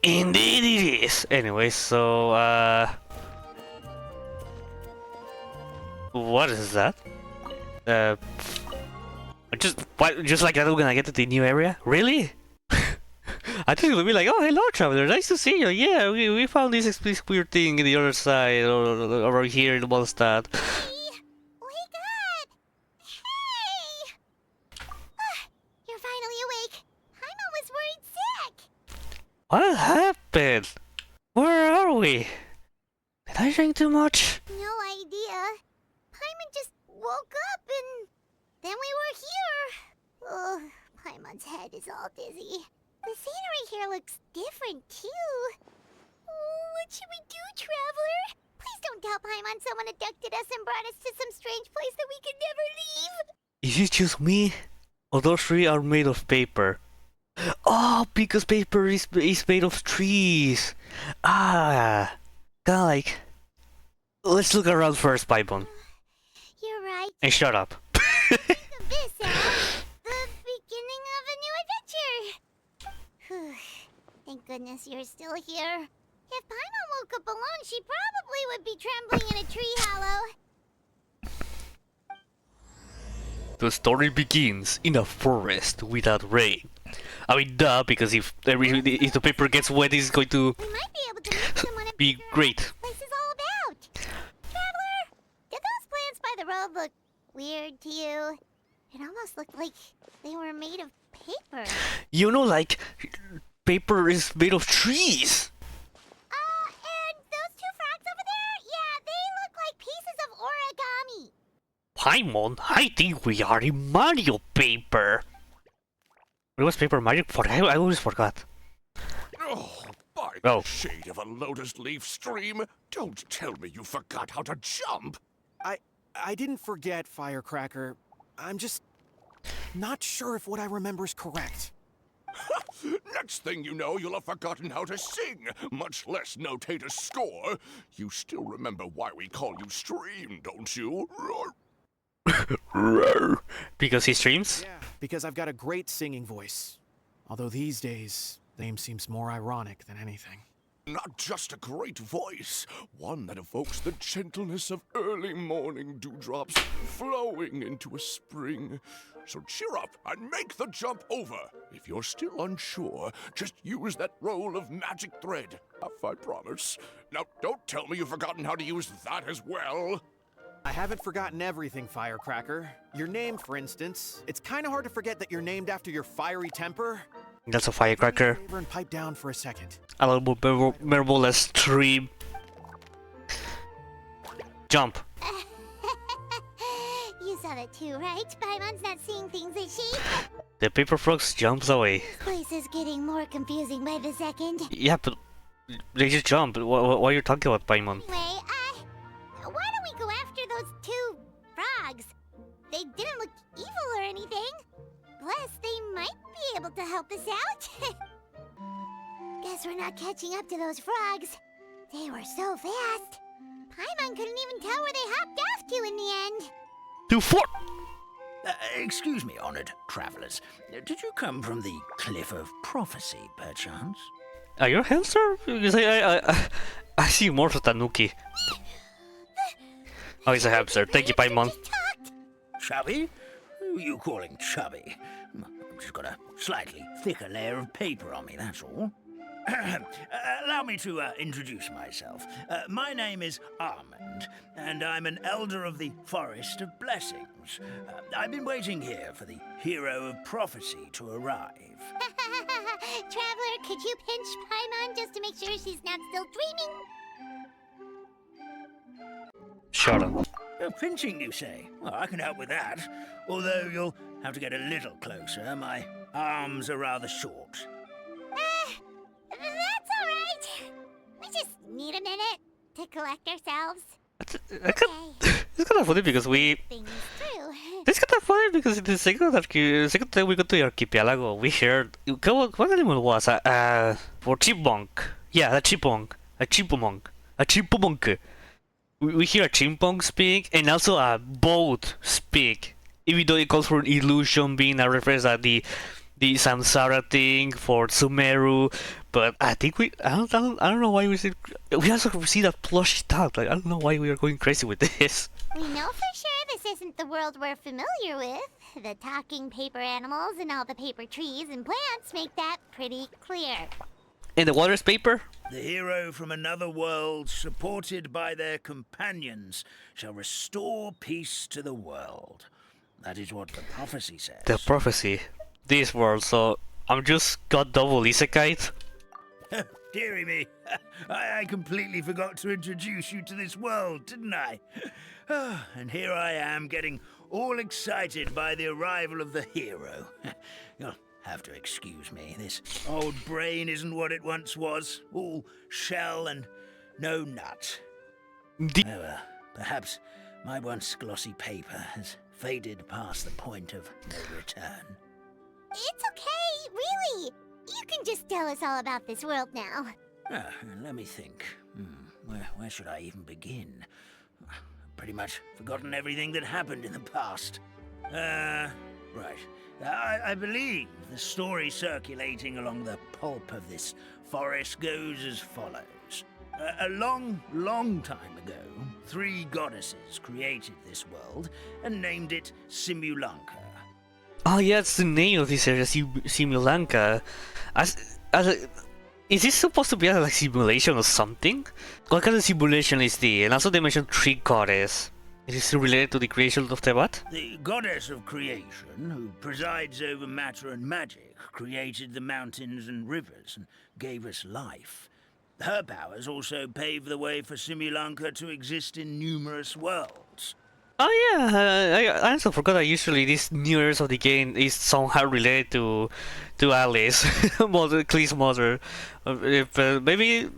Indeed it is. Anyway, so what is that? Just like that, we're gonna get to the new area? Really? I think it'll be like, oh, hello, traveler, nice to see you. Yeah, we found this weird thing in the other side, or over here in Mondstadt. Wake up! Hey! You're finally awake. Paimon was worried sick. What happened? Where are we? Did I drink too much? No idea. Paimon just woke up and then we were here. Oh, Paimon's head is all dizzy. The scenery here looks different too. Oh, what should we do, traveler? Please don't tell Paimon someone abducted us and brought us to some strange place that we could never leave. Is it just me? Or those three are made of paper? Oh, because paper is made of trees. Ah, kinda like. Let's look around first, Paimon. You're right. And shut up. Think of this as the beginning of a new adventure. Thank goodness you're still here. If Paimon woke up alone, she probably would be trembling in a tree hollow. The story begins in a forest without rain. I mean, duh, because if the paper gets wet, it's going to We might be able to meet someone and be figure out great. what this is all about. Traveler, did those plants by the road look weird to you? It almost looked like they were made of paper. You know, like, paper is made of trees. And those two frogs over there? Yeah, they look like pieces of origami. Paimon, I think we are in Mario paper. What was Paper Mario? I always forgot. Oh, by Oh. the shade of a lotus leaf stream, don't tell me you forgot how to jump. I didn't forget, Firecracker. I'm just not sure if what I remember is correct. Next thing you know, you'll have forgotten how to sing, much less notate a score. You still remember why we call you Stream, don't you? Because he streams? Yeah, because I've got a great singing voice. Although these days, the name seems more ironic than anything. Not just a great voice, one that evokes the gentleness of early morning dewdrops flowing into a spring. So cheer up and make the jump over. If you're still unsure, just use that roll of magic thread. I promise. Now, don't tell me you've forgotten how to use that as well. I haven't forgotten everything, Firecracker. Your name, for instance. It's kind of hard to forget that you're named after your fiery temper. That's a firecracker. Do me a favor and pipe down for a second. A little more memorable, let's stream. Jump. You saw that too, right? Paimon's not seeing things, is she? The paper frogs jumps away. This place is getting more confusing by the second. Yeah, but they just jump. What are you talking about, Paimon? Anyway, why don't we go after those two frogs? They didn't look evil or anything. Plus, they might be able to help us out. Guess we're not catching up to those frogs. They were so fast. Paimon couldn't even tell where they hopped off to in the end. To fort! Excuse me, honored travelers. Did you come from the Cliff of Prophecy, perchance? Are you a hamster? Because I see more of Tanuki. Oh, he's a hamster. Thank you, Paimon. Chubby? Who are you calling chubby? I've just got a slightly thicker layer of paper on me, that's all. Allow me to introduce myself. My name is Armand, and I'm an elder of the Forest of Blessings. I've been waiting here for the hero of prophecy to arrive. Traveler, could you pinch Paimon just to make sure she's not still dreaming? Shut up. Pinching, you say? Well, I can help with that. Although you'll have to get a little closer. My arms are rather short. That's alright. We just need a minute to collect ourselves. It's kind of funny because Things through. It's kind of funny because in the second time we got to the archipelago, we heard... What animal was it? For chipmunk. Yeah, a chipmunk. A chipmunk. A chipmunk. We hear a chipmunk speak and also a boat speak. Even though it calls for an illusion being a reference at the samsara thing for Sumeru, But I think I don't know why we also see that plush dog. Like I don't know why we are going crazy with this. We know for sure this isn't the world we're familiar with. The talking paper animals and all the paper trees and plants make that pretty clear. And the water's paper? The hero from another world, supported by their companions, shall restore peace to the world. That is what the prophecy says. The prophecy. This world, so I'm just got double isekai. Dearie me, I completely forgot to introduce you to this world, didn't I? And here I am getting all excited by the arrival of the hero. You'll have to excuse me. This old brain isn't what it once was. All shell and no nut. However, perhaps my once glossy paper has faded past the point of no return. It's okay, really. You can just tell us all about this world now. Let me think. Where should I even begin? Pretty much forgotten everything that happened in the past. Right. I believe the story circulating along the pulp of this forest goes as follows. A long, long time ago, 3 goddesses created this world and named it Simulanka. Oh yeah, it's the name of this area, Simulanka. Is this supposed to be a simulation or something? What kind of simulation is this? And also they mentioned 3 goddesses. Is this related to the creation of the what? The goddess of creation, who presides over matter and magic, created the mountains and rivers and gave us life. Her powers also paved the way for Simulanka to exist in numerous worlds. Oh yeah, I also forgot that usually this news of the game is somehow related to Alice, Clee's mother. Maybe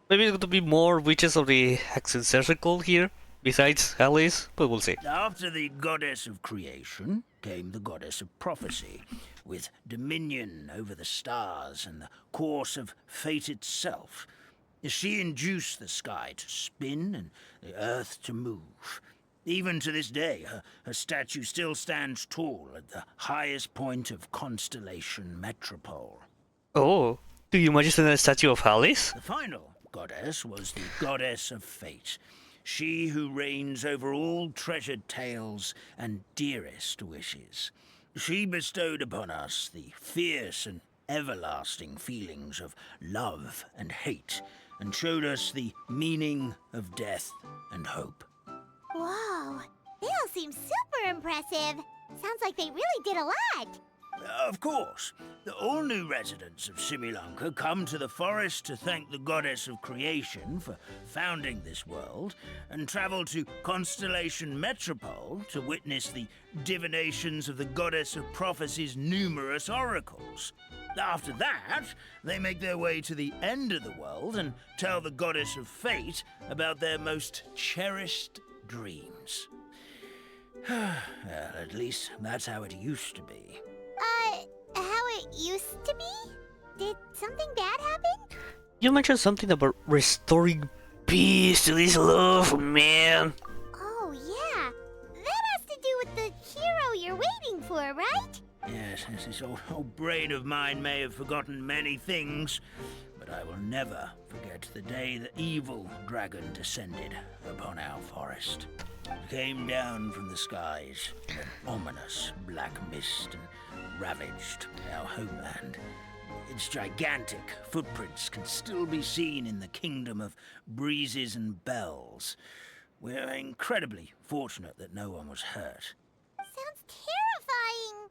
it's going to be more witches of the Hexen Circle here, besides Alice, but we'll see. After the goddess of creation came the goddess of prophecy, with dominion over the stars and the course of fate itself. She induced the sky to spin and the earth to move. Even to this day, her statue still stands tall at the highest point of Constellation Metropole. Oh, do you imagine a statue of Alice? The final goddess was the goddess of fate, she who reigns over all treasured tales and dearest wishes. She bestowed upon us the fierce and everlasting feelings of love and hate, and showed us the meaning of death and hope. Whoa, they all seem super impressive. Sounds like they really did a lot. Of course, all new residents of Simulanka come to the forest to thank the goddess of creation for founding this world, and travel to Constellation Metropole to witness the divinations of the goddess of prophecy's numerous oracles. After that, they make their way to the end of the world and tell the goddess of fate about their most cherished dreams. Well, at least that's how it used to be. How it used to be? Did something bad happen? You mentioned something about restoring peace to this love, man. Oh, yeah. That has to do with the hero you're waiting for, right? Yes, this old brain of mine may have forgotten many things, but I will never forget the day the evil dragon descended upon our forest. It came down from the skies in an ominous black mist and ravaged our homeland. Its gigantic footprints can still be seen in the kingdom of breezes and bells. We're incredibly fortunate that no one was hurt. Sounds terrifying.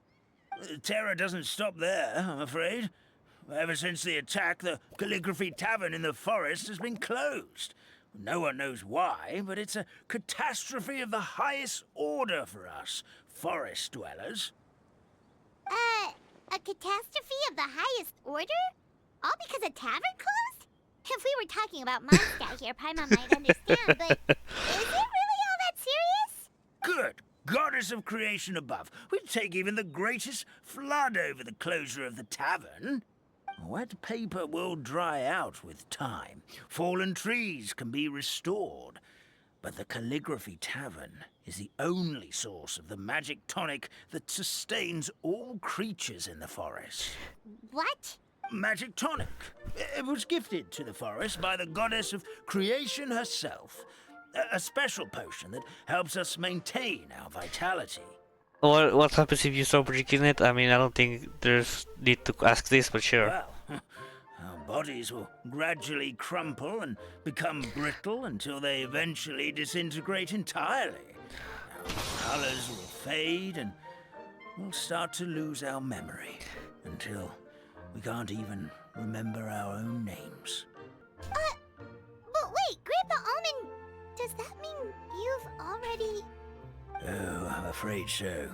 The terror doesn't stop there, I'm afraid. Ever since the attack, the Calligraphy Tavern in the forest has been closed. No one knows why, but it's a catastrophe of the highest order for us, forest dwellers. A catastrophe of the highest order? All because a tavern closed? If we were talking about Mondstadt here, Paimon might understand, but is it really all that serious? Good goddess of creation above. We'd take even the greatest flood over the closure of the tavern. Wet paper will dry out with time. Fallen trees can be restored. But the Calligraphy Tavern is the only source of the magic tonic that sustains all creatures in the forest. What? magic tonic. It was gifted to the forest by the goddess of creation herself. A special potion that helps us maintain our vitality. What happens if you stop drinking it? I mean, I don't think there's need to ask this, but sure. Well, our bodies will gradually crumple and become brittle until they eventually disintegrate entirely. Our colors will fade and we'll start to lose our memory until we can't even remember our own names. But wait, Grandpa Almond, does that mean you've already... Oh, I'm afraid so.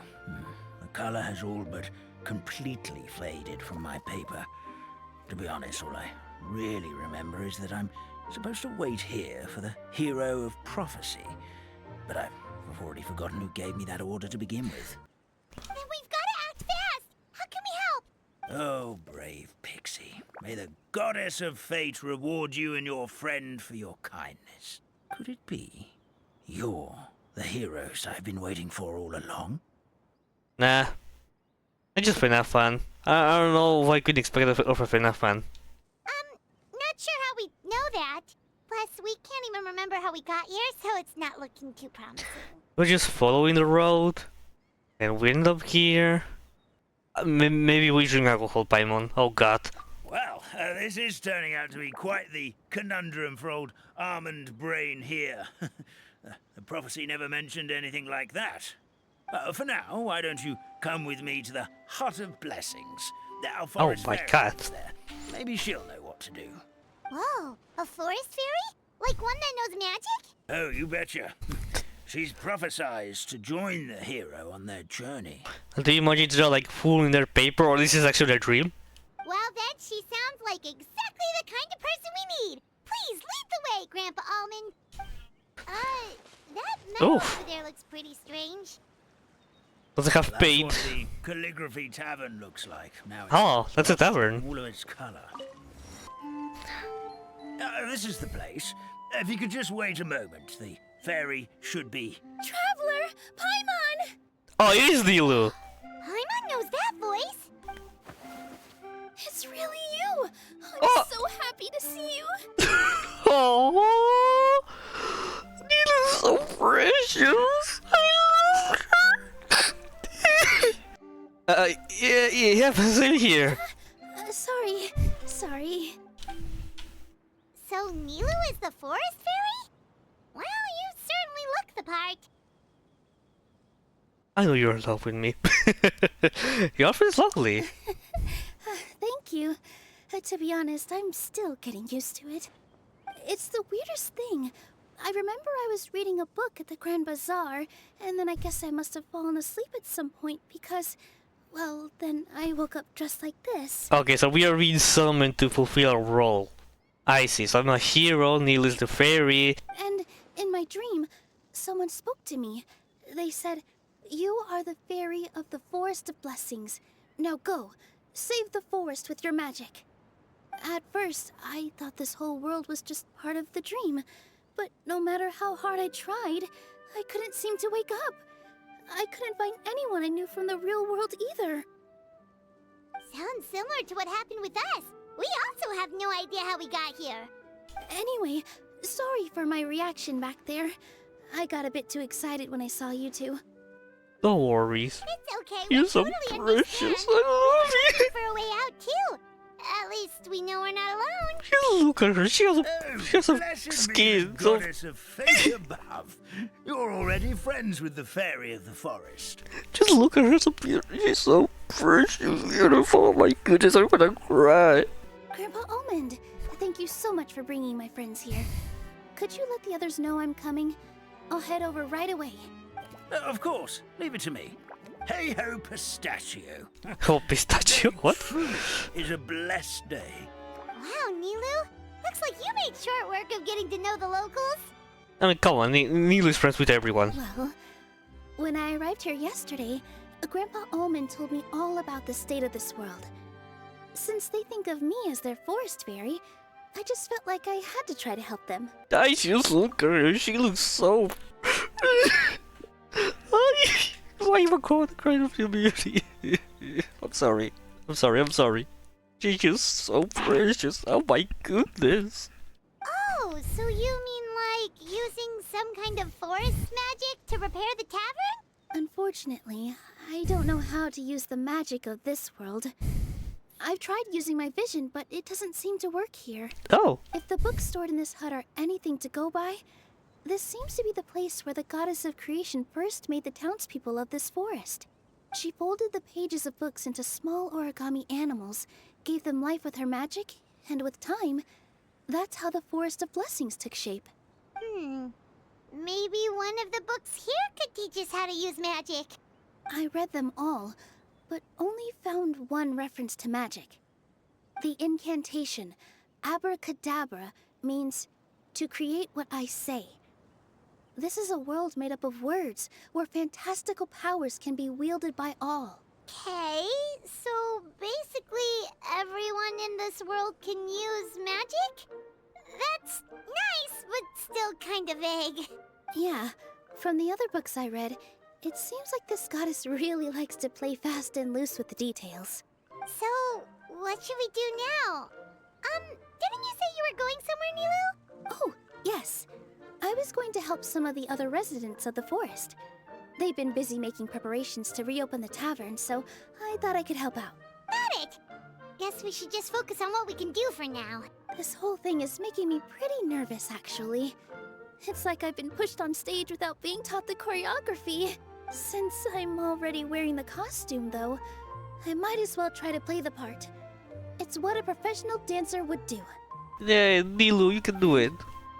The color has all but completely faded from my paper. To be honest, all I really remember is that I'm supposed to wait here for the hero of prophecy. But I've already forgotten who gave me that order to begin with. Then we've got to act fast! How can we help? Oh, brave Pixie. May the goddess of fate reward you and your friend for your kindness. Could it be you're the heroes I've been waiting for all along? Nah. I just find that fun. I don't know what I could expect of a FNAF fan. Not sure how we know that. Plus, we can't even remember how we got here, so it's not looking too promising. We're just following the road, and we end up here. Maybe we drink alcohol, Paimon. Oh god. Well, this is turning out to be quite the conundrum for old Almond Brain here. The prophecy never mentioned anything like that. For now, why don't you come with me to the Hut of Blessings? Our forest my fairy God. lives there. Maybe she'll know what to do. Whoa, a forest fairy? Like one that knows magic? Oh, you betcha. She's prophesized to join the hero on their journey. Do you imagine they're like fooling their paper, or this is actually a dream? Well, then she sounds like exactly the kind of person we need. Please lead the way, Grandpa Almond. That meadow over there looks pretty strange. Does it have That's paint? what the Calligraphy Tavern looks like. Now it's Oh, that's a tavern. all of its color. This is the place. If you could just wait a moment, the fairy should be... Traveler! Paimon! Oh, it is Nilou! Paimon knows that voice! It's really you! I'm Oh. so happy to see you! Oh, Nilou's so precious. I love her. Yeah, same here. Sorry. So Nilou is the forest fairy? Well, you certainly look the part. I know you're in love with me. Your outfit is lovely. Thank you. To be honest, I'm still getting used to it. It's the weirdest thing. I remember I was reading a book at the Grand Bazaar, and then I guess I must have fallen asleep at some point because, well, then I woke up dressed like this. Okay, so we are being summoned to fulfill a role. I see, so I'm a hero, Nilou is the fairy. And in my dream, someone spoke to me. They said, "You are the fairy of the Forest of Blessings. Now go, save the forest with your magic." At first, I thought this whole world was just part of the dream. But no matter how hard I tried, I couldn't seem to wake up. I couldn't find anyone I knew from the real world either. Sounds similar to what happened with us. We also have no idea how we got here. Anyway, sorry for my reaction back there. I got a bit too excited when I saw you two. No worries. It's okay. You're we so totally precious. understand. I love We're you. looking for a way out too. At least we know we're not alone. Just look at her. She has a Blessed be skin. the So goddess of fate above. You're already friends with the fairy of the forest. just look at her. So beautiful. She's so precious, beautiful. Oh my goodness, I'm gonna cry. Grandpa Almond, thank you so much for bringing my friends here. Could you let the others know I'm coming? I'll head over right away. Of course, leave it to me. Hey ho, pistachio. Oh, pistachio. What? Truly is a blessed day. Wow, Nilou. Looks like you made short work of getting to know the locals. I mean, come on. Nilou is friends with everyone. Well, when I arrived here yesterday, Grandpa Almond told me all about the state of this world. Since they think of me as their forest fairy, I just felt like I had to try to help them. I just look at her. She looks so. Why even call the cry of your beauty? I'm sorry. She's just so precious. Oh my goodness. Oh, so you mean like using some kind of forest magic to repair the tavern? Unfortunately, I don't know how to use the magic of this world. I've tried using my vision, but it doesn't seem to work here. Oh. If the books stored in this hut are anything to go by, this seems to be the place where the goddess of creation first made the townspeople of this forest. She folded the pages of books into small origami animals, gave them life with her magic, and with time, that's how the Forest of Blessings took shape. Maybe one of the books here could teach us how to use magic. I read them all, but only found one reference to magic. The incantation, abracadabra, means to create what I say. This is a world made up of words, where fantastical powers can be wielded by all. Okay, so basically everyone in this world can use magic? That's nice, but still kind of vague. Yeah, from the other books I read, it seems like this goddess really likes to play fast and loose with the details. So, what should we do now? Didn't you say you were going somewhere, Nilou? Oh, yes. I was going to help some of the other residents of the forest. They've been busy making preparations to reopen the tavern, so I thought I could help out. Got it! Guess we should just focus on what we can do for now. This whole thing is making me pretty nervous, actually. It's like I've been pushed on stage without being taught the choreography. Since I'm already wearing the costume, though, I might as well try to play the part. It's what a professional dancer would do. Yeah, Nilou, you can do it.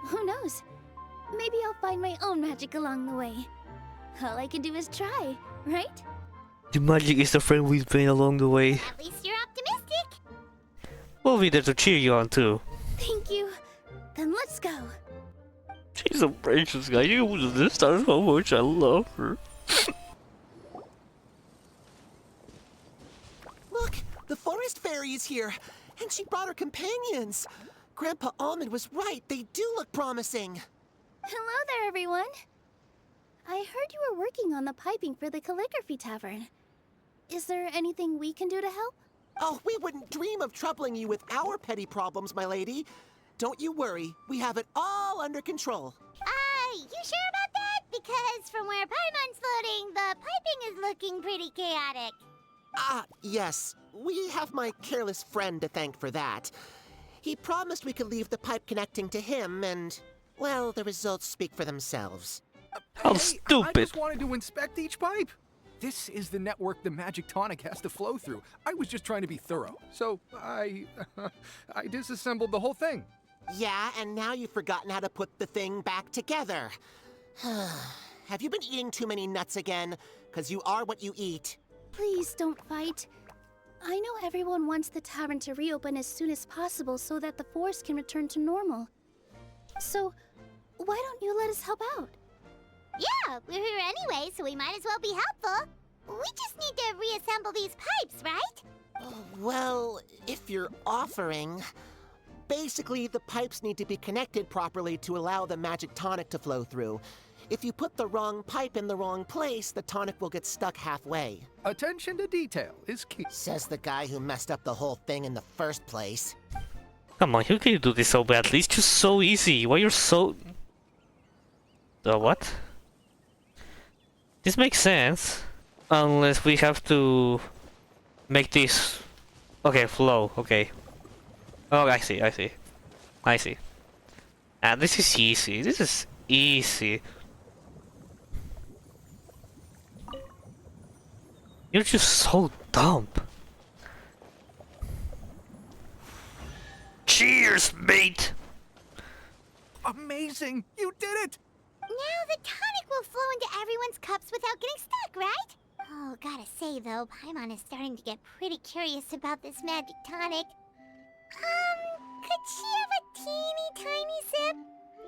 Who knows? Maybe I'll find my own magic along the way. All I can do is try, right? The magic is the friend we've been along the way. At least you're optimistic. We'll be there to cheer you on too. Thank you. Then let's go. She's a precious guy. You wouldn't understand how much I love her. Look, the forest fairy is here, and she brought her companions. Grandpa Almond was right. They do look promising. Hello there, everyone. I heard you were working on the piping for the calligraphy tavern. Is there anything we can do to help? Oh, we wouldn't dream of troubling you with our petty problems, my lady. Don't you worry. We have it all under control. You sure about that? Because from where Paimon's floating, the piping is looking pretty chaotic. Ah, yes. We have my careless friend to thank for that. He promised we could leave the pipe connecting to him, and, well, the results speak for themselves. How I stupid. just wanted to inspect each pipe. This is the network the magic tonic has to flow through. I was just trying to be thorough. So I disassembled the whole thing. Yeah, and now you've forgotten how to put the thing back together. Have you been eating too many nuts again? 'Cause you are what you eat. Please don't fight. I know everyone wants the tavern to reopen as soon as possible so that the forest can return to normal. So, why don't you let us help out? Yeah, we're here anyway, so we might as well be helpful. We just need to reassemble these pipes, right? Well, if you're offering... Basically, the pipes need to be connected properly to allow the magic tonic to flow through. If you put the wrong pipe in the wrong place, the tonic will get stuck halfway. Attention to detail is key. Says the guy who messed up the whole thing in the first place. Come on, how can you do this so badly? It's just so easy. Why you're so... what? This makes sense. Unless we have to... make this... Okay, flow, okay. Oh, I see. And this is easy. This is easy. You're just so dumb. Cheers, mate! Amazing! You did it! Now the tonic will flow into everyone's cups without getting stuck, right? Oh, gotta say though, Paimon is starting to get pretty curious about this magic tonic. Could she have a teeny tiny sip?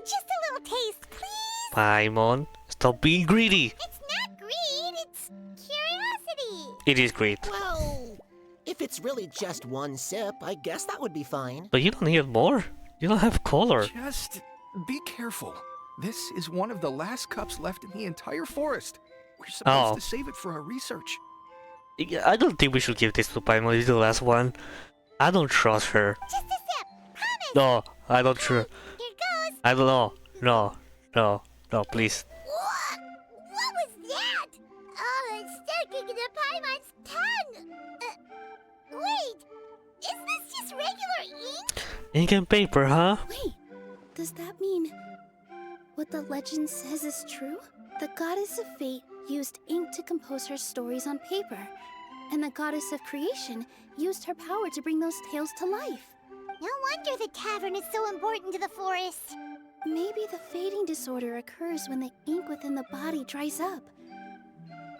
Just a little taste, please? Paimon, stop being greedy. It's not greed, it's curiosity. It is great. Well, if it's really just one sip, I guess that would be fine. But you don't need more. You don't have color. Just be careful. This is one of the last cups left in the entire forest. We're supposed Oh. to save it for our research. I don't think we should give this to Paimon. It's the last one. I don't trust her. Just a sip. Promise. No, I don't trust. Here goes. I don't know. No, no, no, please. What was that? Oh, it's sticking to Paimon's tongue. Wait, is this just regular ink? Ink and paper, huh? Wait, does that mean what the legend says is true? The goddess of fate used ink to compose her stories on paper, and the goddess of creation used her power to bring those tales to life. No wonder the tavern is so important to the forest. Maybe the fading disorder occurs when the ink within the body dries up.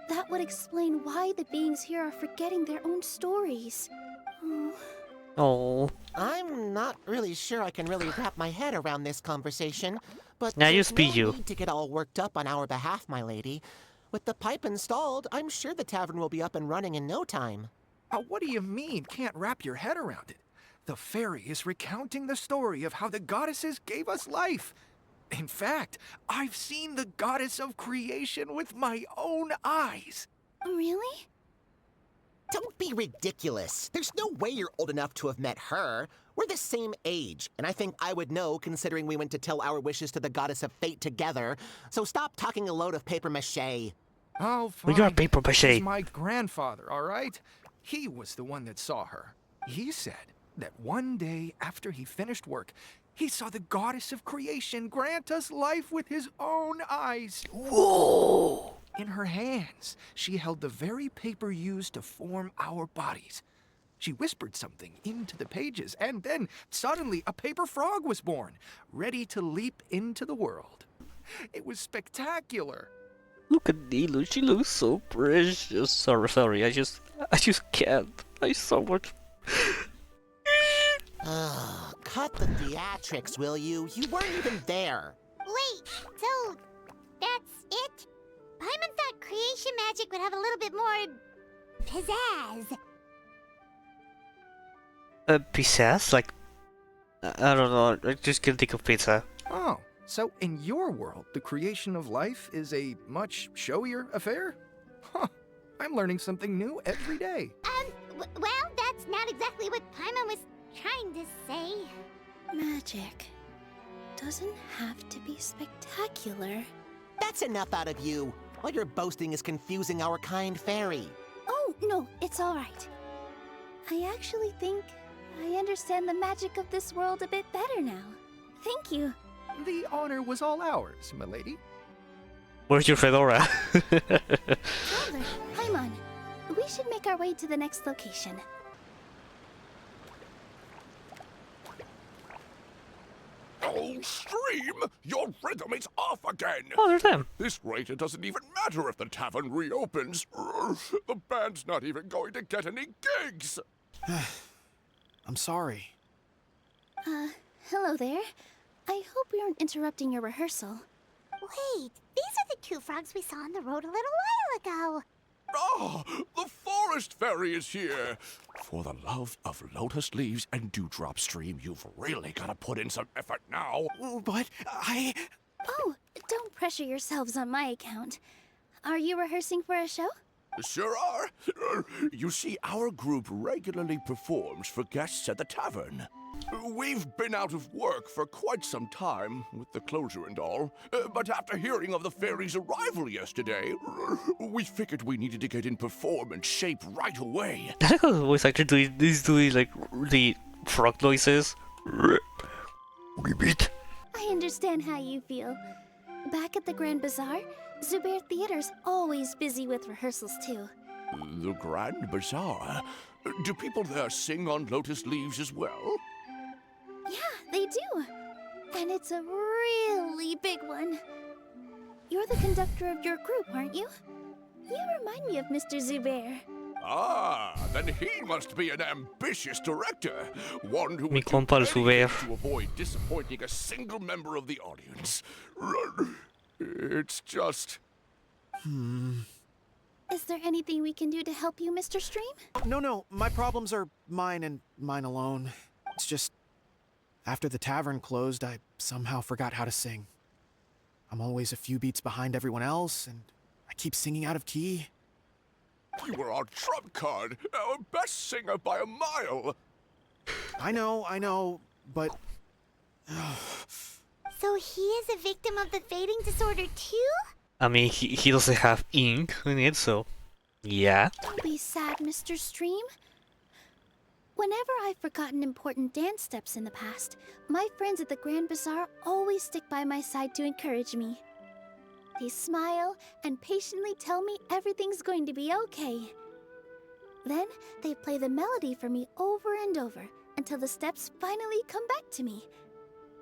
That would explain why the beings here are forgetting their own stories. Oh. Oh. I'm not really sure I can really wrap my head around this conversation, but Now you there's speak no you. need to get all worked up on our behalf, my lady. With the pipe installed, I'm sure the tavern will be up and running in no time. What do you mean, can't wrap your head around it? The fairy is recounting the story of how the goddesses gave us life. In fact, I've seen the goddess of creation with my own eyes. Really? Don't be ridiculous. There's no way you're old enough to have met her. We're the same age, and I think I would know considering we went to tell our wishes to the goddess of fate together. So stop talking a load of paper mache. Oh, We fine. got paper mache. He's my grandfather, all right? He was the one that saw her. He said that one day after he finished work, he saw the goddess of creation grant us life with his own eyes. Whoa. In her hands, she held the very paper used to form our bodies. She whispered something into the pages, and then suddenly a paper frog was born, ready to leap into the world. It was spectacular. Look at Nilou. She looks so precious. Sorry. I just can't. I so much. Ugh, cut the theatrics, will you? You weren't even there. Wait, so that's it? Paimon thought creation magic would have a little bit more pizzazz. Pizzazz? Like, I don't know. I just can't think of pizza. Oh, so in your world, the creation of life is a much showier affair? Huh, I'm learning something new every day. Well, that's not exactly what Paimon was trying to say. Magic doesn't have to be spectacular. That's enough out of you. All your boasting is confusing our kind fairy. Oh, no, it's all right. I actually think I understand the magic of this world a bit better now. Thank you. The honor was all ours, milady. Where's your fedora? Traveler, Paimon, we should make our way to the next location. Oh, Stream! Your rhythm is off again! Oh, there's them. This rate, it doesn't even matter if the tavern reopens. The band's not even going to get any gigs! I'm sorry. Hello there. I hope we aren't interrupting your rehearsal. Wait, these are the two frogs we saw on the road a little while ago. Ah, the forest fairy is here! For the love of lotus leaves and dewdrop, Stream, you've really got to put in some effort now. But Oh, don't pressure yourselves on my account. Are you rehearsing for a show? Sure are. You see, our group regularly performs for guests at the tavern. We've been out of work for quite some time, with the closure and all. But after hearing of the fairy's arrival yesterday, we figured we needed to get in performance shape right away. I like how the voice actor is doing like the frog noises. Repeat. I understand how you feel. Back at the Grand Bazaar, Zubair Theater's always busy with rehearsals too. The Grand Bazaar? Do people there sing on lotus leaves as well? Yeah, they do. And it's a really big one. You're the conductor of your group, aren't you? You remind me of Mr. Zubair. Ah, then he must be an ambitious director. One who Mi would do compa el anything Zubair. to avoid disappointing a single member of the audience. It's just... Is there anything we can do to help you, Mr. Stream? no, my problems are mine and mine alone. It's just, after the tavern closed, I somehow forgot how to sing. I'm always a few beats behind everyone else, and I keep singing out of key. You were our trump card, our best singer by a mile. I know, but So he is a victim of the fading disorder too? I mean, he doesn't have ink in it, so yeah. Don't be sad, Mr. Stream. Whenever I've forgotten important dance steps in the past, my friends at the Grand Bazaar always stick by my side to encourage me. They smile and patiently tell me everything's going to be okay. Then they play the melody for me over and over until the steps finally come back to me.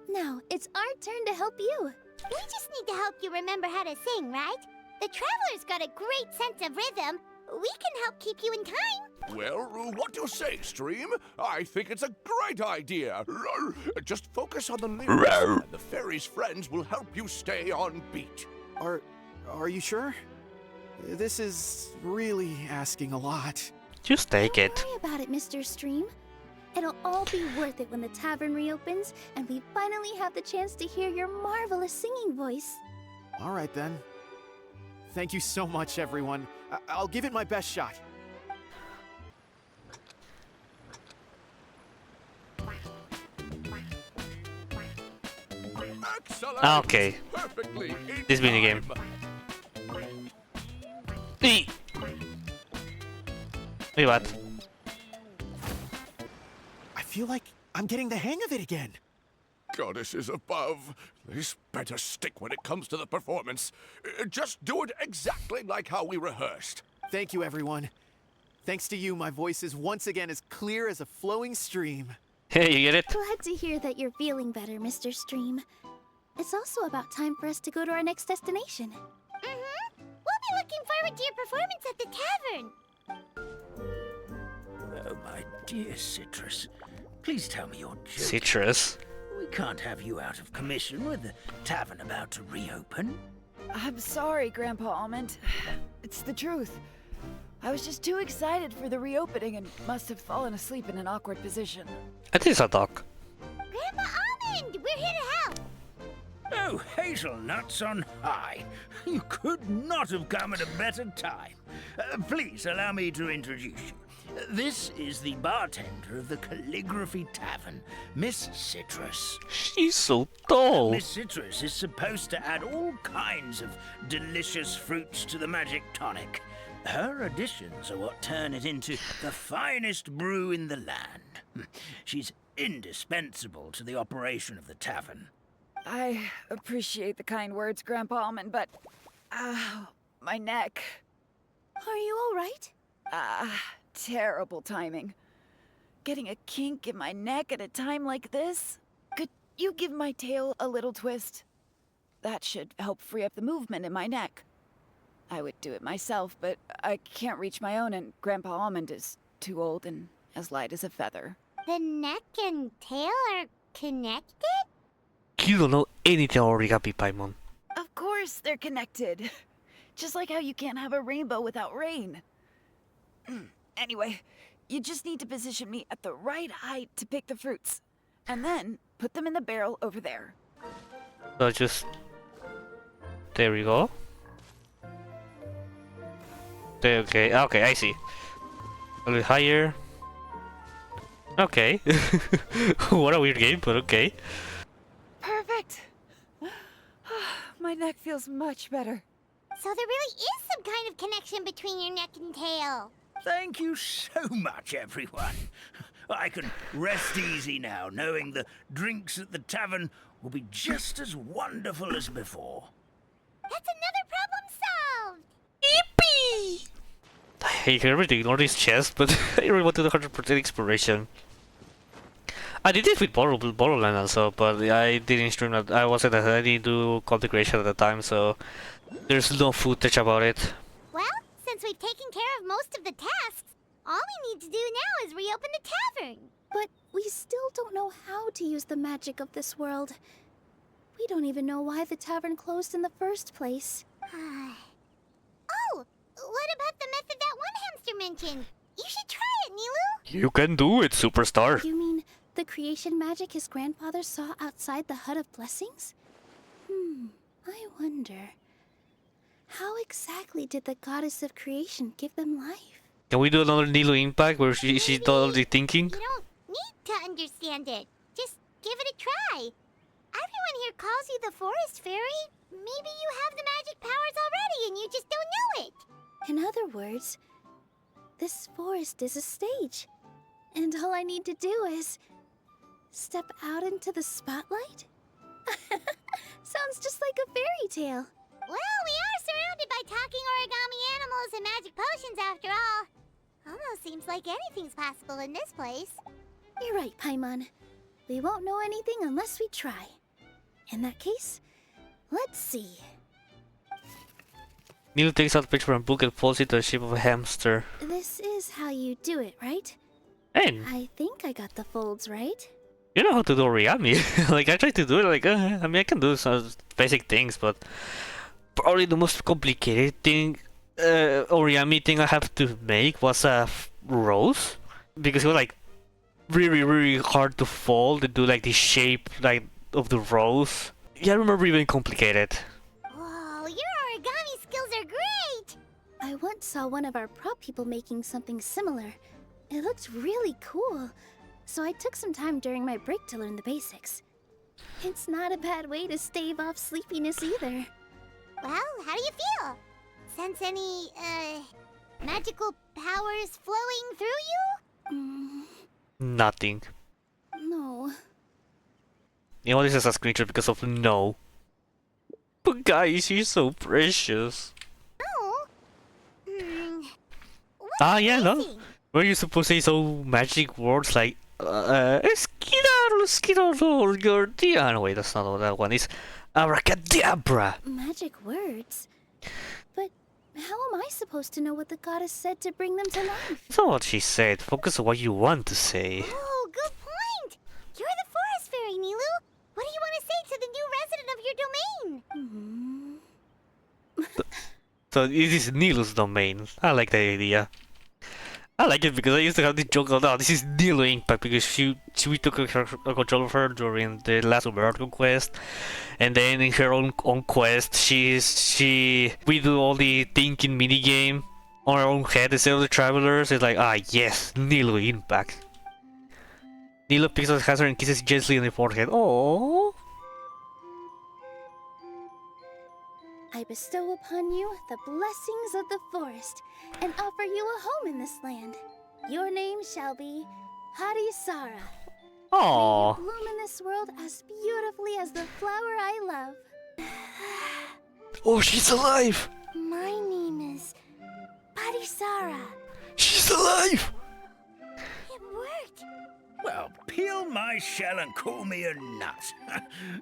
Now it's our turn to help you. We just need to help you remember how to sing, right? The Traveler's got a great sense of rhythm. We can help keep you in time. Well, what do you say, Stream? I think it's a great idea. Just focus on the lyrics, and the fairy's friends will help you stay on beat. are you sure? This is really asking a lot. Just take Don't it. worry about it, Mr. Stream. It'll all be worth it when the tavern reopens and we finally have the chance to hear your marvelous singing voice. All right then. Thank you so much, everyone. I'll give it my best shot. Excellent. Okay. Perfectly in This minigame. time. Wait, what? I feel like I'm getting the hang of it again. Goddesses above, this better stick when it comes to the performance. Just do it exactly like how we rehearsed. Thank you, everyone. Thanks to you, my voice is once again as clear as a flowing stream. Hey, you get it? Glad to hear that you're feeling better, Mr. Stream. It's also about time for us to go to our next destination. Mm-hmm. We'll be looking forward to your performance at the tavern. Oh, my dear Citrus. Please tell me you're joking. Citrus. We can't have you out of commission with the tavern about to reopen. I'm sorry, Grandpa Almond. It's the truth. I was just too excited for the reopening and must have fallen asleep in an awkward position. It is a dog. Grandpa Almond, we're here to help. Oh, hazelnuts on high. You could not have come at a better time. Please allow me to introduce you. This is the bartender of the Calligraphy Tavern, Miss Citrus. She's so tall. Miss Citrus is supposed to add all kinds of delicious fruits to the magic tonic. Her additions are what turn it into the finest brew in the land. She's indispensable to the operation of the tavern. I appreciate the kind words, Grandpa Almond, but... my neck. Are you all right? Terrible timing. Getting a kink in my neck at a time like this? Could you give my tail a little twist? That should help free up the movement in my neck. I would do it myself, but I can't reach my own, and Grandpa Almond is too old and as light as a feather. The neck and tail are connected? You don't know anything about origami, Paimon. Of course they're connected. Just like how you can't have a rainbow without rain. Anyway, you just need to position me at the right height to pick the fruits. And then put them in the barrel over there. So just... There we go. Okay, okay, I see. A little higher. Okay. What a weird game, but okay. Perfect! My neck feels much better. So there really is some kind of connection between your neck and tail. Thank you so much, everyone. I can rest easy now, knowing the drinks at the tavern will be just as wonderful as before. That's another problem solved! Yippee! I hate everything, not his chest, but I really want to do 100% exploration. I did it with Borderland also, but I didn't stream that. I didn't do content creation at the time, so there's no footage about it. Well, since we've taken care of most of the tasks, all we need to do now is reopen the tavern. But we still don't know how to use the magic of this world. We don't even know why the tavern closed in the first place. Oh, what about the method that one hamster mentioned? You should try it, Nilou. You can do it, superstar. You mean the creation magic his grandfather saw outside the Hut of Blessings? I wonder. How exactly did the goddess of creation give them life? Can we do another Nilou Impact where she's totally thinking? You don't need to understand it. Just give it a try. Everyone here calls you the Forest Fairy. Maybe you have the magic powers already and you just don't know it. In other words, this forest is a stage. And all I need to do is step out into the spotlight? Sounds just like a fairy tale. Well, we are surrounded by talking origami animals and magic potions after all. Almost seems like anything's possible in this place. You're right, Paimon. We won't know anything unless we try. In that case, let's see. Nilou takes out a picture from a book and folds it to the shape of a hamster. This is how you do it, right? And I think I got the folds right. you know how to do origami. Like, I tried to do it, like, I mean, I can do some basic things, but probably the most complicated thing, origami thing I have to make was a rose. Because it was, like, really, really hard to fold and do, like, the shape, like, of the rose. Yeah, I remember even complicated. Whoa, your origami skills are great! I once saw one of our prop people making something similar. It looked really cool. So I took some time during my break to learn the basics. It's not a bad way to stave off sleepiness either. Well, how do you feel? Sense any, magical powers flowing through you? Nothing. No. You know, this is a screenshot because of no. But guys, she's so precious. Oh. What's Yeah, no. missing? Were you supposed to say so magic words like, Skidor, your dear? No, wait, that's not what that one is. Abracadabra! Magic words? But how am I supposed to know what the goddess said to bring them to life? That's not what she said. Focus on what you want to say. Oh, good point! You're the Forest Fairy, Nilou! What do you want to say to the new resident of your domain? So it is Nilou's domain. I like that idea. I like it because I used to have this joke of, oh, this is Nilou Impact, because she took control of her during the last American quest, and then in her own quest, we do all the thinking minigame on our own head instead of the travelers. It's like, yes, Nilou Impact. Nilou picks up Hazard and kisses gently on the forehead. Oh. I bestow upon you the blessings of the forest and offer you a home in this land. Your name shall be Harisara. Aww. Bloom in this world as beautifully as the flower I love. Oh, she's alive! My name is Parisara. She's alive! It worked! Well, peel my shell and call me a nut.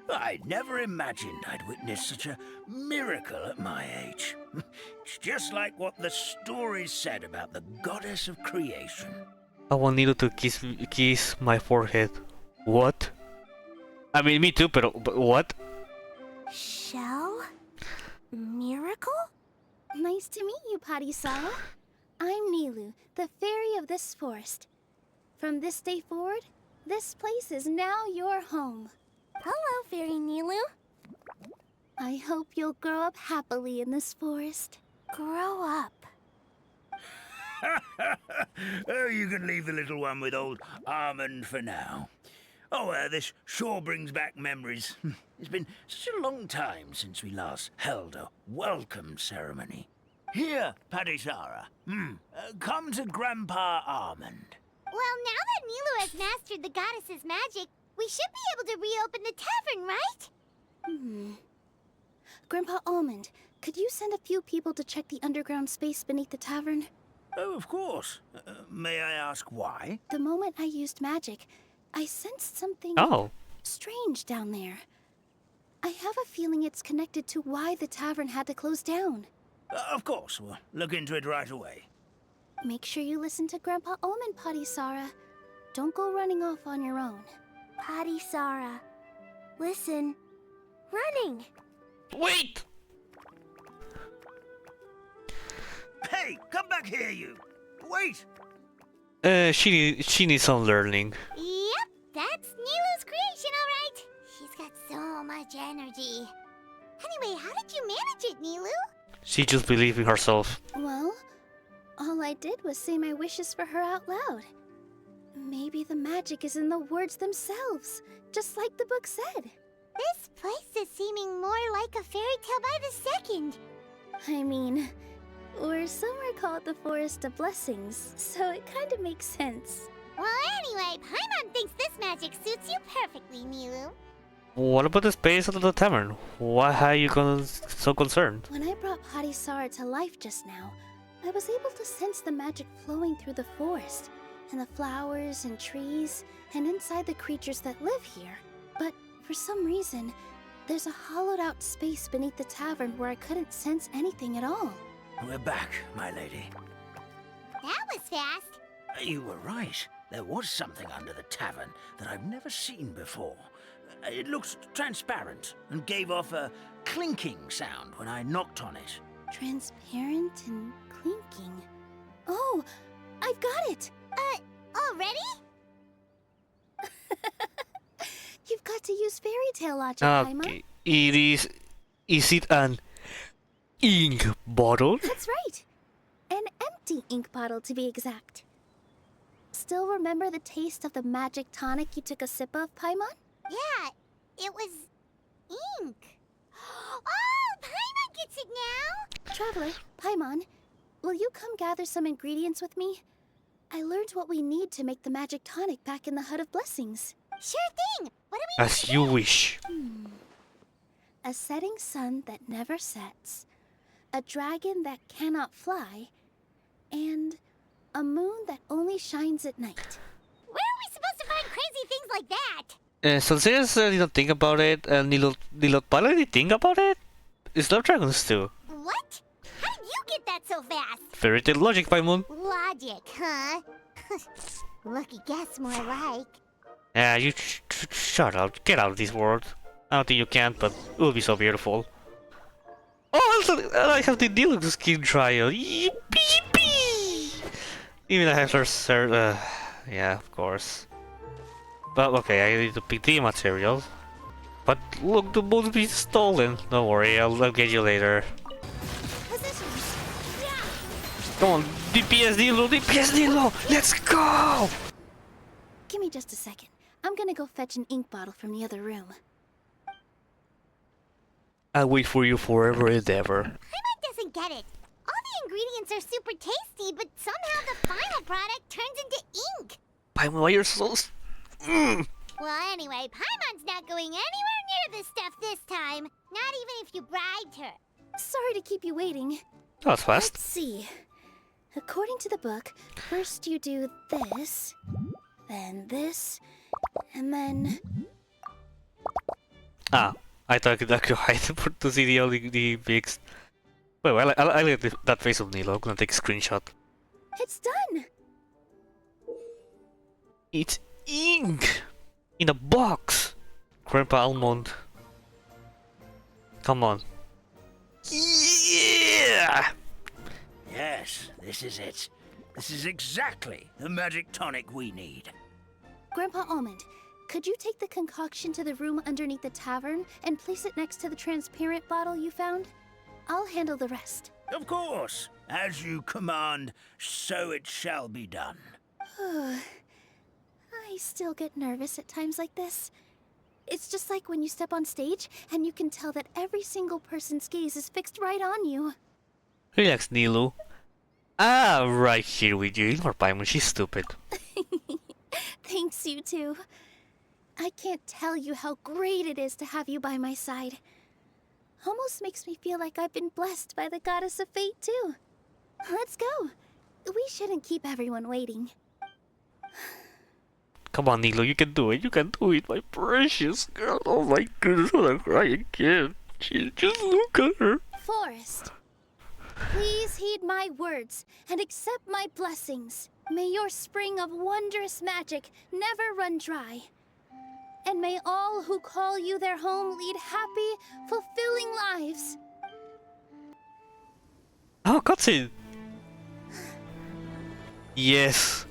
I never imagined I'd witness such a miracle at my age. It's just like what the stories said about the goddess of creation. I want Nilou to kiss my forehead. What? I mean, me too, but what? Shell? Miracle? Nice to meet you, Parisara. I'm Nilou, the fairy of this forest. From this day forward, this place is now your home. Hello, Fairy Nilou. I hope you'll grow up happily in this forest. Grow up. Oh, you can leave the little one with old Armand for now. Oh, this sure brings back memories. It's been such a long time since we last held a welcome ceremony. Here, Parisara. Come to Grandpa Armand. Well, now that Nilou has mastered the goddess's magic, we should be able to reopen the tavern, right? Grandpa Almond, could you send a few people to check the underground space beneath the tavern? Oh, of course. May I ask why? The moment I used magic, I sensed something strange down there. I have a feeling it's connected to why the tavern had to close down. Of course. We'll look into it right away. Make sure you listen to Grandpa Almond, Parisara. Don't go running off on your own. Parisara. Listen. Running. Wait! Hey, come back here, you! Wait! She needs some learning. Yep, that's Nilou's creation, all right. She's got so much energy. Anyway, how did you manage it, Nilou? She just believes in herself. Well, all I did was say my wishes for her out loud. Maybe the magic is in the words themselves, just like the book said. This place is seeming more like a fairy tale by the second. I mean, or some are called the Forest of Blessings, so it kind of makes sense. Well, anyway, Paimon thinks this magic suits you perfectly, Nilou. What about the space of the tavern? Why are you so concerned? When I brought Hadisara to life just now, I was able to sense the magic flowing through the forest, and the flowers and trees, and inside the creatures that live here. But for some reason, there's a hollowed out space beneath the tavern where I couldn't sense anything at all. We're back, my lady. That was fast. You were right. There was something under the tavern that I've never seen before. It looked transparent and gave off a clinking sound when I knocked on it. Transparent and clinking. Oh, I've got it! Already? You've got to use fairy tale logic, Paimon. Okay, it is... Is it an ink bottle? That's right. An empty ink bottle, to be exact. Still remember the taste of the magic tonic you took a sip of, Paimon? Yeah, it was ink. Oh, Paimon gets it now! Traveler, Paimon, will you come gather some ingredients with me? I learned what we need to make the magic tonic back in the Hut of Blessings. Sure thing! What do we As you wish. A setting sun that never sets, a dragon that cannot fly, and a moon that only shines at night. Where are we supposed to find crazy things like that? So since didn't think about it, and Nilou finally think about it? It's love dragons too. What? How did you get that so fast? Fairy tale logic, Paimon. Logic, huh? Lucky guess, more like. Yeah, you shut up. Get out of this world. I don't think you can, but it will be so beautiful. Oh, also, I have the Nilou skin trial. Yippee! Even I have her, yeah, of course. But okay, I need to pick the materials. But look, the boat be stolen. Don't worry, I'll get you later. Positions. Yeah. Come on, DPS Nilou, DPS Nilou! Let's go! Give me just a second. I'm gonna go fetch an ink bottle from the other room. I'll wait for you forever and ever. Paimon doesn't get it. All the ingredients are super tasty, but somehow the final product turns into ink. Paimon, why you're so... Well, anyway, Paimon's not going anywhere near this stuff this time. Not even if you bribed her. Sorry to keep you waiting. That was fast. Let's see. According to the book, first you do this, then this, and then... Ah, I thought I could hide to see the mix. Well, I like that face of Nilou. I'm gonna take a screenshot. It's done! It's ink! In a box! Grandpa Almond. Come on. Yeah! Yes, this is it. This is exactly the magic tonic we need. Grandpa Almond, could you take the concoction to the room underneath the tavern and place it next to the transparent bottle you found? I'll handle the rest. Of course. As you command, so it shall be done. I still get nervous at times like this. It's just like when you step on stage and you can tell that every single person's gaze is fixed right on you. Relax, Nilou. Ah, right here with you. Ignore Paimon, she's stupid. Thanks, you two. I can't tell you how great it is to have you by my side. Almost makes me feel like I've been blessed by the goddess of fate, too. Let's go. We shouldn't keep everyone waiting. Come on, Nilou, you can do it. You can do it, my precious girl. Oh my goodness, I'm gonna cry again. Just look at her. Forest, please heed my words and accept my blessings. May your spring of wondrous magic never run dry. And may all who call you their home lead happy, fulfilling lives. Oh, cutscene. Yes.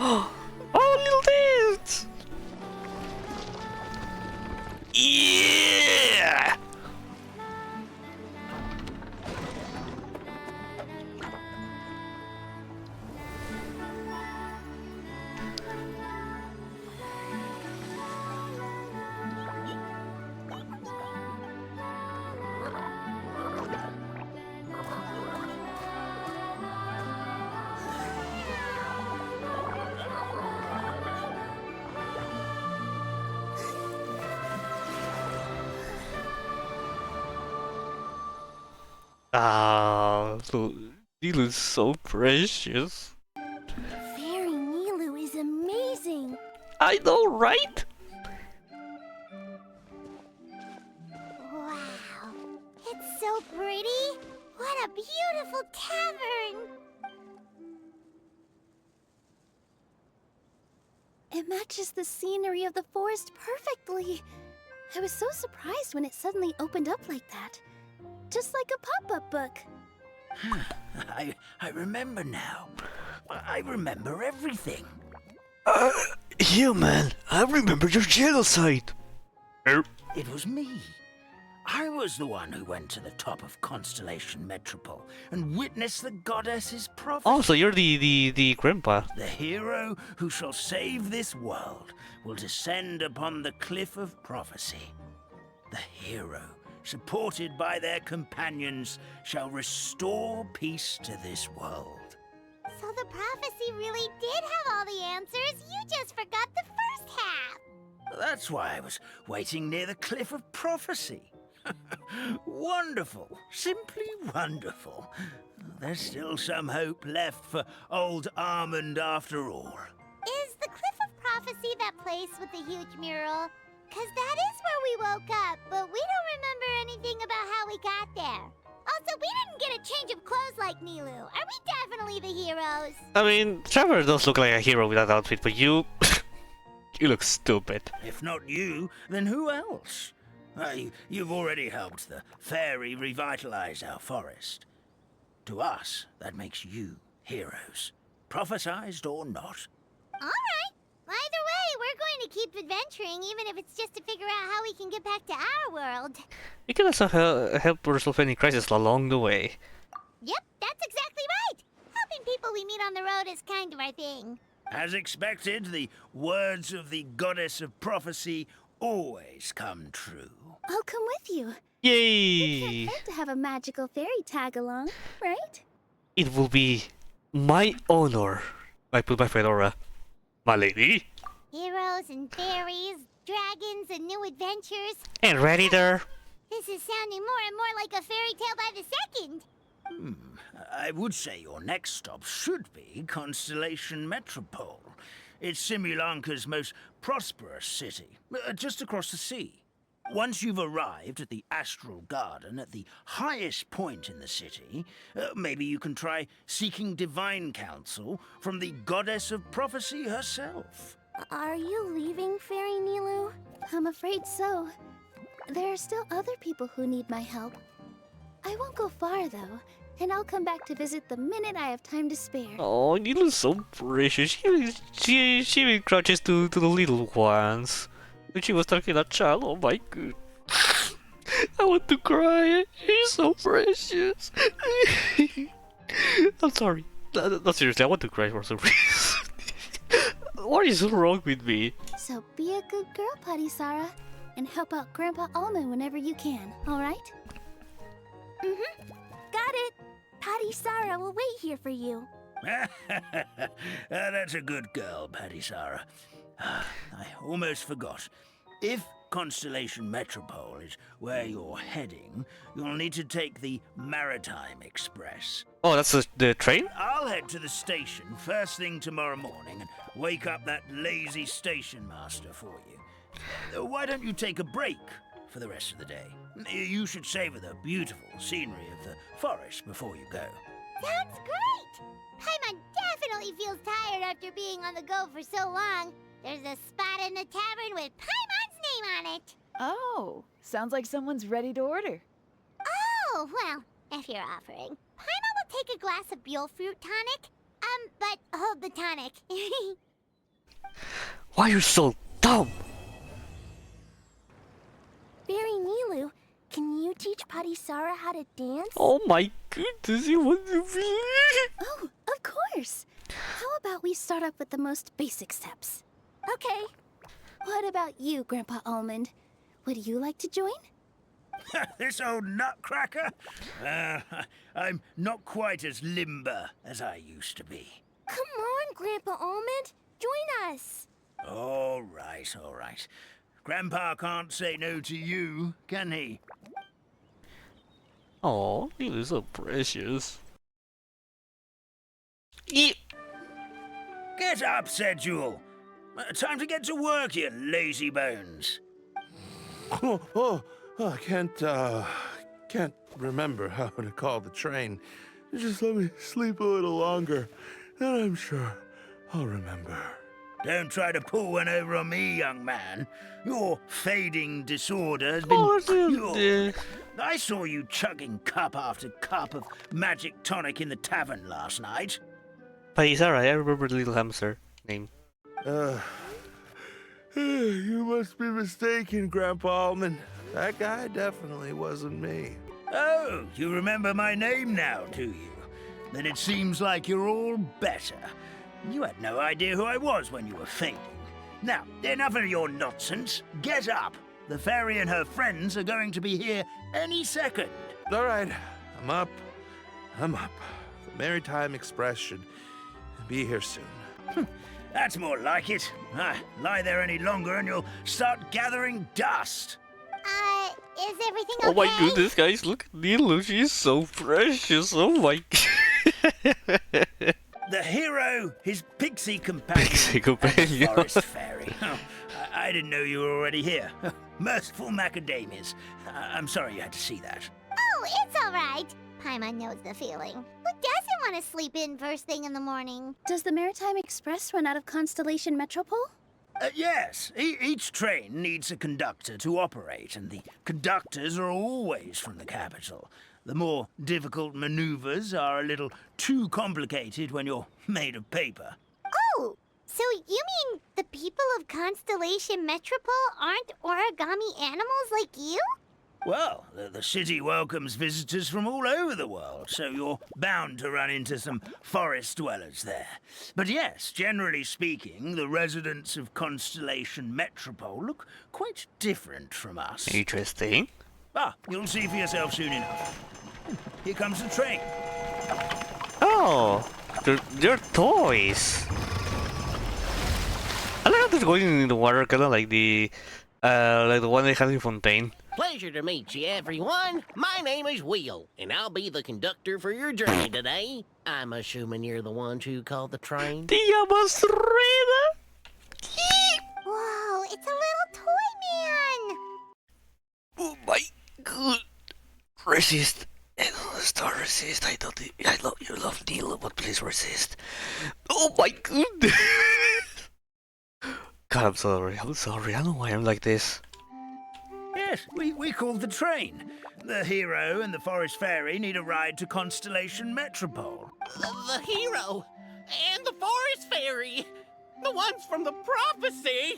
Oh, little dance. Yeah. Ah, Nilou's so precious. Fairy Nilou is amazing. I know, right? Wow. It's so pretty. What a beautiful tavern. It matches the scenery of the forest perfectly. I was so surprised when it suddenly opened up like that. Just like a pop-up book. I remember now. I remember everything. Yeah, man. I remember your genocide. It was me. I was the one who went to the top of Constellation Metropole and witnessed the goddess's prophecy. Oh, so you're the grandpa. The hero who shall save this world will descend upon the cliff of prophecy. The hero, supported by their companions, shall restore peace to this world. So the prophecy really did have all the answers. You just forgot the first half. That's why I was waiting near the cliff of prophecy. Wonderful, simply wonderful. There's still some hope left for old Armand after all. Is the Cliff of Prophecy that place with the huge mural? 'Cause that is where we woke up, but we don't remember anything about how we got there. Also, we didn't get a change of clothes like Nilou. Are we definitely the heroes? I mean, Trevor does look like a hero with that outfit, but you... you look stupid. If not you, then who else? You've already helped the fairy revitalize our forest. To us, that makes you heroes, prophesized or not. All right. Either way, we're going to keep adventuring, even if it's just to figure out how we can get back to our world. We can also help resolve any crisis along the way. Yep, that's exactly right. Helping people we meet on the road is kind of our thing. As expected, the words of the goddess of prophecy always come true. I'll come with you. Yay! Can't hurt to have a magical fairy tag along, right? It will be my honor. I put my fedora. My lady. Heroes and fairies, dragons and new adventures. And ready there? This is sounding more and more like a fairy tale by the second. I would say your next stop should be Constellation Metropole. It's Simulanka's most prosperous city, just across the sea. Once you've arrived at the Astral Garden at the highest point in the city, maybe you can try seeking divine counsel from the goddess of prophecy herself. Are you leaving, Fairy Nilou? I'm afraid so. There are still other people who need my help. I won't go far, though, and I'll come back to visit the minute I have time to spare. Oh, you look so precious. She crouches to the little ones. When she was talking to that child, oh my god. I want to cry. She's so precious. I'm sorry. No, seriously, I want to cry for some reason. What is wrong with me? So be a good girl, Patty Sarah, and help out Grandpa Almond whenever you can, alright? Got it! Patty Sarah will wait here for you. That's a good girl, Patty Sarah. I almost forgot. If Constellation Metropole is where you're heading, you'll need to take the Maritime Express. Oh, that's the train? I'll head to the station first thing tomorrow morning and wake up that lazy station master for you. Why don't you take a break for the rest of the day? You should savor the beautiful scenery of the forest before you go. Sounds great! Paimon definitely feels tired after being on the go for so long. There's a spot in the tavern with Paimon's name on it. Oh, sounds like someone's ready to order. Oh, well, if you're offering. Paimon will take a glass of Buell fruit tonic. But hold the tonic. Why are you so dumb? Fairy Nilou, can you teach Patty Sarah how to dance? Oh my goodness, you want to be... Oh, of course. How about we start up with the most basic steps? Okay. What about you, Grandpa Almond? Would you like to join? This old nutcracker? I'm not quite as limber as I used to be. Come on, Grandpa Almond. Join us. All right, all right. Grandpa can't say no to you, can he? Oh, you are so precious. Yeah. Get up, said Jewel. Time to get to work, you lazy bones. I can't remember how to call the train. Just let me sleep a little longer, then I'm sure I'll remember. Don't try to pull one over on me, young man. Your fading disorder has been Oh, cured. I saw you chugging cup after cup of magic tonic in the tavern last night. But he's alright, I remember the little hamster name. You must be mistaken, Grandpa Almond. That guy definitely wasn't me. Oh, you remember my name now, do you? Then it seems like you're all better. You had no idea who I was when you were fading. Now, enough of your nonsense. Get up. The fairy and her friends are going to be here any second. All right, I'm up. The Maritime Express should be here soon. That's more like it. Lie there any longer and you'll start gathering dust. Is everything okay? Oh my goodness, guys, look at Nilou, she's so precious, oh my The hero, his pixie companion, Pixie and the companion. forest fairy. Oh, I didn't know you were already here. Merciful macadamias. I'm sorry you had to see that. Oh, it's all right. Paimon knows the feeling. Who doesn't want to sleep in first thing in the morning? Does the Maritime Express run out of Constellation Metropole? Yes, each train needs a conductor to operate, and the conductors are always from the capital. The more difficult maneuvers are a little too complicated when you're made of paper. Oh, so you mean the people of Constellation Metropole aren't origami animals like you? Well, the city welcomes visitors from all over the world, so you're bound to run into some forest dwellers there. But yes, generally speaking, the residents of Constellation Metropole look quite different from us. Interesting. You'll see for yourself soon enough. Here comes the train. Oh, they're toys. I like how they're going in the water, kind of like the one they had in Fontaine. Pleasure to meet you, everyone. My name is Will, and I'll be the conductor for your journey today. I'm assuming you're the ones who called the train. Tia Masreda. Whoa, it's a little toy man. Oh my god. Resist. Start resist. I love you, love Nilou, but please resist. Oh my goodness. God, I'm sorry. I don't know why I'm like this. Yes, we called the train. The hero and the forest fairy need a ride to Constellation Metropole. The hero and the forest fairy, the ones from the prophecy.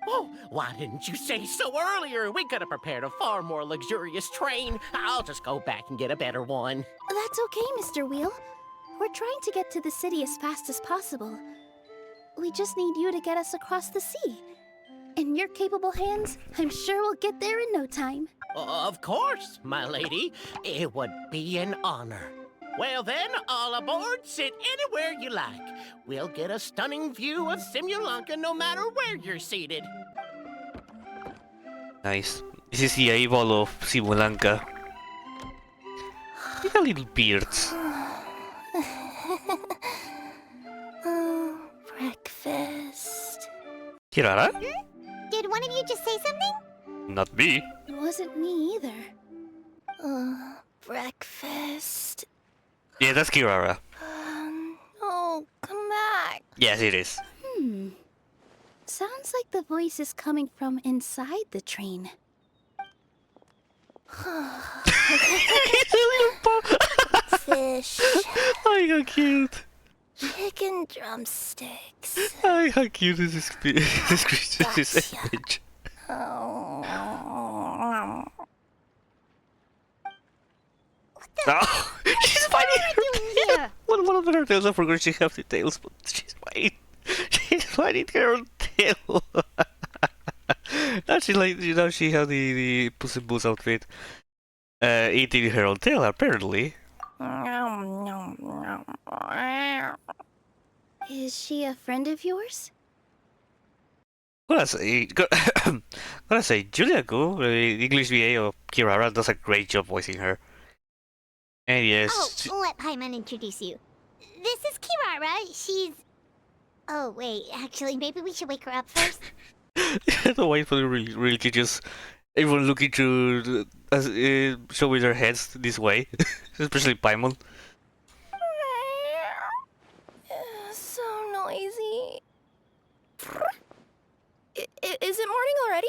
Oh, why didn't you say so earlier? We could have prepared a far more luxurious train. I'll just go back and get a better one. That's okay, Mr. Wheel. We're trying to get to the city as fast as possible. We just need you to get us across the sea. In your capable hands, I'm sure we'll get there in no time. Of course, my lady. It would be an honor. Well then, all aboard, sit anywhere you like. We'll get a stunning view of Simulanka no matter where you're seated. Nice. This is the eyeball of Simulanka. Look at little beards. Oh, breakfast. Kirara? Did one of you just say something? Not me. It wasn't me either. Breakfast. Yeah, that's Kirara. Oh, come back. Yes, it is. Sounds like the voice is coming from inside the train. Fish. Oh, how cute. Chicken drumsticks. Oh, how cute is this creature? This image. Oh. Oh, she's fighting her tail. One of her tails, I forgot she has the tails, but she's fighting. She's fighting her own tail. Now she she has the Puss in Boots outfit. Eating her own tail, apparently. Is she a friend of yours? Gotta say, Julia Gu, the English VA of Kirara, does a great job voicing her. And yes, Oh, let Paimon introduce you. This is Kirara. She's... Oh, wait. Actually, maybe we should wake her up first. the white for the really just everyone looking to showing their heads this way, especially Paimon. So noisy. Is it morning already?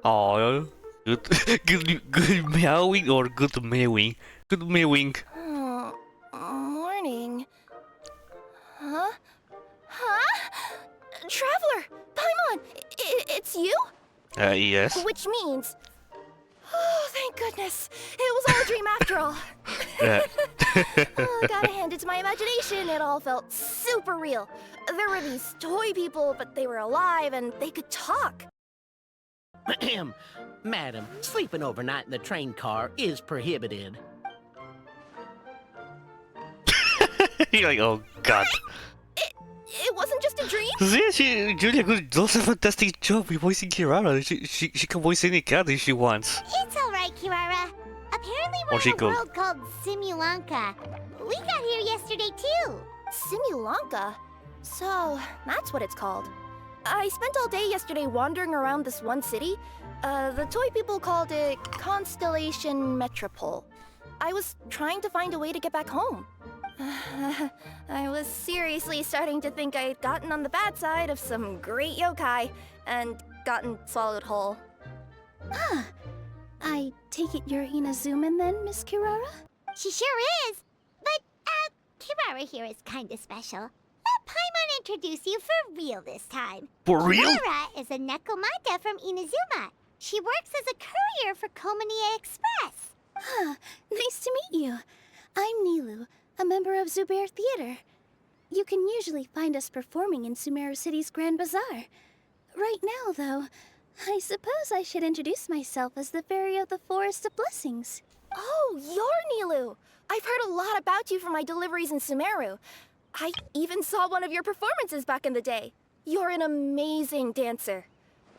Oh, good meowing or good mewing? Good mewing. Oh, morning. Huh? Huh? Traveler! Paimon! It's you? Yes. Which means... Oh, thank goodness. It was all a dream after all. Gotta hand it to my imagination. It all felt super real. There were these toy people, but they were alive and they could talk. Madam, sleeping overnight in the train car is prohibited. You're like, oh god. It wasn't just a dream? See, Julia does a fantastic job with voicing Kirara. She can voice any cat if she wants. It's alright, Kirara. Apparently we're she in a go? world called Simulanka. We got here yesterday, too. Simulanka? So, that's what it's called. I spent all day yesterday wandering around this one city. The toy people called it Constellation Metropole. I was trying to find a way to get back home. I was seriously starting to think I'd gotten on the bad side of some great yokai and gotten swallowed whole. Ah, I take it you're Inazuman then, Miss Kirara? She sure is. But, Kirara here is kinda special. Let Paimon introduce you for real this time. For real? Kirara is a Nekomata from Inazuma. She works as a courier for Komanie Express. Ah, nice to meet you. I'm Nilou, a member of Zubair Theater. You can usually find us performing in Sumeru City's Grand Bazaar. Right now, though, I suppose I should introduce myself as the Fairy of the Forest of Blessings. Oh, you're Nilou! I've heard a lot about you from my deliveries in Sumeru. I even saw one of your performances back in the day. You're an amazing dancer.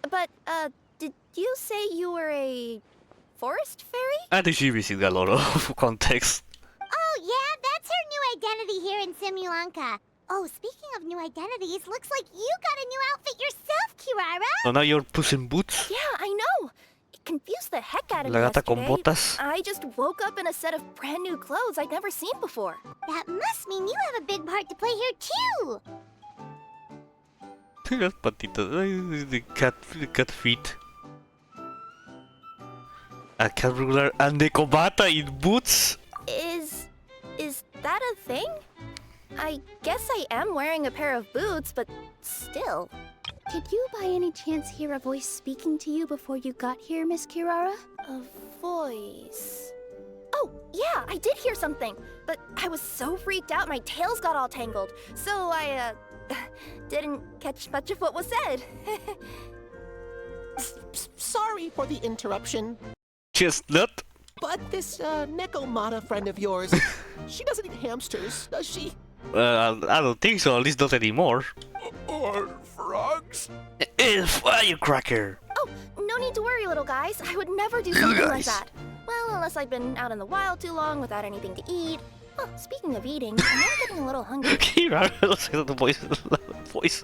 But, did you say you were a forest fairy? I think she received a lot of context. Oh, yeah, that's her new identity here in Simulanka. Oh, speaking of new identities, looks like you got a new outfit yourself, Kirara. So now you're Puss in Boots? Yeah, I know. It confused the heck out of me La gata con yesterday. botas. I just woke up in a set of brand new clothes I'd never seen before. That must mean you have a big part to play here, too. Las patitas, the cat feet. A cat regular and the Nekomata in boots? Is that a thing? I guess I am wearing a pair of boots, but still. Did you by any chance hear a voice speaking to you before you got here, Miss Kirara? A voice... Oh, yeah, I did hear something. But I was so freaked out my tails got all tangled. So I, didn't catch much of what was said. Sorry for the interruption, Chestnut? but this Nekomata friend of yours, she doesn't eat hamsters, does she? I don't think so, at least not anymore. Or frogs? Firecracker! Oh, no need to worry, little guys. I would never do Little something like guys. that. Well, unless I've been out in the wild too long without anything to eat. Oh, speaking of eating, I'm getting a little hungry. Kirara looks like the voice.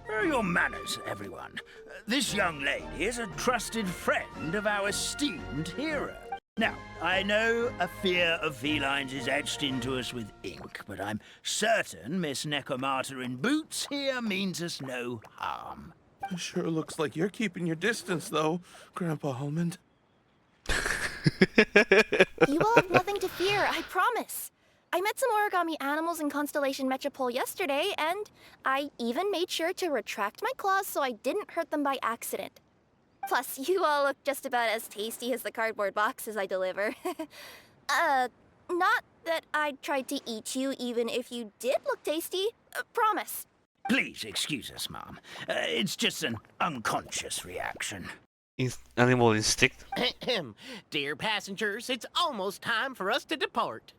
Where are your manners, everyone? This young lady is a trusted friend of our esteemed hero. Now, I know a fear of felines is etched into us with ink, but I'm certain Miss Nekomata in boots here means us no harm. Sure looks like you're keeping your distance, though, Grandpa Almond. You all have nothing to fear, I promise. I met some origami animals in Constellation Metropole yesterday, and I even made sure to retract my claws so I didn't hurt them by accident. Plus, you all look just about as tasty as the cardboard boxes I deliver. Not that I tried to eat you even if you did look tasty. Promise. Please excuse us, Mom. It's just an unconscious reaction. Animal instinct. Dear passengers, it's almost time for us to depart.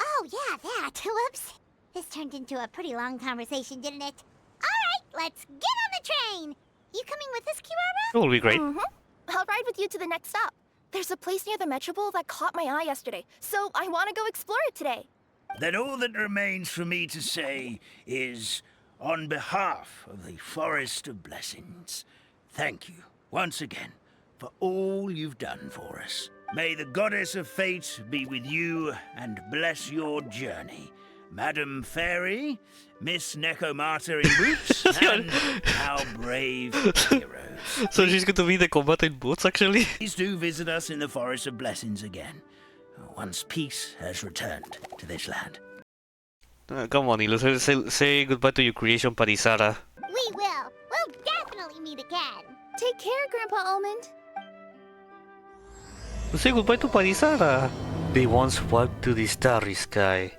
Oh, yeah, that. Whoops. This turned into a pretty long conversation, didn't it? All right, let's get on the train. You coming with us, Kirara? It will be great. I'll ride with you to the next stop. There's a place near the Metropole that caught my eye yesterday, so I want to go explore it today. Then all that remains for me to say is, on behalf of the Forest of Blessings, thank you once again for all you've done for us. May the Goddess of Fate be with you and bless your journey. Madam Fairy, Miss Nekomata in boots, and our brave heroes. So she's going to be the combat in boots, actually? Please do visit us in the Forest of Blessings again, once peace has returned to this land. Come on, Nilou, say goodbye to your creation, Parisara. We will. We'll definitely meet again. Take care, Grandpa Almond. Say goodbye to Parisara. They once walked to the starry sky.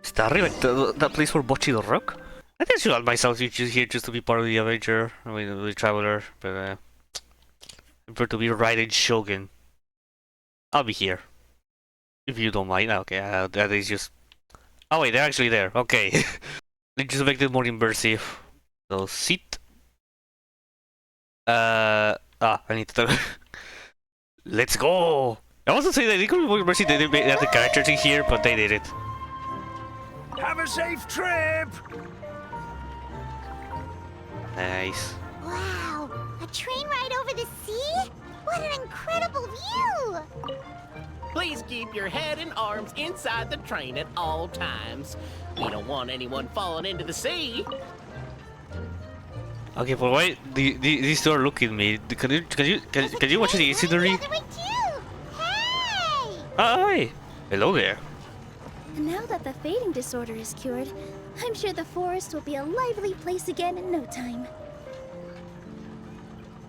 Starry? Like that place for Bocchi the Rock? I think I should add myself here just to be part of the adventure. I mean, the traveler, but I prefer to be Raiden Shogun. I'll be here. If you don't mind. Okay, that is just... Oh wait, they're actually there. Okay. They just make it more immersive. So, sit. I need to... Let's go! I was to say that it could be more immersive. They didn't have the characters in here, but they did it. Have a safe trip! Nice. Wow, a train ride over the sea? What an incredible view! Please keep your head and arms inside the train at all times. We don't want anyone falling into the sea. Okay, but why these two are looking at me? Can you watch the scenery? The other way too. Hey! Hi! Hello there. Now that the fading disorder is cured, I'm sure the forest will be a lively place again in no time.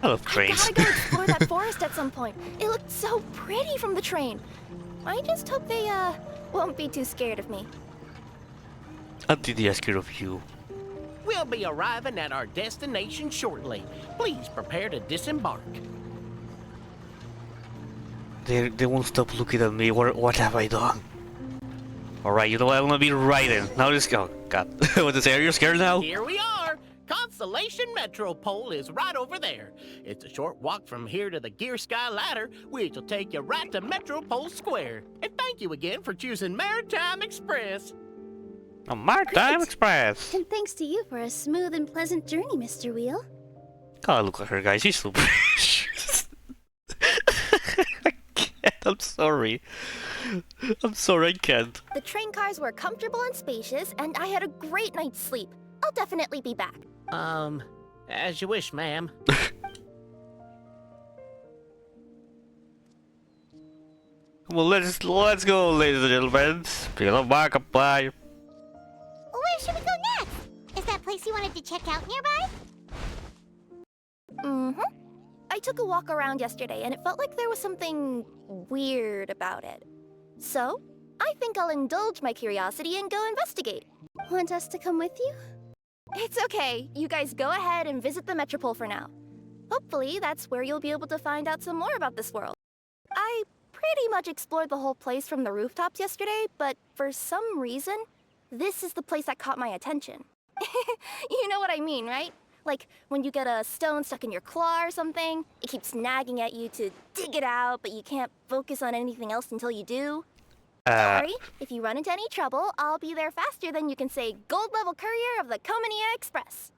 I love I trains. gotta go explore that forest at some point. It looked so pretty from the train. I just hope they, won't be too scared of me. I did ask her of you. We'll be arriving at our destination shortly. Please prepare to disembark. They won't stop looking at me. What have I done? Alright, you know what? I'm gonna be riding. Now just go. Oh, God. What to say? Are you scared now? Here we are. Constellation Metropole is right over there. It's a short walk from here to the Gear Sky Ladder, which will take you right to Metropole Square. And thank you again for choosing Maritime Express. A Maritime Great. Express. And thanks to you for a smooth and pleasant journey, Mr. Wheel. God, look at her, guys. She's so precious. I can't. I'm sorry. I'm sorry, I can't. The train cars were comfortable and spacious, and I had a great night's sleep. I'll definitely be back. As you wish, ma'am. Well, let's go, ladies and gentlemen. Feel a back up by. Where should we go next? Is that place you wanted to check out nearby? I took a walk around yesterday, and it felt like there was something weird about it. So, I think I'll indulge my curiosity and go investigate. Want us to come with you? It's okay. You guys go ahead and visit the Metropole for now. Hopefully, that's where you'll be able to find out some more about this world. I pretty much explored the whole place from the rooftops yesterday, but for some reason, this is the place that caught my attention. You know what I mean, right? Like, when you get a stone stuck in your claw or something, it keeps nagging at you to dig it out, but you can't focus on anything else until you do. Sorry, if you run into any trouble, I'll be there faster than you can say gold-level courier of the Komania Express.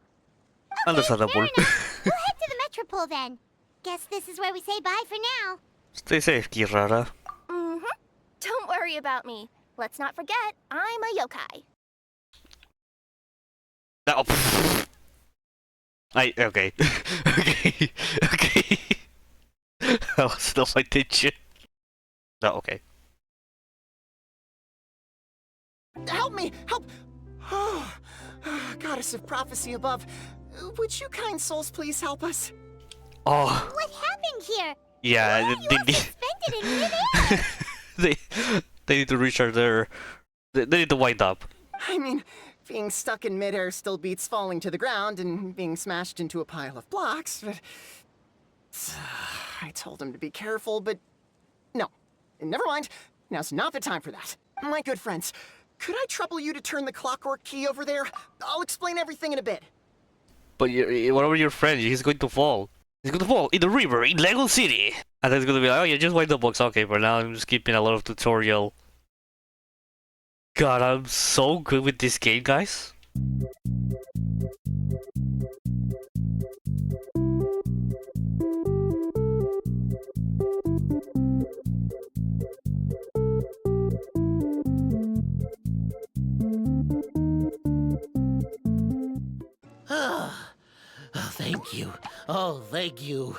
Understandable. Fair enough. We'll head to the Metropole then. Guess this is where we say bye for now. Stay safe, Kirara. Don't worry about me. Let's not forget, I'm a yokai. No. Okay. Okay. That was not my intention. No, okay. Help me! Help! Oh, goddess of prophecy above, would you kind souls please help us? Oh. What happened here? Yeah, Why are you all suspended in midair? they need to recharge their... They need to wind up. I mean, being stuck in midair still beats falling to the ground and being smashed into a pile of blocks, but... I told him to be careful, but... No. Never mind. Now's not the time for that. My good friends, could I trouble you to turn the clockwork key over there? I'll explain everything in a bit. but one of your friends, he's going to fall. He's going to fall in the river in Lego City. And then it's going to be like, oh yeah, just wind the box. Okay, but now I'm skipping a lot of tutorial. God, I'm so good with this game, guys. Oh, thank you. Oh, thank you.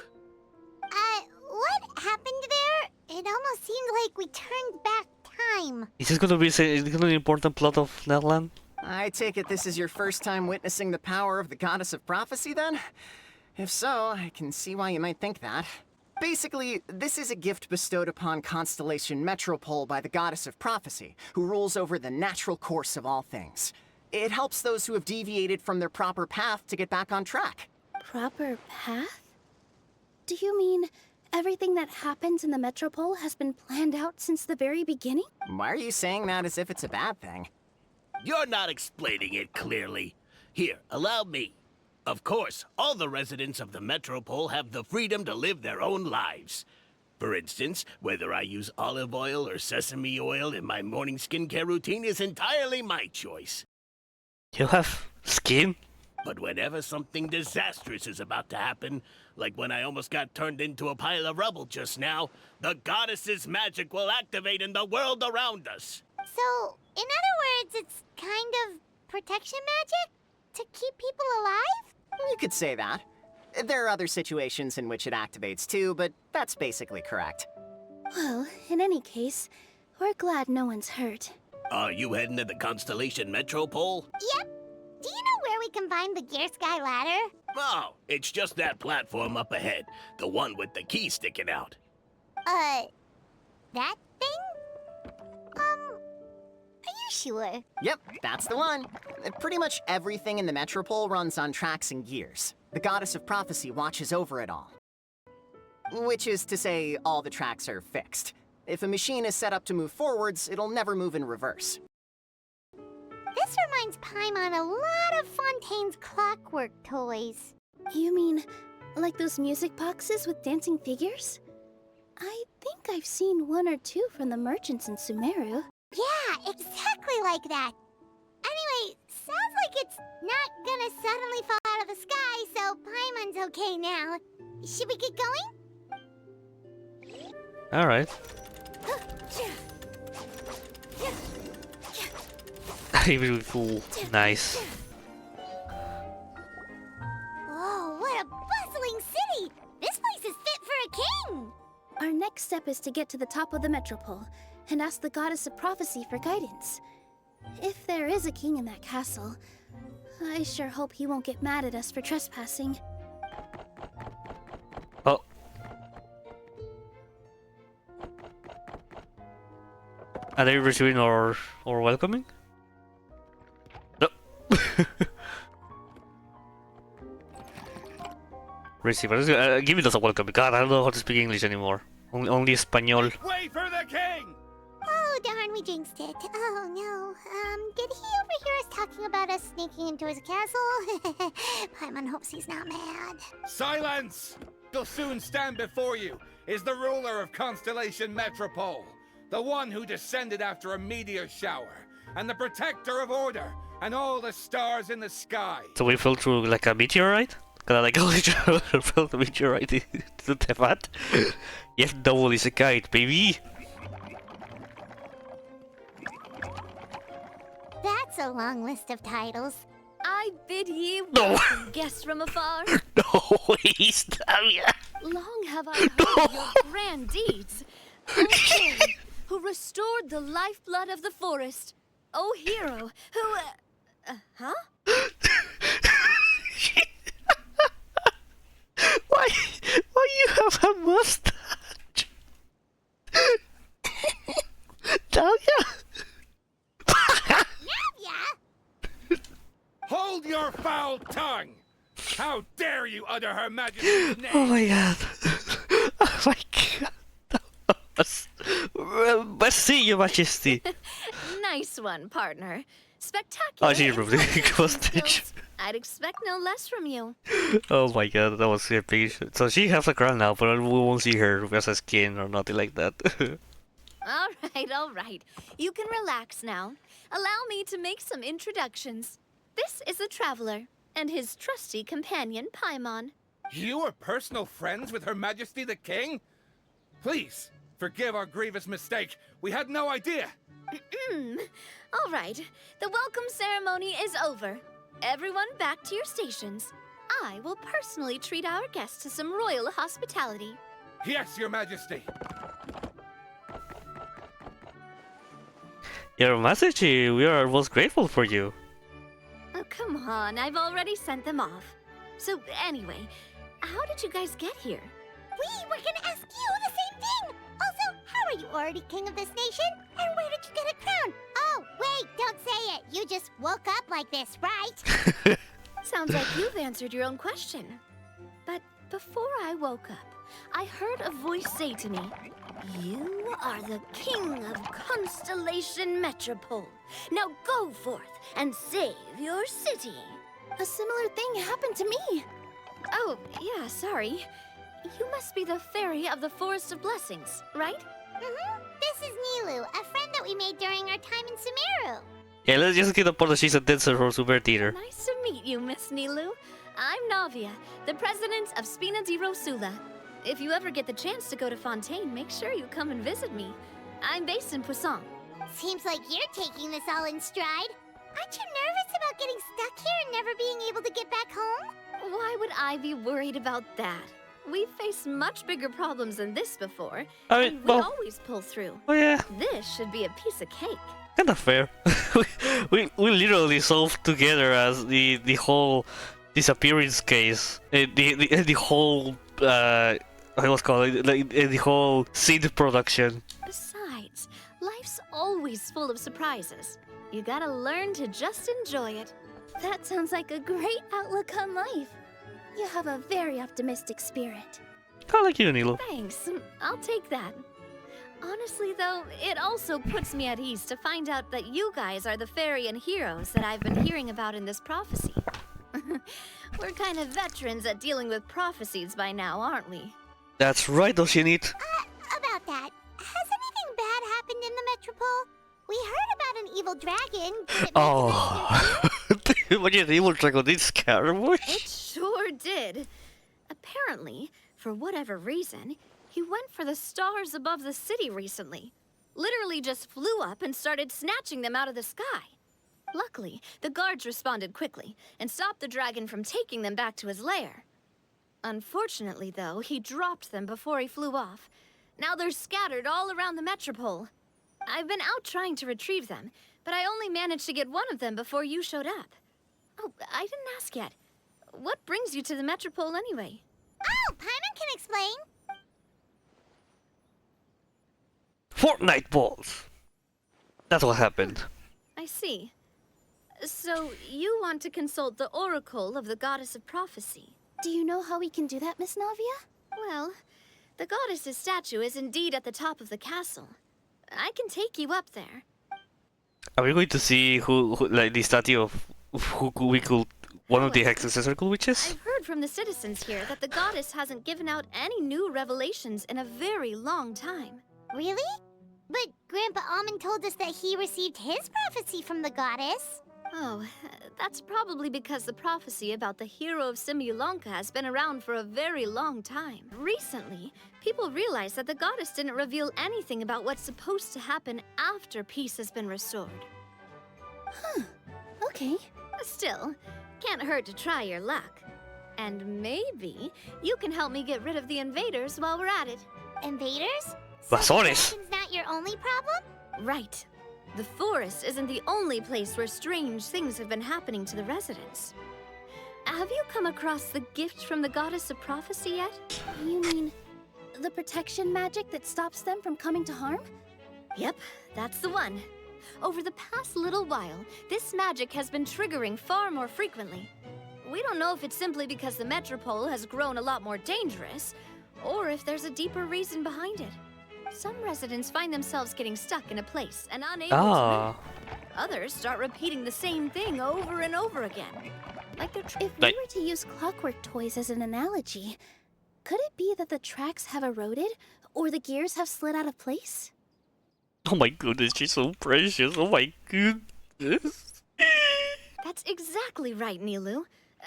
What happened there? It almost seemed like we turned back time. Is this gonna be an important plot of Netland? I take it this is your first time witnessing the power of the Goddess of Prophecy, then? If so, I can see why you might think that. Basically, this is a gift bestowed upon Constellation Metropole by the Goddess of Prophecy, who rules over the natural course of all things. It helps those who have deviated from their proper path to get back on track. Proper path? Do you mean everything that happens in the Metropole has been planned out since the very beginning? Why are you saying that as if it's a bad thing? You're not explaining it clearly. Here, allow me. Of course, all the residents of the Metropole have the freedom to live their own lives. For instance, whether I use olive oil or sesame oil in my morning skincare routine is entirely my choice. You have skin? But whenever something disastrous is about to happen, like when I almost got turned into a pile of rubble just now, the goddess's magic will activate in the world around us. So, in other words, it's kind of protection magic? To keep people alive? You could say that. There are other situations in which it activates too, but that's basically correct. Well, in any case, we're glad no one's hurt. Are you heading to the Constellation Metropole? Yep. Do you know where we can find the Gear Sky ladder? Oh, it's just that platform up ahead. The one with the key sticking out. That thing? Are you sure? Yep, that's the one. Pretty much everything in the Metropole runs on tracks and gears. The Goddess of Prophecy watches over it all. Which is to say, all the tracks are fixed. If a machine is set up to move forwards, it'll never move in reverse. This reminds Paimon a lot of Fontaine's clockwork toys. You mean, like those music boxes with dancing figures? I think I've seen one or two from the merchants in Sumeru. Yeah, exactly like that. Anyway, sounds like it's not gonna suddenly fall out of the sky, so Paimon's okay now. Should we get going? Alright. Really cool. Nice. Whoa, what a bustling city! This place is fit for a king! Our next step is to get to the top of the Metropole and ask the Goddess of Prophecy for guidance. If there is a king in that castle, I sure hope he won't get mad at us for trespassing. Oh. Are they receiving or welcoming? No. Receiver. Give me a welcome. God, I don't know how to speak English anymore. Only Espanol. Wait for the king! Oh, darn, we jinxed it. Oh, no. Did he overhear us talking about us sneaking into his castle? Paimon hopes he's not mad. Silence! Will soon stand before you is the ruler of Constellation Metropole, the one who descended after a meteor shower, and the protector of order, and all the stars in the sky. So we fell through like a meteorite? Kinda like a fell the meteorite to the Tefat? Yes, double is a kite, baby! That's a long list of titles. I bid ye welcome, guests from afar. No, please, Talia! Long have I heard your grand deeds. O king, who restored the lifeblood of the forest. O hero, who... huh? Why you have a mustache? Talia? Hold your foul tongue! How dare you utter Her Majesty's name? Oh my god. Oh my god. Merci, Your Majesty. Nice one, partner. Spectacular. Oh, she removed the hostage. I'd expect no less from you. Oh my god, that was epic. So she has a crown now, but we won't see her as a skin or nothing like that. All right. You can relax now. Allow me to make some introductions. This is the Traveler, and his trusty companion, Paimon. You are personal friends with Her Majesty the King? Please, forgive our grievous mistake. We had no idea. All right. The welcome ceremony is over. Everyone back to your stations. I will personally treat our guests to some royal hospitality. Yes, Your Majesty. Your Majesty, we are most grateful for you. Oh, come on. I've already sent them off. So, anyway, how did you guys get here? We were gonna ask you the same thing! Also, how are you already king of this nation? And where did you get a crown? Oh, wait, don't say it. You just woke up like this, right? Sounds like you've answered your own question. But before I woke up, I heard a voice say to me, "You are the king of Constellation Metropole. Now go forth and save your city." A similar thing happened to me. Oh, yeah, sorry. You must be the fairy of the Forest of Blessings, right? This is Nilou, a friend that we made during our time in Sumeru. Yeah, let's just get the part that she's a dancer for Super Theater. Nice to meet you, Miss Nilou. I'm Navia, the president of Spina di Rosula. If you ever get the chance to go to Fontaine, make sure you come and visit me. I'm based in Poisson. Seems like you're taking this all in stride. Aren't you nervous about getting stuck here and never being able to get back home? Why would I be worried about that? We've faced much bigger problems than this before, I mean, and we well, always pull through. oh yeah, This should be a piece of cake. kind of fair. we literally solved together as the whole disappearance case, the whole what was called like the whole seed production. Besides, life's always full of surprises. You gotta learn to just enjoy it. That sounds like a great outlook on life. You have a very optimistic spirit. Kind of like you, Nilou. Thanks, I'll take that. Honestly, though, it also puts me at ease to find out that you guys are the fairy and heroes that I've been hearing about in this prophecy. We're kind of veterans at dealing with prophecies by now, aren't we? That's right, Oshinit. About that, has anything bad happened in the Metropole? We heard about an evil dragon. Did it Oh, imagine the evil dragon did Scaramouche. It sure did. Apparently, for whatever reason, he went for the stars above the city recently. Literally just flew up and started snatching them out of the sky. Luckily, the guards responded quickly and stopped the dragon from taking them back to his lair. Unfortunately, though, he dropped them before he flew off. Now they're scattered all around the Metropole. I've been out trying to retrieve them, but I only managed to get one of them before you showed up. Oh, I didn't ask yet. What brings you to the Metropole anyway? Oh, Paimon can explain. Fortnite balls. That's what happened. I see. So, you want to consult the Oracle of the Goddess of Prophecy. Do you know how we can do that, Miss Navia? Well, the goddess's statue is indeed at the top of the castle. I can take you up there. Are we going to see who like the statue of who we could one of the hexaccessible witches? I've heard from the citizens here that the goddess hasn't given out any new revelations in a very long time. Really? But Grandpa Almond told us that he received his prophecy from the goddess. Oh, that's probably because the prophecy about the hero of Simulanka has been around for a very long time. Recently, people realized that the goddess didn't reveal anything about what's supposed to happen after peace has been restored. Huh, okay. Still, can't hurt to try your luck. And maybe you can help me get rid of the invaders while we're at it. Invaders? Vasones. Dragon's not your only problem? Right. The forest isn't the only place where strange things have been happening to the residents. Have you come across the gift from the Goddess of Prophecy yet? You mean the protection magic that stops them from coming to harm? Yep, that's the one. Over the past little while, this magic has been triggering far more frequently. We don't know if it's simply because the Metropole has grown a lot more dangerous, or if there's a deeper reason behind it. Some residents find themselves getting stuck in a place and unable to move. Others start repeating the same thing over and over again. Like if we were to use clockwork toys as an analogy, could it be that the tracks have eroded or the gears have slid out of place? Oh my goodness, she's so precious. Oh my goodness. That's exactly right, Nilou.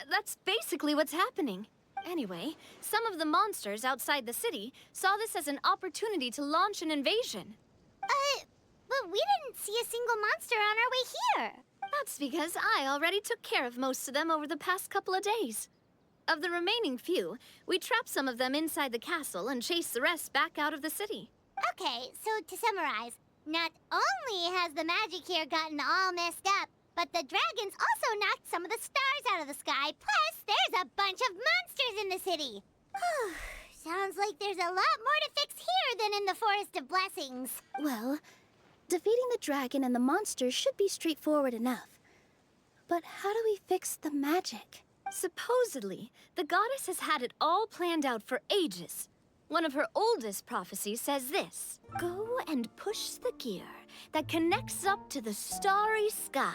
That's basically what's happening. Anyway, some of the monsters outside the city saw this as an opportunity to launch an invasion. But we didn't see a single monster on our way here. That's because I already took care of most of them over the past couple of days. Of the remaining few, we trapped some of them inside the castle and chased the rest back out of the city. Okay, so to summarize, not only has the magic here gotten all messed up, but the dragons also knocked some of the stars out of the sky, plus there's a bunch of monsters in the city. Sounds like there's a lot more to fix here than in the Forest of Blessings. Well, defeating the dragon and the monsters should be straightforward enough. But how do we fix the magic? Supposedly, the goddess has had it all planned out for ages. One of her oldest prophecies says this: "Go and push the gear that connects up to the starry sky.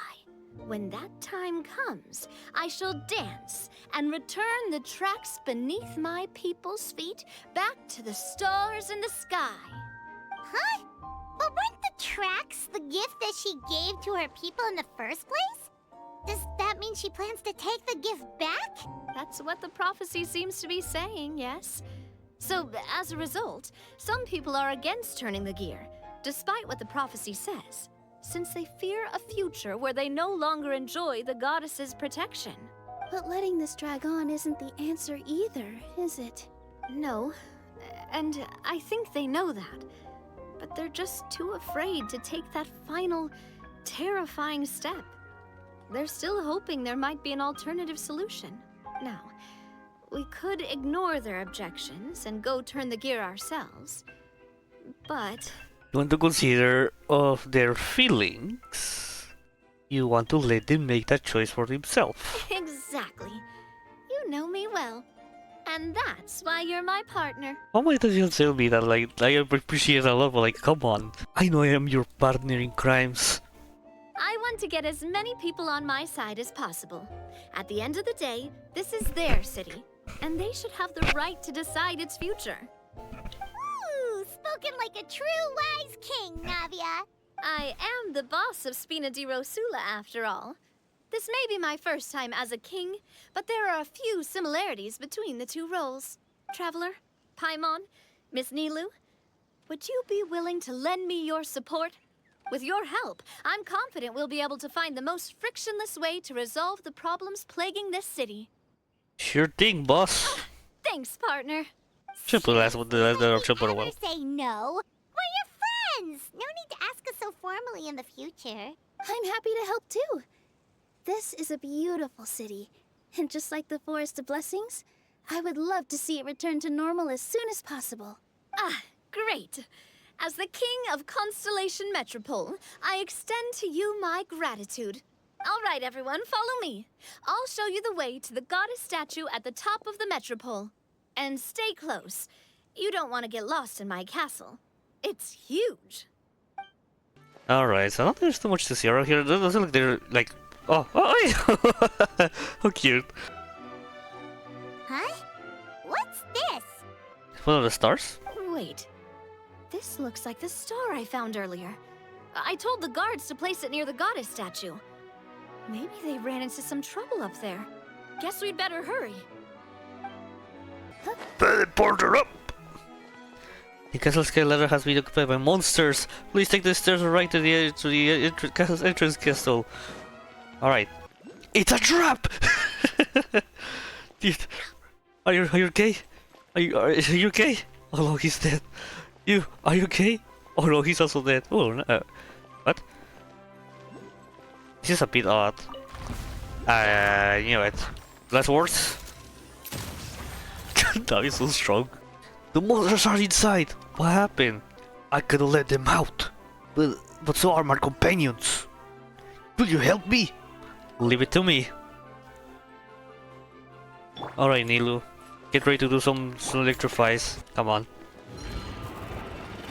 When that time comes, I shall dance and return the tracks beneath my people's feet back to the stars in the sky." Huh? But weren't the tracks the gift that she gave to her people in the first place? Does that mean she plans to take the gift back? That's what the prophecy seems to be saying, yes. So, as a result, some people are against turning the gear, despite what the prophecy says, since they fear a future where they no longer enjoy the goddess's protection. But letting this drag on isn't the answer either, is it? No, and I think they know that. But they're just too afraid to take that final, terrifying step. They're still hoping there might be an alternative solution. Now, we could ignore their objections and go turn the gear ourselves, but... You want to consider of their feelings. You want to let them make that choice for themselves. Exactly. You know me well. And that's why you're my partner. Oh my god, you tell me that, like, I appreciate it a lot, but like, come on. I know I am your partner in crimes. I want to get as many people on my side as possible. At the end of the day, this is their city, and they should have the right to decide its future. Ooh, spoken like a true wise king, Navia. I am the boss of Spina di Rosula, after all. This may be my first time as a king, but there are a few similarities between the two roles. Traveler, Paimon, Miss Nilou, would you be willing to lend me your support? With your help, I'm confident we'll be able to find the most frictionless way to resolve the problems plaguing this city. Sure thing, boss. Thanks, partner. Simple as what the option for a while. Never say no. We're your friends. No need to ask us so formally in the future. I'm happy to help too. This is a beautiful city, and just like the Forest of Blessings, I would love to see it return to normal as soon as possible. Ah, great. As the king of Constellation Metropole, I extend to you my gratitude. All right, everyone, follow me. I'll show you the way to the goddess statue at the top of the Metropole. And stay close. You don't want to get lost in my castle. It's huge. Alright, so I don't think there's too much to see around here. It doesn't look like they're like... Oh, how cute. Huh? What's this? One of the stars? Wait. This looks like the star I found earlier. I told the guards to place it near the goddess statue. Maybe they ran into some trouble up there. Guess we'd better hurry. Teleport her up! The castle sky ladder has been occupied by monsters. Please take the stairs right to the entrance castle. Alright. It's a trap! Dude, are you okay? Are you okay? Oh no, he's dead. Are you okay? Oh no, he's also dead. Oh no. What? This is a bit odd. I knew it. Less words. That is so strong. The monsters are inside. What happened? I could let them out. But so are my companions. Will you help me? Leave it to me. Alright, Nilou. Get ready to do some electrifies. Come on.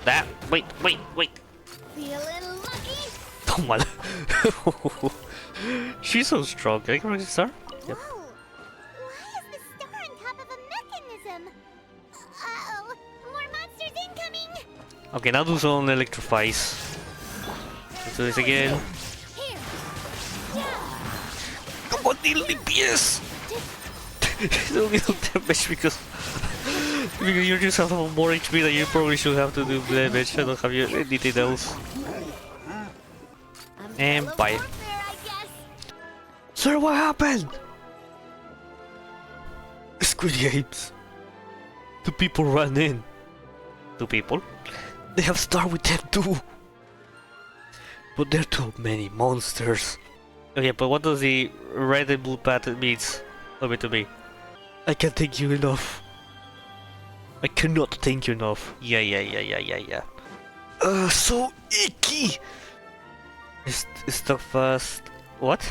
That. Wait. Feeling lucky? Oh my. She's so strong. Can I correct this star? Yep. Whoa! Why is the star on top of a mechanism? Uh-oh! More monsters incoming! Okay, now do some electrifies. Let's do this again. Here. Yeah. Come on, Nilou, DPS! Don't little damage because you just have more HP than you probably should have to do damage. I don't have anything else. And bye. Sir, what happened? Squid Games. Two people ran in. Two people? They have Star with them too. But there are too many monsters. Okay, but what does the red and blue pattern means? Tell me to me. I can't thank you enough. I cannot thank you enough. Yeah. So icky! Is the first... What?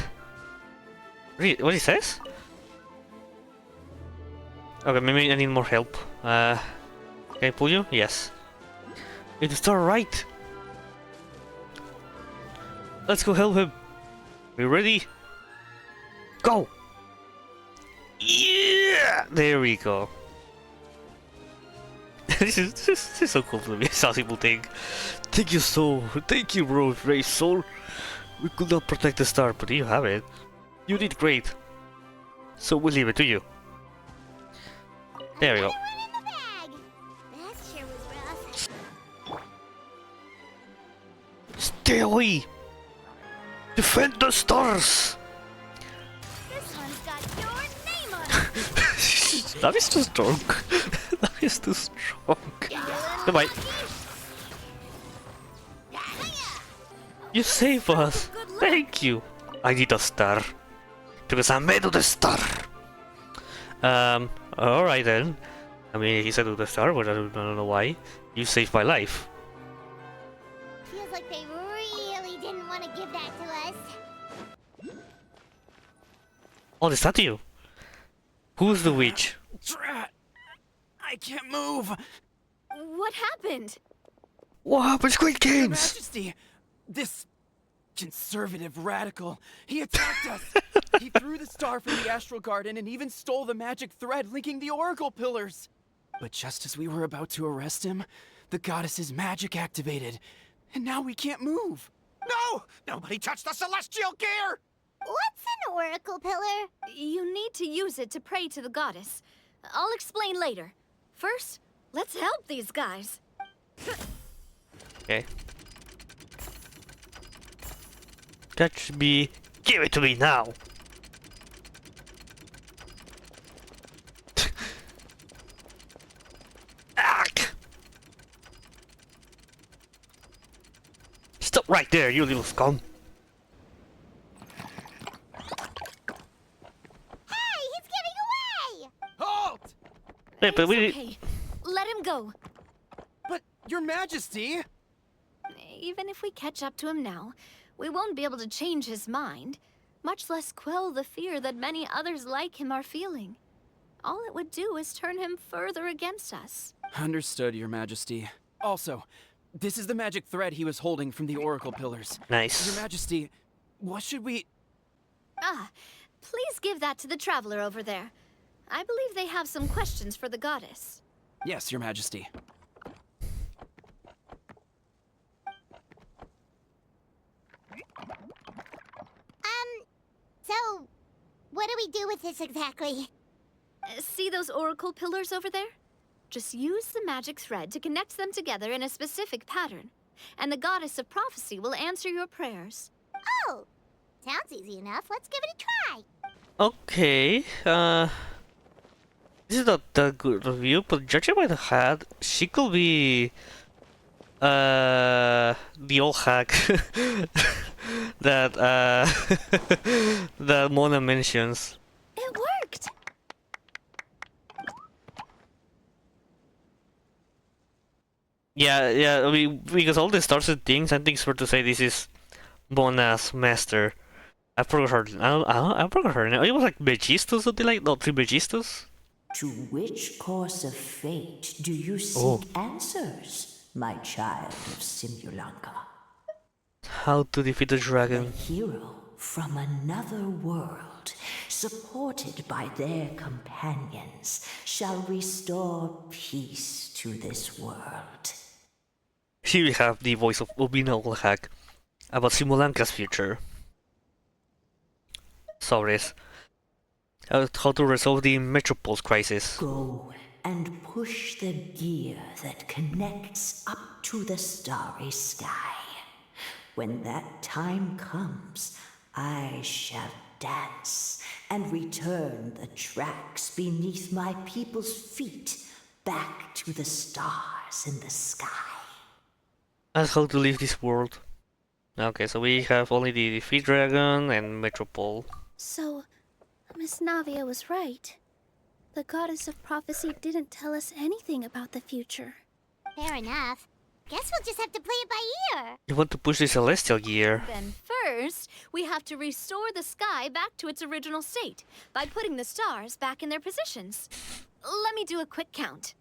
What he says? Okay, maybe I need more help. Can I pull you? Yes. It's Star right! Let's go help him! We ready? Go! Yeah! There we go. this is so cool to me. It's a simple thing. Thank you so. Thank you, bro. Brave soul. We could not protect the star, but you have it. You did great. So we'll leave it to you. There we go. That sure was rough. Stay away! Defend the stars! This one's got your name on it. That is too strong. That is too strong. Goodbye. You save us. Thank you. I need a star. Because I'm made of the star. Alright then. I mean, he said with the star, but I don't know why. You saved my life. Feels like they really didn't want to give that to us. Oh, the statue. Who's the witch? Drat! I can't move! What happened? What happened, Squid Your Games? Majesty! This conservative radical, he attacked us! He threw the star from the Astral Garden and even stole the magic thread linking the Oracle Pillars! But just as we were about to arrest him, the goddess's magic activated, and now we can't move! No! Nobody touched the celestial gear! What's an oracle pillar? You need to use it to pray to the goddess. I'll explain later. First, let's help these guys. Okay. Catch me. Give it to me now. Stop right there, you little scum. Hey, he's giving away! Halt! Hey, but we Okay, let him go. But, Your Majesty! Even if we catch up to him now, we won't be able to change his mind, much less quell the fear that many others like him are feeling. All it would do is turn him further against us. Understood, Your Majesty. Also, this is the magic thread he was holding from the Oracle Pillars. nice. Your Majesty, what should we... Please give that to the traveler over there. I believe they have some questions for the goddess. Yes, Your Majesty. So, what do we do with this exactly? See those oracle pillars over there? Just use the magic thread to connect them together in a specific pattern, and the goddess of prophecy will answer your prayers. Oh, sounds easy enough. Let's give it a try. Okay, this is not that good review, but judging by the hat, she could be the old hack that that Mona mentions. It worked! Yeah, I mean, because all the stars and things, I think it's fair to say this is Mona's master. I forgot her. I forgot her name. It was like Megistus or something like. No, Trimegistus. To which course of fate do you seek Oh. answers, my child of Simulanka? How to defeat the The dragon. hero from another world supported by their companions, shall restore peace to this world. Here we have the voice of Ubina Ulhak about Simulanka's future. Stories. How to resolve the Metropolis crisis. Go and push the gear that connects up to the starry sky. When that time comes, I shall dance and return the tracks beneath my people's feet back to the stars in the sky. That's how to leave this world. Okay, so we have only the Feed Dragon and Metropole. So, Miss Navia was right. The goddess of prophecy didn't tell us anything about the future. Fair enough. Guess we'll just have to play it by ear. You want to push the Celestial gear. Then first, we have to restore the sky back to its original state by putting the stars back in their positions. Let me do a quick count.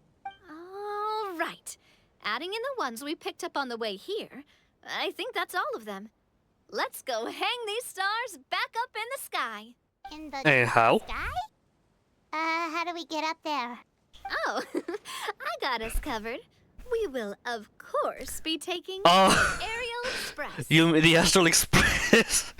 All right. Adding in the ones we picked up on the way here, I think that's all of them. Let's go hang these stars back up in the sky. In the And how? sky? How do we get up there? Oh, I got us covered. We will, of course, be taking Oh. Aerial Express. The Astral Express.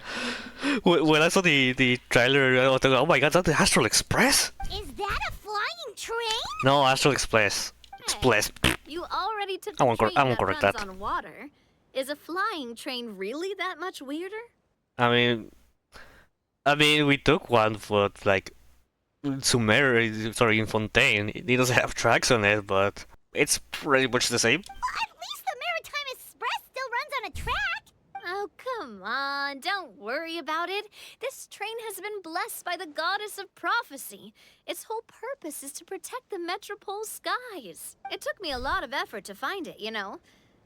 When I saw the trailer, I was thinking, oh my god, that's the Astral Express? Is that a flying train? No, Astral Express. Express. You already took I a won't train I won't that correct runs that. on water. Is a flying train really that much weirder? I mean, we took one for like in Fontaine. It doesn't have tracks on it, but it's pretty much the same. At least the Maritime Express still runs on a track. Oh, come on. Don't worry about it. This train has been blessed by the goddess of prophecy. Its whole purpose is to protect the Metropole skies. It took me a lot of effort to find it, you know.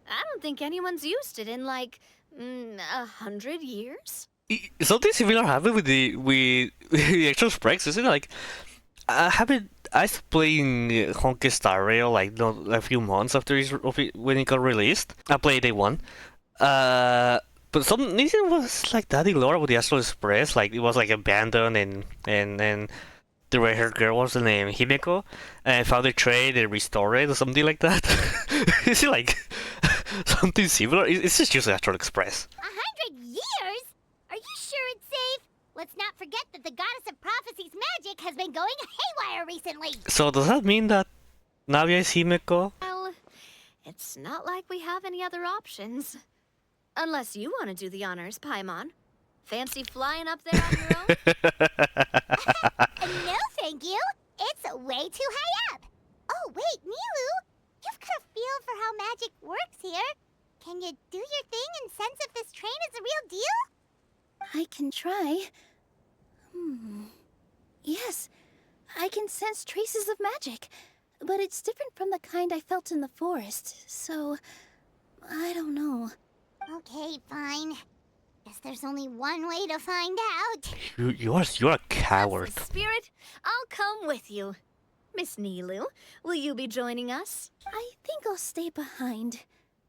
I don't think anyone's used it in like 100 years. Something similar happened with the actual Sprex, isn't it? Like, I was playing Honky Star Rail like not a few months after when it got released. I played day one. But it was like that in lore with the Astral Express. Like it was like abandoned and the red-haired girl was the name Himeko, and found a trade and restored it or something like that. Is it like something similar? It's just Astral Express. 100 years? Are you sure it's safe? Let's not forget that the goddess of prophecy's magic has been going haywire recently. So does that mean that Navia is Himeko? Well, it's not like we have any other options. Unless you want to do the honors, Paimon. Fancy flying up there on your own? No, thank you. It's way too high up. Oh, wait, Nilou. You've got a feel for how magic works here. Can you do your thing and sense if this train is the real deal? I can try. Yes, I can sense traces of magic, but it's different from the kind I felt in the forest, so I don't know. Okay, fine. Guess there's only one way to find out. You're a coward. That's the spirit. I'll come with you. Miss Nilou, will you be joining us? I think I'll stay behind.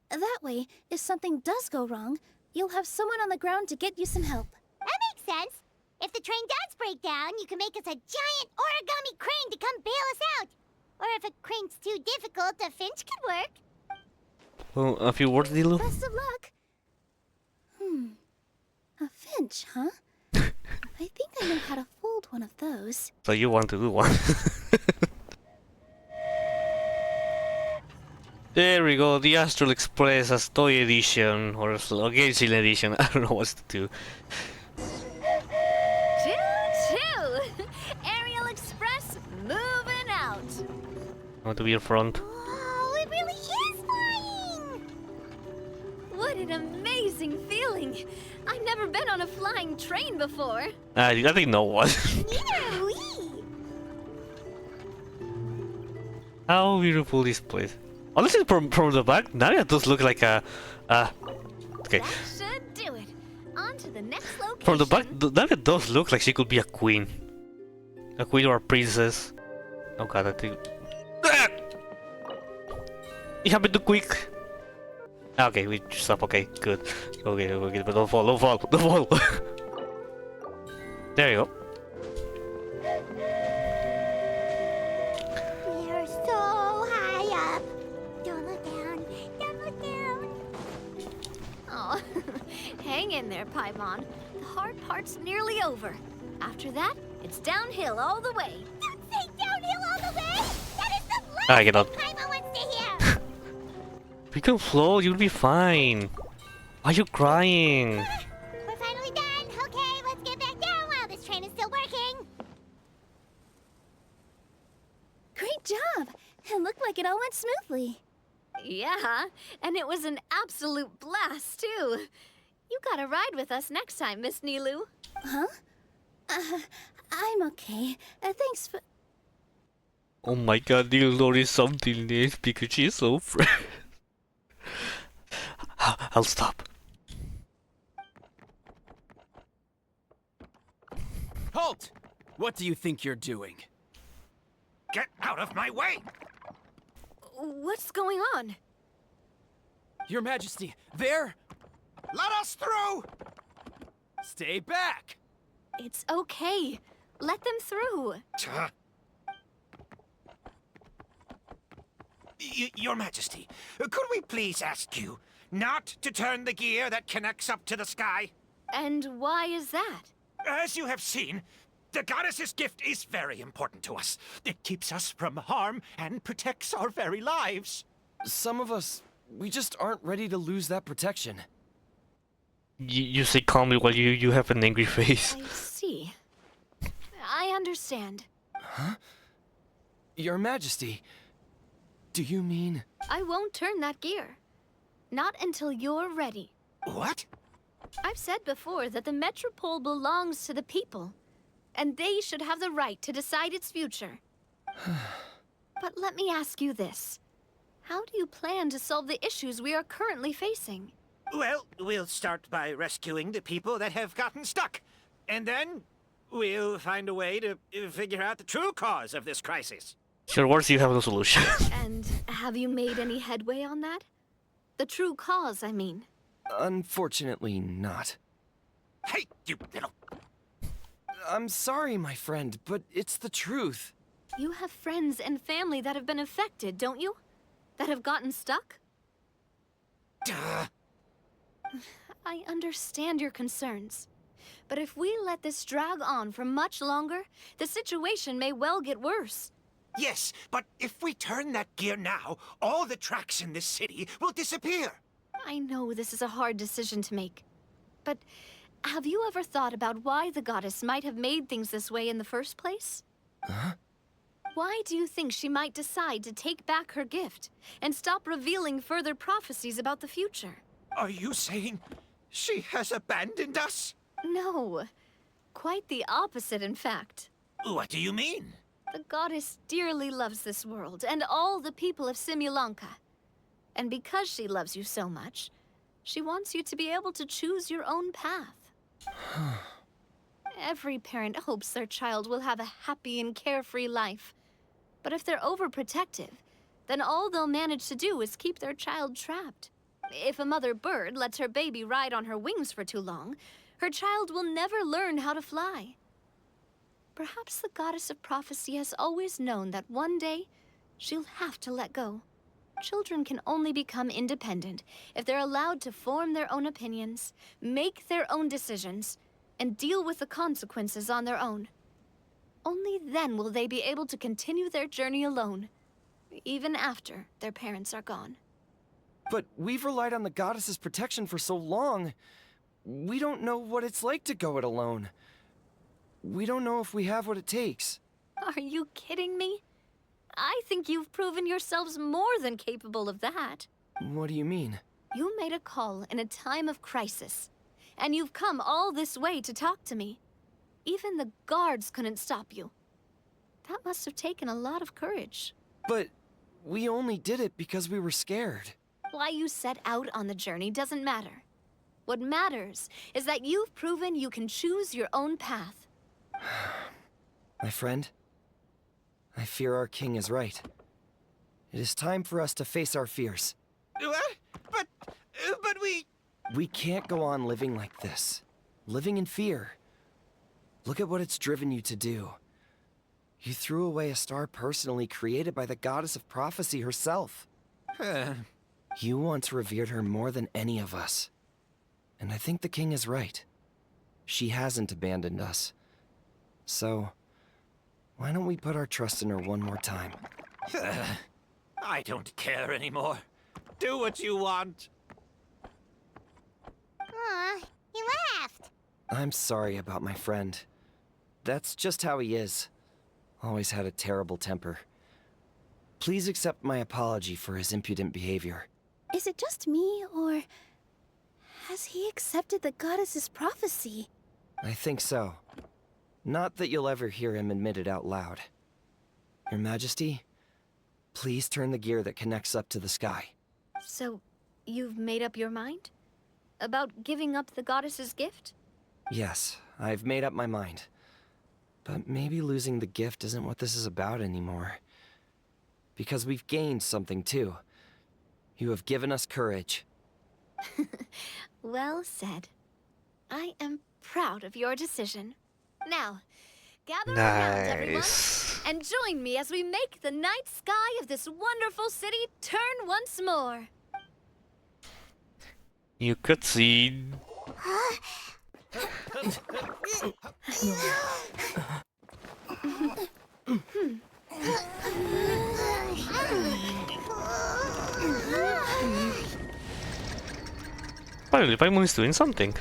That way, if something does go wrong, you'll have someone on the ground to get you some help. That makes sense. If the train does break down, you can make us a giant origami crane to come bail us out. Or if a crane's too difficult, a finch could work. Well, a few words, Nilou. Best of luck. A finch, huh? I think I know how to fold one of those. So you want to do one? There we go, the Astral Express as Toy Edition or Genshin Edition. I don't know what to do. Choo-choo! Aerial Express moving out. I want to be in front. Oh, it really is flying! What an amazing feeling. I've never been on a flying train before. I think no one. Neither are we. How beautiful this place. Honestly, from the back, Navia does look like a... okay. That should do it. On to the next location. From the back, Navia does look like she could be a queen. A queen or a princess. Oh god, I think... Ah! It happened too quick. Okay, we stop, okay, good. Okay, but don't fall. There you go. Hang in there, Paimon. The hard part's nearly over. After that, it's downhill all the way. Don't say downhill all the way! That is the last I get up. thing Paimon wants to hear! We can float, you'll be fine. Are you crying? We're finally done! Okay, let's get back down while this train is still working! Great job! It looked like it all went smoothly. Yeah, and it was an absolute blast, too. You gotta ride with us next time, Miss Nilou. Huh? I'm okay. Thanks for... Oh my god, Nilou is something nice because she's so fresh. I'll stop. Halt! What do you think you're doing? Get out of my way! What's going on? Your Majesty, there! Let us through! Stay back! It's okay. Let them through. Your Majesty, could we please ask you not to turn the gear that connects up to the sky? And why is that? As you have seen, the goddess's gift is very important to us. It keeps us from harm and protects our very lives. Some of us, we just aren't ready to lose that protection. You say calmly while you have an angry face. I see. I understand. Huh? Your Majesty, do you mean... I won't turn that gear. Not until you're ready. What? I've said before that the Metropole belongs to the people, and they should have the right to decide its future. But let me ask you this. How do you plan to solve the issues we are currently facing? Well, we'll start by rescuing the people that have gotten stuck. And then we'll find a way to figure out the true cause of this crisis. Sure, worse, you have no solution. And have you made any headway on that? The true cause, I mean. Unfortunately not. Hey, you little... I'm sorry, my friend, but it's the truth. You have friends and family that have been affected, don't you? That have gotten stuck? Duh. I understand your concerns. But if we let this drag on for much longer, the situation may well get worse. Yes, but if we turn that gear now, all the tracks in this city will disappear. I know this is a hard decision to make. But have you ever thought about why the goddess might have made things this way in the first place? Huh? Why do you think she might decide to take back her gift and stop revealing further prophecies about the future? Are you saying she has abandoned us? No. Quite the opposite, in fact. What do you mean? The goddess dearly loves this world and all the people of Simulanka. And because she loves you so much, she wants you to be able to choose your own path. Every parent hopes their child will have a happy and carefree life. But if they're overprotective, then all they'll manage to do is keep their child trapped. If a mother bird lets her baby ride on her wings for too long, her child will never learn how to fly. Perhaps the goddess of prophecy has always known that one day she'll have to let go. Children can only become independent if they're allowed to form their own opinions, make their own decisions, and deal with the consequences on their own. Only then will they be able to continue their journey alone, even after their parents are gone. But we've relied on the goddess's protection for so long. We don't know what it's like to go it alone. We don't know if we have what it takes. Are you kidding me? I think you've proven yourselves more than capable of that. What do you mean? You made a call in a time of crisis, and you've come all this way to talk to me. Even the guards couldn't stop you. That must have taken a lot of courage. But we only did it because we were scared. Why you set out on the journey doesn't matter. What matters is that you've proven you can choose your own path. My friend, I fear our king is right. It is time for us to face our fears. What? But we... We can't go on living like this. Living in fear. Look at what it's driven you to do. You threw away a star personally created by the goddess of prophecy herself. You once revered her more than any of us. And I think the king is right. She hasn't abandoned us. So, why don't we put our trust in her one more time? I don't care anymore. Do what you want. Aw, he laughed. I'm sorry about my friend. That's just how he is. Always had a terrible temper. Please accept my apology for his impudent behavior. Is it just me, or has he accepted the goddess's prophecy? I think so. Not that you'll ever hear him admit it out loud. Your Majesty, please turn the gear that connects up to the sky. So, you've made up your mind? About giving up the goddess's gift? Yes, I've made up my mind. But maybe losing the gift isn't what this is about anymore. Because we've gained something too. You have given us courage. Well said. I am proud of your decision. Now, gather around, everyone, Nice. and join me as we make the night sky of this wonderful city turn once more. New cutscene. Finally, Paimon is doing something.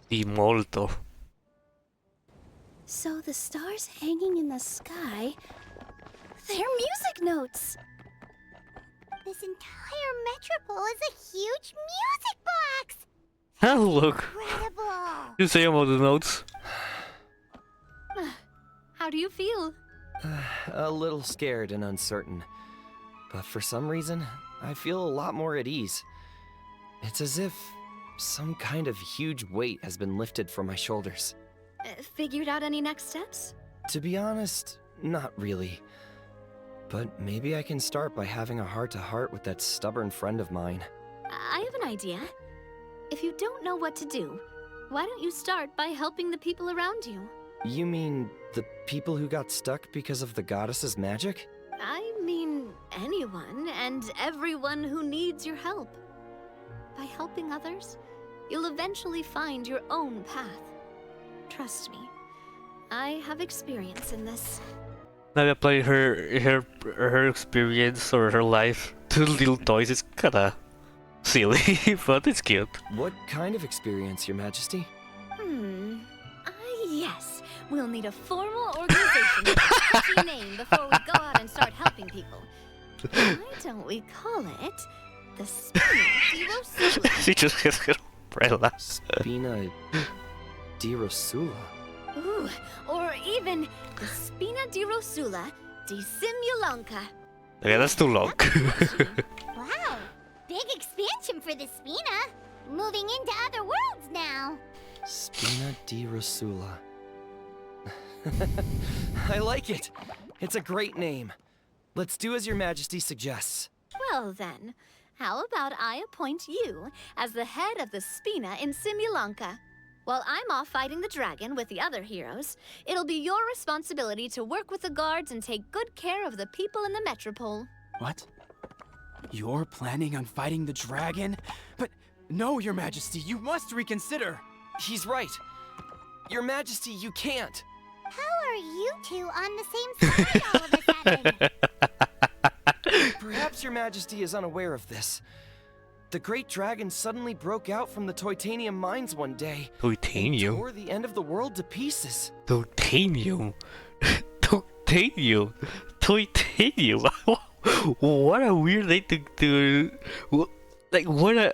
Di molto. So the stars hanging in the sky, they're music notes. This entire metropole is a huge music box! Oh, look. Incredible! You say about the notes. How do you feel? A little scared and uncertain. But for some reason, I feel a lot more at ease. It's as if some kind of huge weight has been lifted from my shoulders. Figured out any next steps? To be honest, not really. But maybe I can start by having a heart-to-heart with that stubborn friend of mine. I have an idea. If you don't know what to do, why don't you start by helping the people around you? You mean the people who got stuck because of the goddess's magic? I mean anyone and everyone who needs your help. By helping others, you'll eventually find your own path. Trust me, I have experience in this. Now I play her experience or her life to little toys. It's kinda silly, but it's cute. What kind of experience, Your Majesty? Yes. We'll need a formal organization with a catchy name before we go out and start helping people. Why don't we call it the Spina di Rosula? She just has her umbrella. Spina di Rosula. Ooh, or even the Spina di Rosula di Simulanka. Okay, that's too long. Wow, big expansion for the Spina. Moving into other worlds now. Spina di Rosula. I like it. It's a great name. Let's do as Your Majesty suggests. Well then, how about I appoint you as the head of the Spina in Simulanka? While I'm off fighting the dragon with the other heroes, it'll be your responsibility to work with the guards and take good care of the people in the metropole. What? You're planning on fighting the dragon? But no, Your Majesty, you must reconsider. He's right. Your Majesty, you can't. How are you two on the same side all of a sudden? Perhaps Your Majesty is unaware of this. The great dragon suddenly broke out from the Titanium mines one day. Titanium? Tore the end of the world to pieces. Titanium? Titanium? Titanium? What a weird thing to do. Like, what a...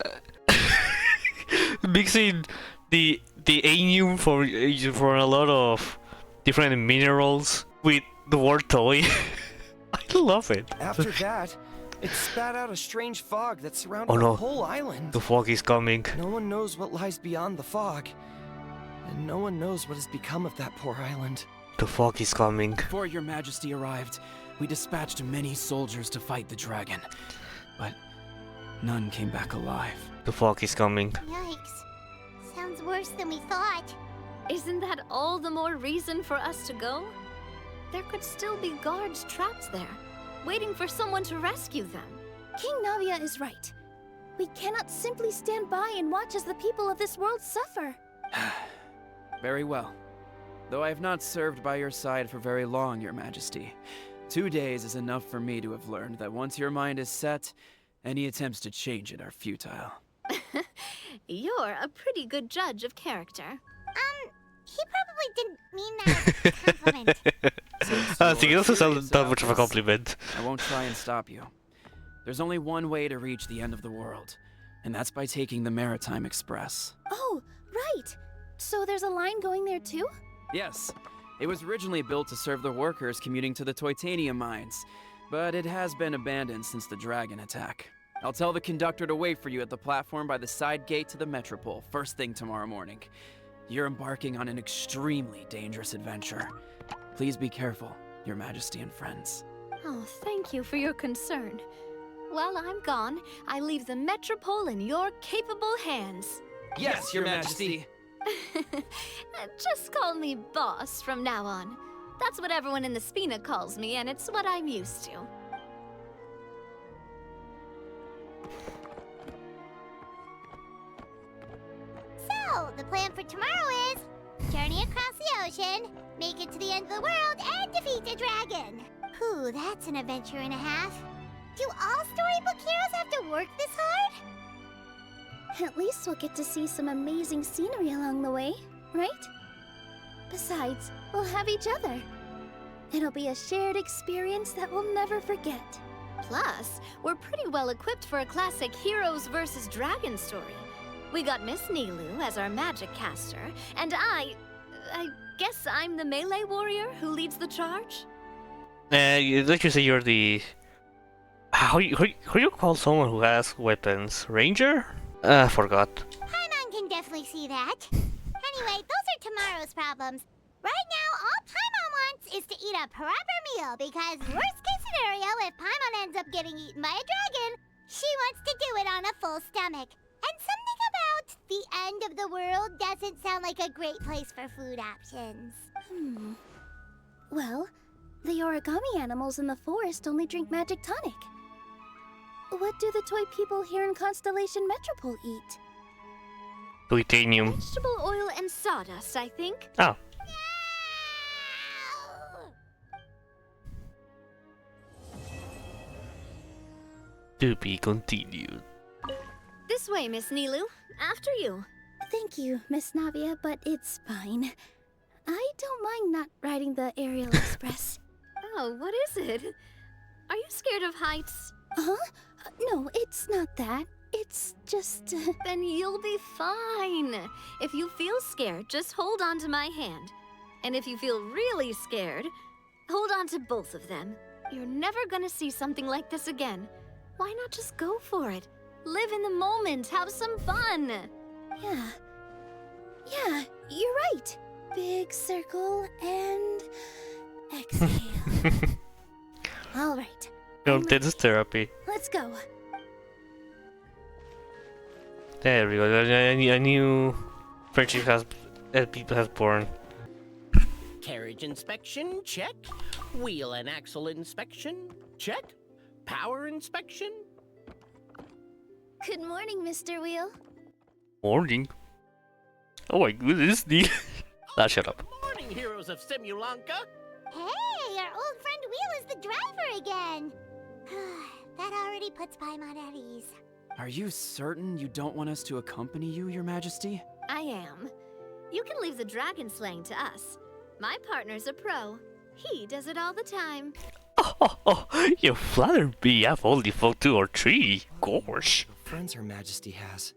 Mixing the anium for a lot of different minerals with the word toy. I love it. After that, it spat out a strange fog that surrounded Oh no, the whole island. the fog is coming. No one knows what lies beyond the fog. And no one knows what has become of that poor island. The fog is coming. Before your majesty arrived, we dispatched many soldiers to fight the dragon, but none came back alive. The fog is coming. Yikes. Sounds worse than we thought. Isn't that all the more reason for us to go? There could still be guards trapped there, waiting for someone to rescue them. King Navia is right. We cannot simply stand by and watch as the people of this world suffer. Very well. Though I have not served by your side for very long, your majesty. 2 days is enough for me to have learned that once your mind is set, any attempts to change it are futile. You're a pretty good judge of character. He probably didn't mean that as a compliment. I think it also sounded that much of a compliment. I won't try and stop you. There's only one way to reach the end of the world, and that's by taking the Maritime Express. Oh, right. So there's a line going there too? Yes. It was originally built to serve the workers commuting to the Titanium mines, but it has been abandoned since the dragon attack. I'll tell the conductor to wait for you at the platform by the side gate to the Metropole first thing tomorrow morning. You're embarking on an extremely dangerous adventure. Please be careful, your majesty and friends. Oh, thank you for your concern. While I'm gone, I leave the Metropole in your capable hands. Yes, your majesty. Just call me boss from now on. That's what everyone in the Spina calls me, and it's what I'm used to. So, the plan for tomorrow is journey across the ocean, make it to the end of the world, and defeat a dragon. Whew, that's an adventure and a half. Do all storybook heroes have to work this hard? At least we'll get to see some amazing scenery along the way, right? Besides, we'll have each other. It'll be a shared experience that we'll never forget. Plus, we're pretty well equipped for a classic heroes versus dragon story. We got Miss Nilou as our magic caster, and I guess I'm the melee warrior who leads the charge? Like you say, you're the... How you call someone who has weapons? Ranger? I forgot. Paimon can definitely see that. Anyway, those are tomorrow's problems. Right now, all Paimon wants is to eat a proper meal, because worst case scenario, if Paimon ends up getting eaten by a dragon, she wants to do it on a full stomach. And something about the end of the world doesn't sound like a great place for food options. Well, the origami animals in the forest only drink magic tonic. What do the toy people here in Constellation Metropole eat? Titanium. Vegetable oil and sawdust, I think. Oh. To be continued. This way, Miss Nilou. After you. Thank you, Miss Navia, but it's fine. I don't mind not riding the Aerial Express. Oh, what is it? Are you scared of heights? Huh? No, it's not that. It's just... Then you'll be fine. If you feel scared, just hold on to my hand. And if you feel really scared, hold on to both of them. You're never gonna see something like this again. Why not just go for it? Live in the moment, have some fun. Yeah, you're right. Big circle and exhale. All right. No, this is therapy. Let's go. There we go. A new friendship has born. Carriage inspection, check. Wheel and axle inspection, check. Power inspection. Good morning, Mr. Wheel. Morning. Oh my goodness, shut up. Morning, heroes of Simulanka. Hey, our old friend Wheel is the driver again. That already puts Paimon at ease. Are you certain you don't want us to accompany you, your majesty? I am. You can leave the dragon slaying to us. My partner's a pro. He does it all the time. Oh, you flatter me. I've only fought 2 or 3. Gosh. Friends Her Majesty has.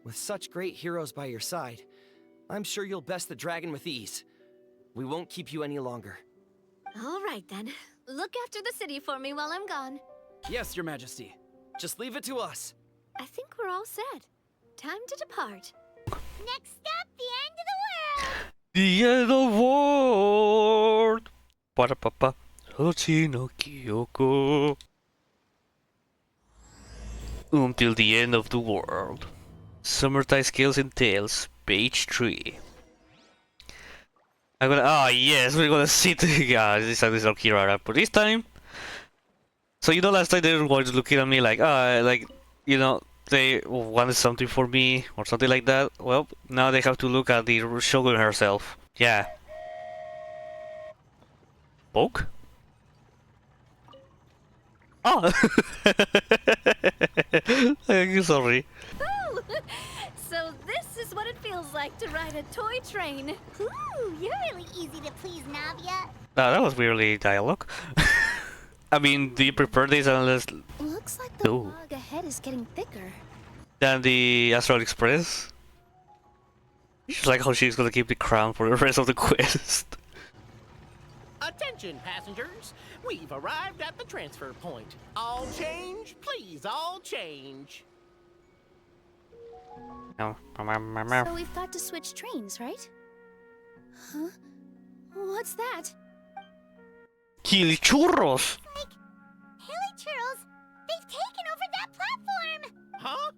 With such great heroes by your side, I'm sure you'll best the dragon with ease. We won't keep you any longer. All right then. Look after the city for me while I'm gone. Yes, your majesty. Just leave it to us. I think we're all set. Time to depart. Next stop, the end of the world. The end of world. Parapapa. Sochi no Kyoko. Until the end of the world. Summertime Scales and Tales, page 3. I'm gonna. Oh, yes, we're gonna sit. Yeah, this is okay, right? But this time. So, you know, last time they were looking at me like, you know, they wanted something for me or something like that. Well, now they have to look at the Shogun herself. Yeah. Poke? Oh! I'm sorry. Ooh, so this is what it feels like to ride a toy train. Ooh, you're really easy to please, Navia. No, that was weirdly dialogue. I mean, do you prefer this unless Looks like the fog ahead is getting thicker. than the Astral Express? Just like how she's gonna keep the crown for the rest of the quest. Attention, passengers. We've arrived at the transfer point. All change, please, all change. No. So we've got to switch trains, right? Huh? What's that? Kill churros! Hilly Churros, they've taken over that platform! Huh?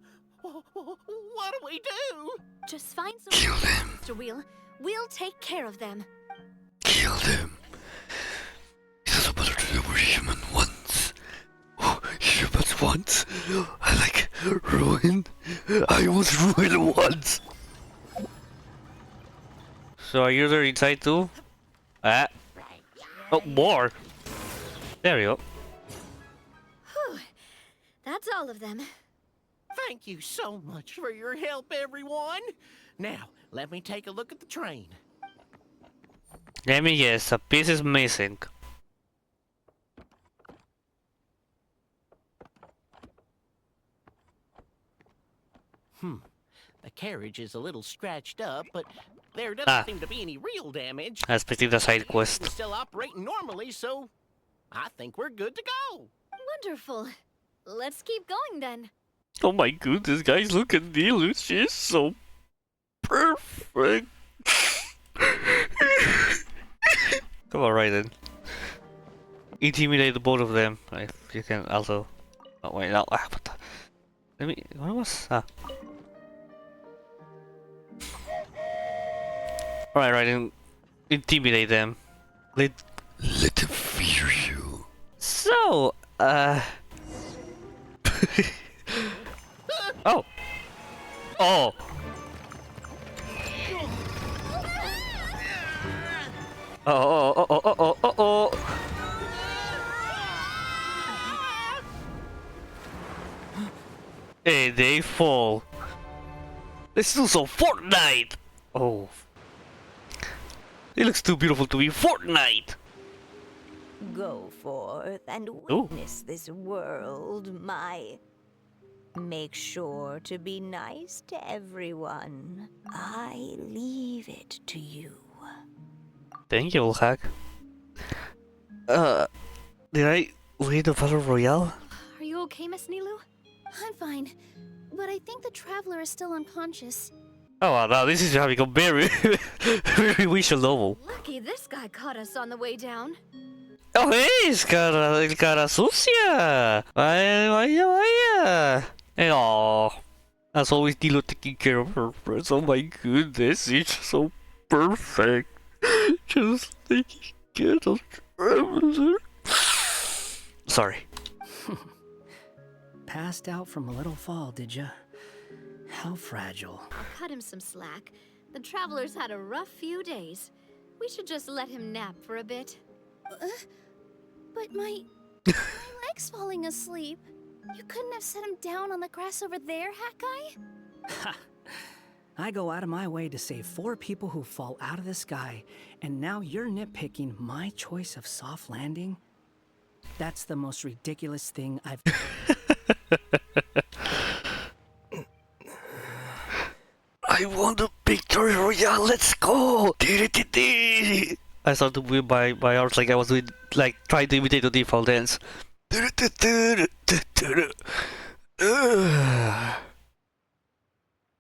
What do we do? Just find some. Kill them. Mr. Wheel. We'll take care of them. Kill them. It's better to do were human once. Oh, humans once. I like ruined. I was ruined once. So are you there inside too? Ah. Oh, more. There you go. Whew. That's all of them. Thank you so much for your help, everyone. Now, let me take a look at the train. Let me guess, a piece is missing. The carriage is a little scratched up, but there doesn't seem to be any real damage. That's pretty the side quest. It's still operating normally, so I think we're good to go. Wonderful. Let's keep going then. Oh my goodness, guys, look at Nilou. She's so perfect. Come on, right then. Intimidate the both of them. If you can also. Oh wait, no. What the? Let me. What was? Alright, right then. Intimidate them. Let them fear you. So, Oh! Oh! Oh! Hey, they fall. Let's do some Fortnite! Oh. It looks too beautiful to be Fortnite! Go forth and witness this world, my... Make sure to be nice to everyone. I leave it to you. Thank you, hack. Did I win the Battle Royale? Are you okay, Miss Nilou? I'm fine, but I think the traveler is still unconscious. Oh wow, now this is having a very, very visual novel. Lucky this guy caught us on the way down. Oh hey, cara sucia! Vaya. And oh, as always, Nilou taking care of her friends. Oh my goodness, it's so perfect. Just taking care of traveler. Sorry. Passed out from a little fall, did ya? How fragile. I'll cut him some slack. The traveler's had a rough few days. We should just let him nap for a bit. But my leg's falling asleep. You couldn't have set him down on the grass over there, Hawkeye? Ha! I go out of my way to save 4 people who fall out of the sky, and now you're nitpicking my choice of soft landing? That's the most ridiculous thing I've... I want a victory royale, let's go! I started with my arms like I was doing, like, trying to imitate the default dance.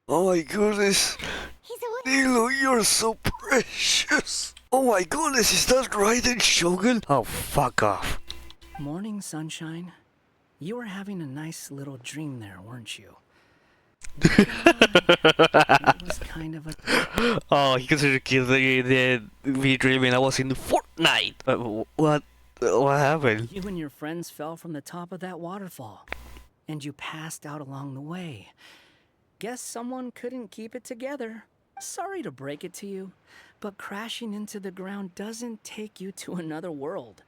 Oh my goodness. He's awake. Nilou, you're so precious. Oh my goodness, is that right, then, Shogun? Oh, fuck off. Morning, sunshine. You were having a nice little dream there, weren't you? It was kind of a... Oh, he considered me dreaming I was in Fortnite. What happened? You and your friends fell from the top of that waterfall, and you passed out along the way. Guess someone couldn't keep it together. Sorry to break it to you, but crashing into the ground doesn't take you to another world.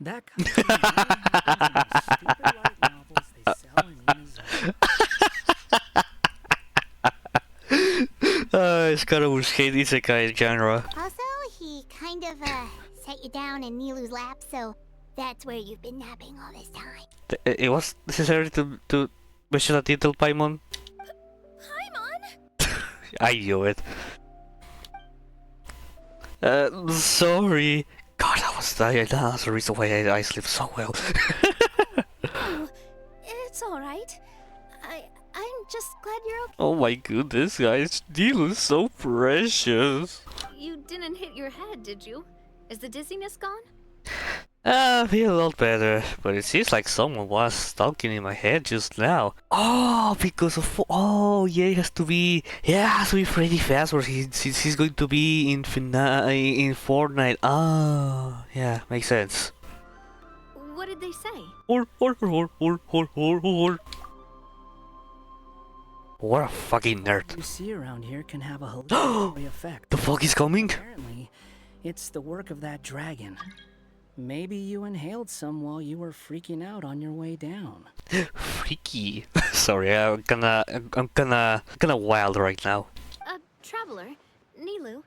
That kind of thing happens in those stupid light novels they sell in Amazon. It's kind of hate isekai genre. Also, he kind of, set you down in Nilou's lap, so that's where you've been napping all this time. It was necessary to mention a title, Paimon? Paimon? I knew it. Sorry. God, that's the reason why I sleep so well. Oh, it's all right. I'm just glad you're okay. Oh my goodness, guys. Nilou's so precious. You didn't hit your head, did you? Is the dizziness gone? I feel a lot better, but it seems like someone was talking in my head just now. Oh, because of... Oh, yeah, it has to be Freddy Fazbear. He's going to be in Fortnite. Ah, yeah, makes sense. What did they say? What a fucking nerd. You see around here can have a hallucinatory effect. The fuck is coming? Apparently, it's the work of that dragon. Maybe you inhaled some while you were freaking out on your way down. Freaky. Sorry, I'm kinda wild right now. Traveler, Nilou,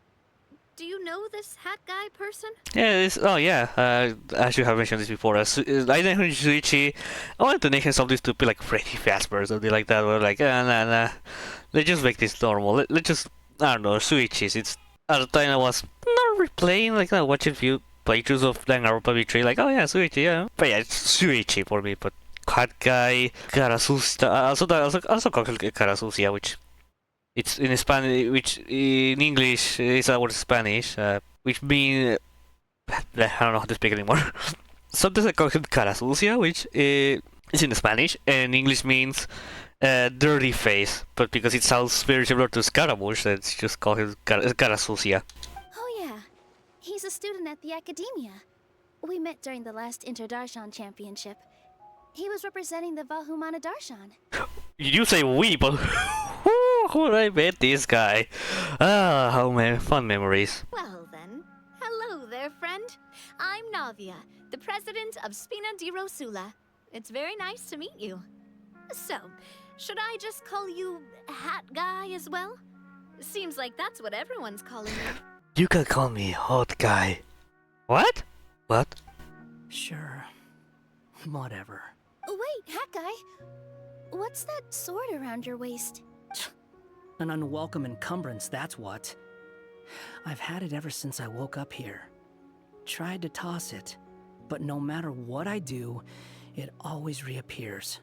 do you know this hat guy person? Yeah, as you have mentioned this before, I named him Shuichi. I wanted to name him something stupid like Freddy Fazbear or something like that. We're like, nah. Let's just make this normal. Let's just, I don't know, Shuichis. It's, at the time I was not replaying, like, watching a few playthroughs of Danganronpa 3, like, oh yeah, Shuichi, yeah. But yeah, it's Shuichi for me, but Hat Guy, Karasusa, also called Karasusia, which it's in Spanish, which in English is a word Spanish, which means, I don't know how to speak anymore. Sometimes I call him Karasusia, which is in Spanish, and English means dirty face, but because it sounds very similar to Scaramouche, let's just call him Karasusia. Oh yeah, he's a student at the academia. We met during the last Interdarshan Championship. He was representing the Vahumana Darshan. You say we, but who I met this guy? Ah, how many fun memories. Well then, hello there, friend. I'm Navia, the president of Spina di Rosula. It's very nice to meet you. So, should I just call you Hat Guy as well? Seems like that's what everyone's calling you. You can call me Hot Guy. What? What? Sure. Whatever. Wait, Hat Guy. What's that sword around your waist? An unwelcome encumbrance, that's what. I've had it ever since I woke up here. Tried to toss it, but no matter what I do, it always reappears.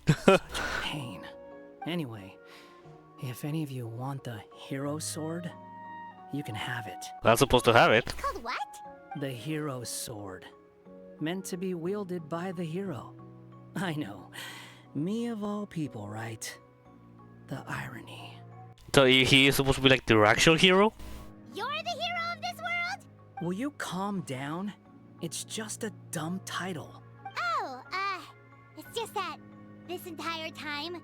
Such a pain. Anyway, if any of you want the hero sword, you can have it. Not supposed to have it. It's called what? The hero sword. Meant to be wielded by the hero. I know. Me of all people, right? The irony. So he is supposed to be like the actual hero? You're the hero of this world? Will you calm down? It's just a dumb title. Oh, it's just that this entire time,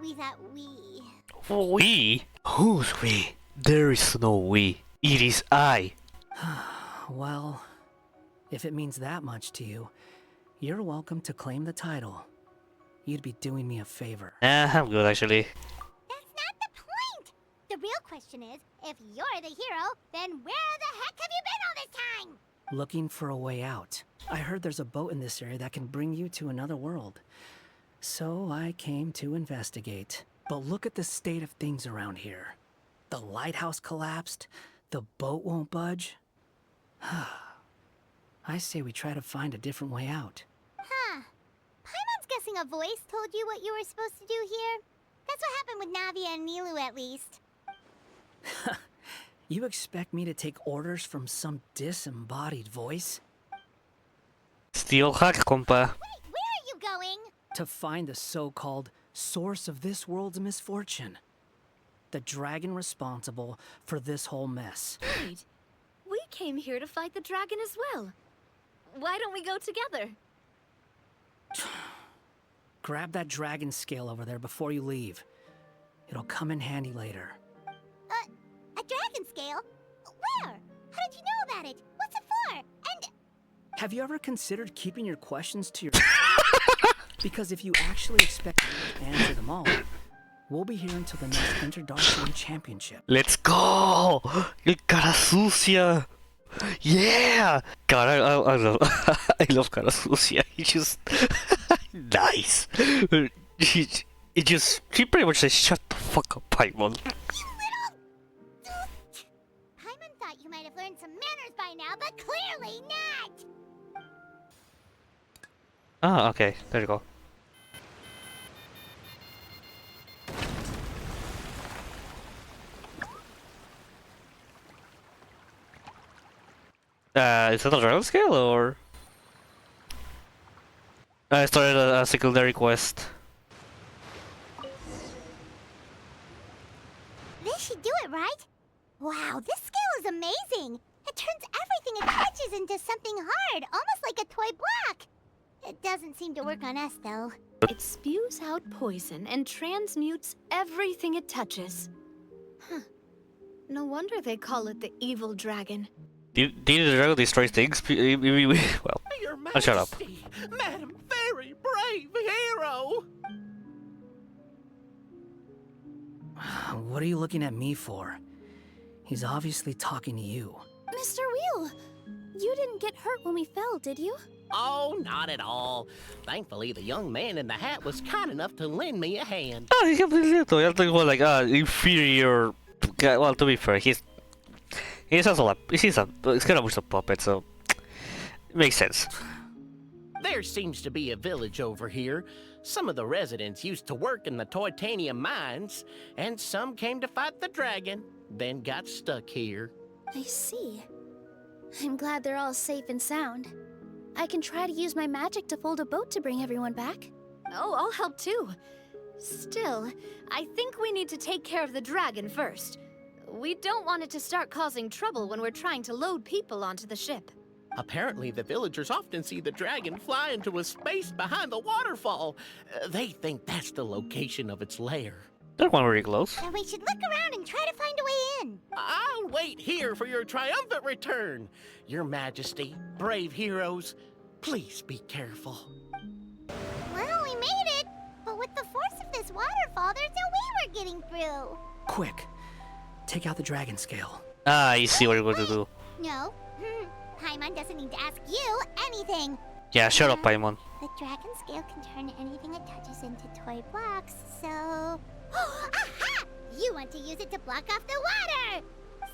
we thought we... We? Who's we? There is no we. It is I. Well, if it means that much to you, you're welcome to claim the title. You'd be doing me a favor. I'm good actually. That's not the point! The real question is, if you're the hero, then where the heck have you been all this time? Looking for a way out. I heard there's a boat in this area that can bring you to another world. So I came to investigate. But look at the state of things around here. The lighthouse collapsed. The boat won't budge. I say we try to find a different way out. Huh. Paimon's guessing a voice told you what you were supposed to do here. That's what happened with Navia and Nilou, at least. You expect me to take orders from some disembodied voice? Steel hack, compa. Wait, where are you going? To find the so-called source of this world's misfortune. The dragon responsible for this whole mess. Wait, we came here to fight the dragon as well. Why don't we go together? Grab that dragon scale over there before you leave. It'll come in handy later. A dragon scale? Where? How did you know about it? What's it for? And Have you ever considered keeping your questions to yourself? Because if you actually expect to answer them all, we'll be here until the next Interdark Championship. Let's go! El cara sucia! Yeah! God, I love I love cara sucia. He just nice. He pretty much says, "Shut the fuck up, Paimon." Paimon thought you might have learned some manners by now, but clearly not! Ah, okay. There you go. Is that a dragon scale or? I started a secondary quest. This should do it, right? Wow, this scale is amazing! It turns everything it touches into something hard, almost like a toy block! It doesn't seem to work on us, though. It spews out poison and transmutes everything it touches. Huh. No wonder they call it the evil dragon. Did the dragon destroy things? Well, Your I'll shut up. Majesty, Madam Very Brave Hero! What are you looking at me for? He's obviously talking to you. Mr. Wheel, you didn't get hurt when we fell, did you? Oh, not at all. Thankfully, the young man in the hat was kind enough to lend me a hand. Oh, he completely. I think well, like inferior. Well, to be fair, he has a lot. He's kind of a puppet, so it makes sense. There seems to be a village over here. Some of the residents used to work in the titanium mines, and some came to fight the dragon, then got stuck here. I see. I'm glad they're all safe and sound. I can try to use my magic to fold a boat to bring everyone back. Oh, I'll help too. Still, I think we need to take care of the dragon first. We don't want it to start causing trouble when we're trying to load people onto the ship. Apparently, the villagers often see the dragon fly into a space behind the waterfall. They think that's the location of its lair. That one very close. Then we should look around and try to find a way in. I'll wait here for your triumphant return. Your Majesty, brave heroes, please be careful. Well, we made it. But with the force of this waterfall, there's no way we're getting through. Quick, take out the dragon scale. Ah, I see what you're going to do. No. Paimon doesn't need to ask you anything. Yeah, shut up, Paimon. The dragon scale can turn anything it touches into toy blocks, so... Aha! You want to use it to block off the water!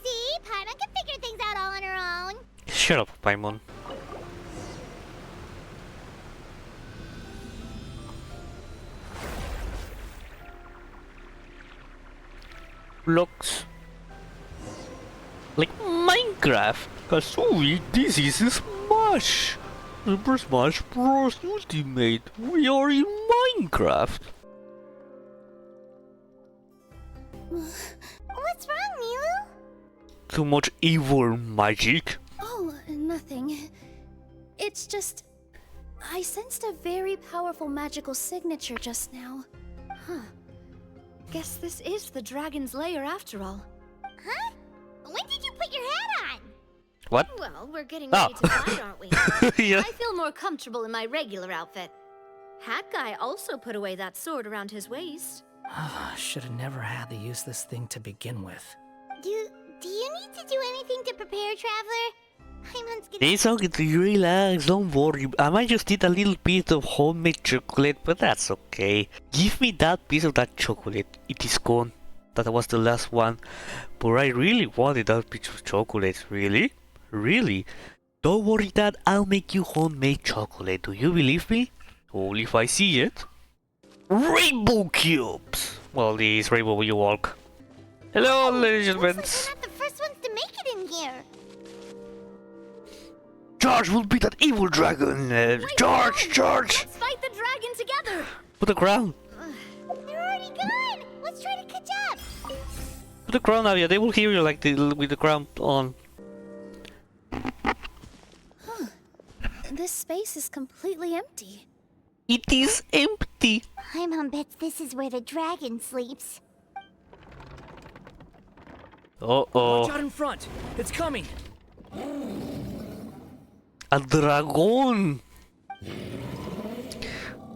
See? Paimon can figure things out all on her own. Shut up, Paimon. Blocks. Like Minecraft. Kasui, this is Smash. Super Smash Bros. Ultimate. We are in Minecraft. What's wrong, Nilou? Too much evil magic. Oh, nothing. It's just... I sensed a very powerful magical signature just now. Huh. Guess this is the dragon's lair after all. Huh? When did you put your hat on? What? Well, we're getting ready to fight, aren't we? Yeah. I feel more comfortable in my regular outfit. Hat Guy also put away that sword around his waist. Should have never had to use this thing to begin with. Do you need to do anything to prepare, Traveler? Paimon's getting... It's okay, relax, don't worry. I might just eat a little bit of homemade chocolate, but that's okay. Give me that piece of that chocolate. It is gone. That was the last one. But I really wanted that piece of chocolate. Really? Really? Don't worry, Dad. I'll make you homemade chocolate. Do you believe me? Only if I see it. Rainbow cubes! Well, these rainbow you walk. Hello, ladies and gentlemen. Looks like we're not the first ones to Charge will be that evil dragon! Charge! Charge! Let's fight the dragon together! Put the crown! They're already gone! Let's try to catch up! Put the crown out, yeah, they will hear you like with the crown on. Huh. This space is completely empty. It is empty! Paimon bets this is where the dragon sleeps. Uh-oh. Watch out in front! It's coming! A dragon!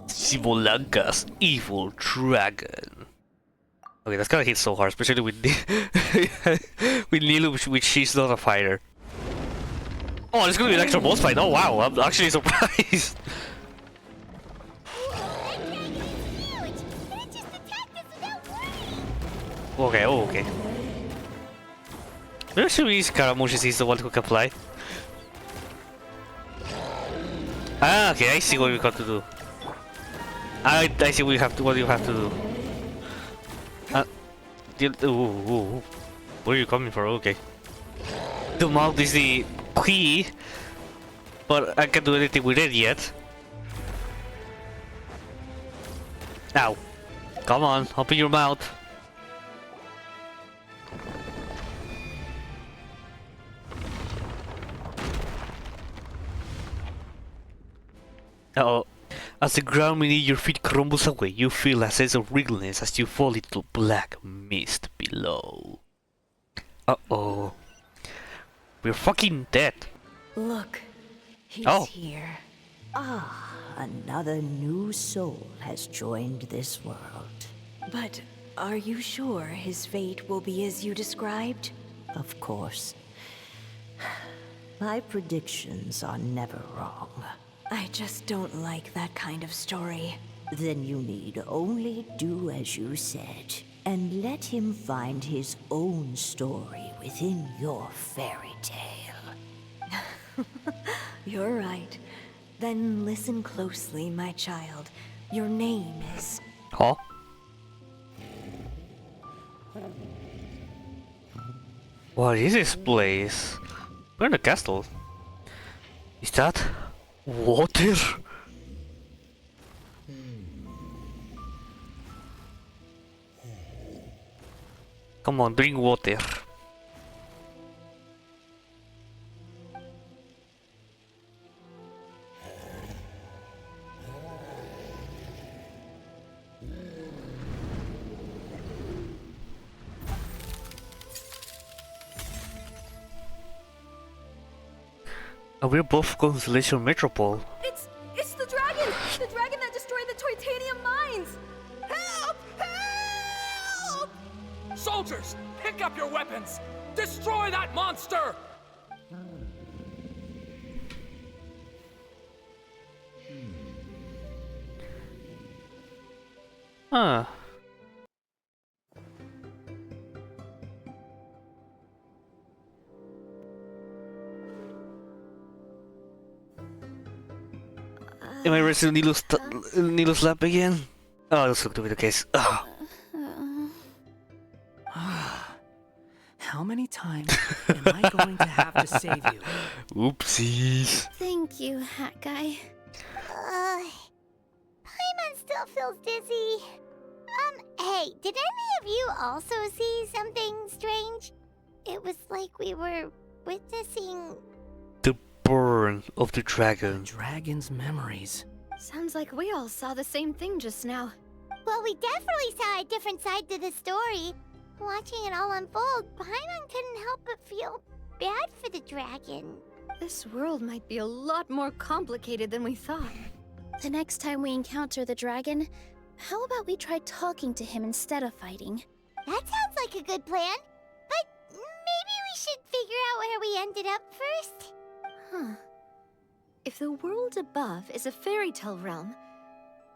Simulanka's evil dragon. Okay, that's gonna hit so hard, especially with with Nilou, which she's not a fighter. Oh, it's gonna be an extra boss fight. Oh wow, I'm actually surprised. Okay, oh, okay. Maybe actually Scaramucci is the one who can fly. Ah, okay, I see what we got to do. I see what you have to do. Ooh. Where are you coming from? Okay. The mouth is the key, but I can't do anything with it yet. Ow. Come on, open your mouth. Uh-oh. As the ground beneath your feet crumbles away, you feel a sense of wriggliness as you fall into black mist below. Uh-oh. We're fucking dead. Look, he's here. Ah, another new soul has joined this world. But are you sure his fate will be as you described? Of course. My predictions are never wrong. I just don't like that kind of story. Then you need only do as you said, and let him find his own story within your fairy tale. You're right. Then listen closely, my child. Your name is... Huh? What is this place? We're in a castle. Is that water? Come on, drink water. And we're both Constellation Metropole. It's the dragon! The dragon that destroyed the titanium mines! Help! Help! Soldiers, pick up your weapons! Destroy that monster! Huh. Am I resting Nilou's lap again? Oh, that's going to be the case. Oh. How many times am I going to have to save you? Oopsies. Thank you, Hat Guy. Paimon still feels dizzy. Hey, did any of you also see something strange? It was like we were witnessing... The burn of the dragon. The dragon's memories. Sounds like we all saw the same thing just now. Well, we definitely saw a different side to the story. Watching it all unfold, Paimon couldn't help but feel bad for the dragon. This world might be a lot more complicated than we thought. The next time we encounter the dragon, how about we try talking to him instead of fighting? That sounds like a good plan. But maybe we should figure out where we ended up first. Huh. If the world above is a fairy tale realm,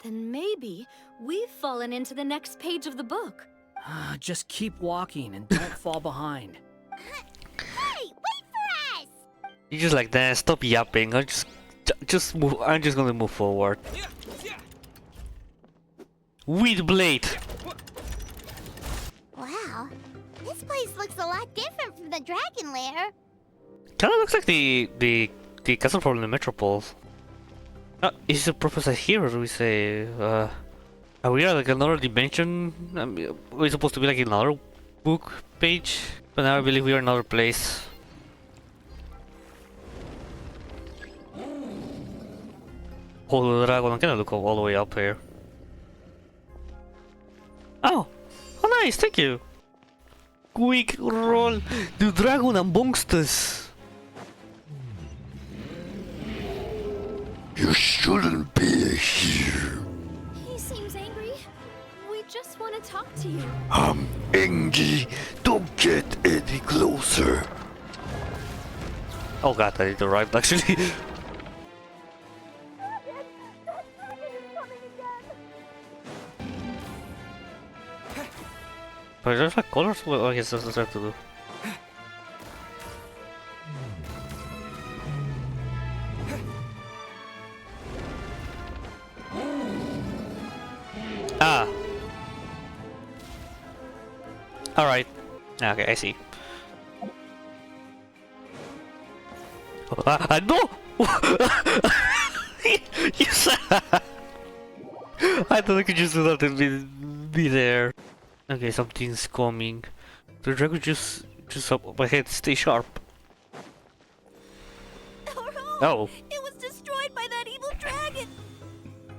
then maybe we've fallen into the next page of the book. Just keep walking and don't fall behind. Hey, wait for us! You're just like that. Stop yapping. Just move. I'm just gonna move forward. With blade. Wow, this place looks a lot different from the dragon lair. Kind of looks like the the castle from the metropole. Is the purpose here, or do we say, are we at like another dimension? We're supposed to be like in another book page, but now I believe we are in another place. Oh, the dragon, I'm gonna look all the way up here. Oh nice, thank you. Quick roll, the dragon amongst us. You shouldn't be here. He seems angry. We just want to talk to you. I'm angry. Don't get any closer. Oh god, I need to arrive actually. But there's like colors? Well, I guess that's what I have to do. Ah! Alright. Okay, I see. No! Yes! I thought I could just do that and be there. Okay, something's coming. The dragon just up my head. Stay sharp. Oh. It was destroyed by that evil dragon!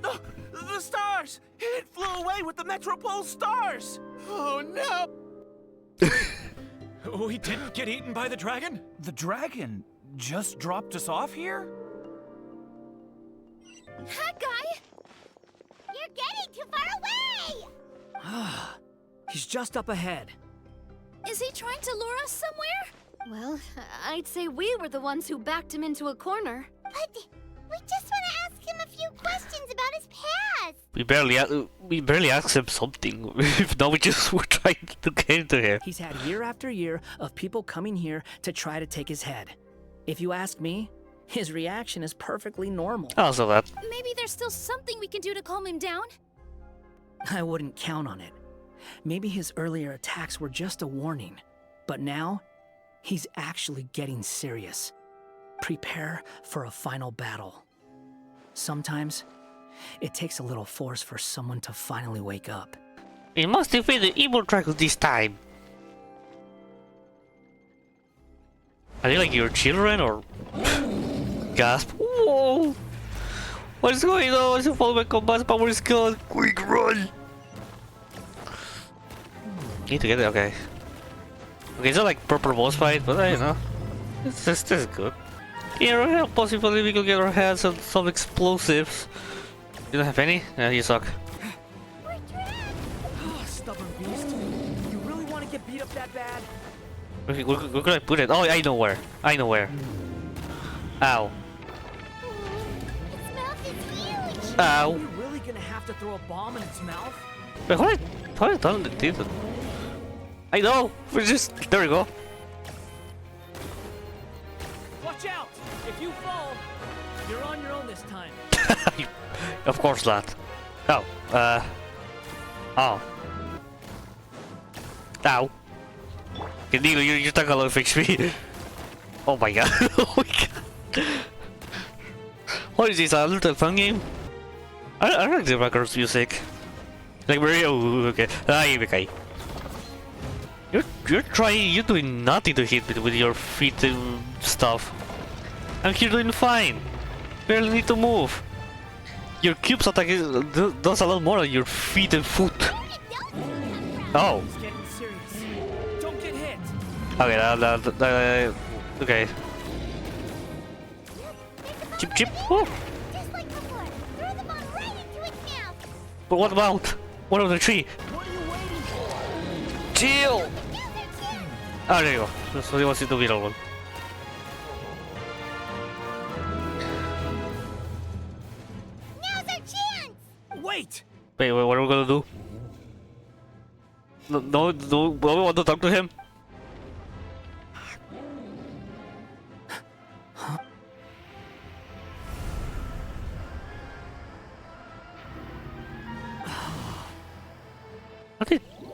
The stars! It flew away with the Metropole stars! Oh no! We didn't get eaten by the dragon? The dragon just dropped us off here? That guy! You're getting too far away! He's just up ahead. Is he trying to lure us somewhere? Well, I'd say we were the ones who backed him into a corner. But we just want to ask him a few questions about his past. We barely asked him something. If not, we just were trying to get into here. He's had year after year of people coming here to try to take his head. If you ask me, his reaction is perfectly normal. Also that. Maybe there's still something we can do to calm him down? I wouldn't count on it. Maybe his earlier attacks were just a warning, but now he's actually getting serious. Prepare for a final battle. Sometimes it takes a little force for someone to finally wake up. We must defeat the evil dragon this time. Are they like your children or gasp? Whoa! What is going on? The follow my combat power is gone. Quick run! Need to get it, okay. Okay, it's not like proper boss fight, but I don't know. This is good. Here, possibly we could get our hands on some explosives. You don't have any? Yeah, you suck. Oh, stubborn beast. You really want to get beat up that bad? Where could I put it? Oh, I know where. I know where. Ow. Its mouth is huge! Ow. Are you really gonna have to throw a bomb in its mouth? Wait, how did it did it? I know! We just... There we go. Watch out! If you fall, you're on your own this time. Of course not. Oh, oh. Ow. Okay, Nilou, you're talking a lot of XP. Oh my god. Oh my god. What is this, a little fun game? I like the background music. Like very... Oh, okay. Okay. You're doing nothing to hit me with your feet and stuff. I'm here doing fine. Barely need to move. Your cubes attack does a lot more than your feet and foot. Oh. He's getting serious. Don't get hit. Okay, okay. Chip chip. Oh. Just like before, throw the bomb right into its mouth! But what about one of the tree? What are you waiting for? Chill! Oh, there you go. So he wants it to be the one. Now's our chance! Wait! Wait, what are we gonna do? No, we want to talk to him?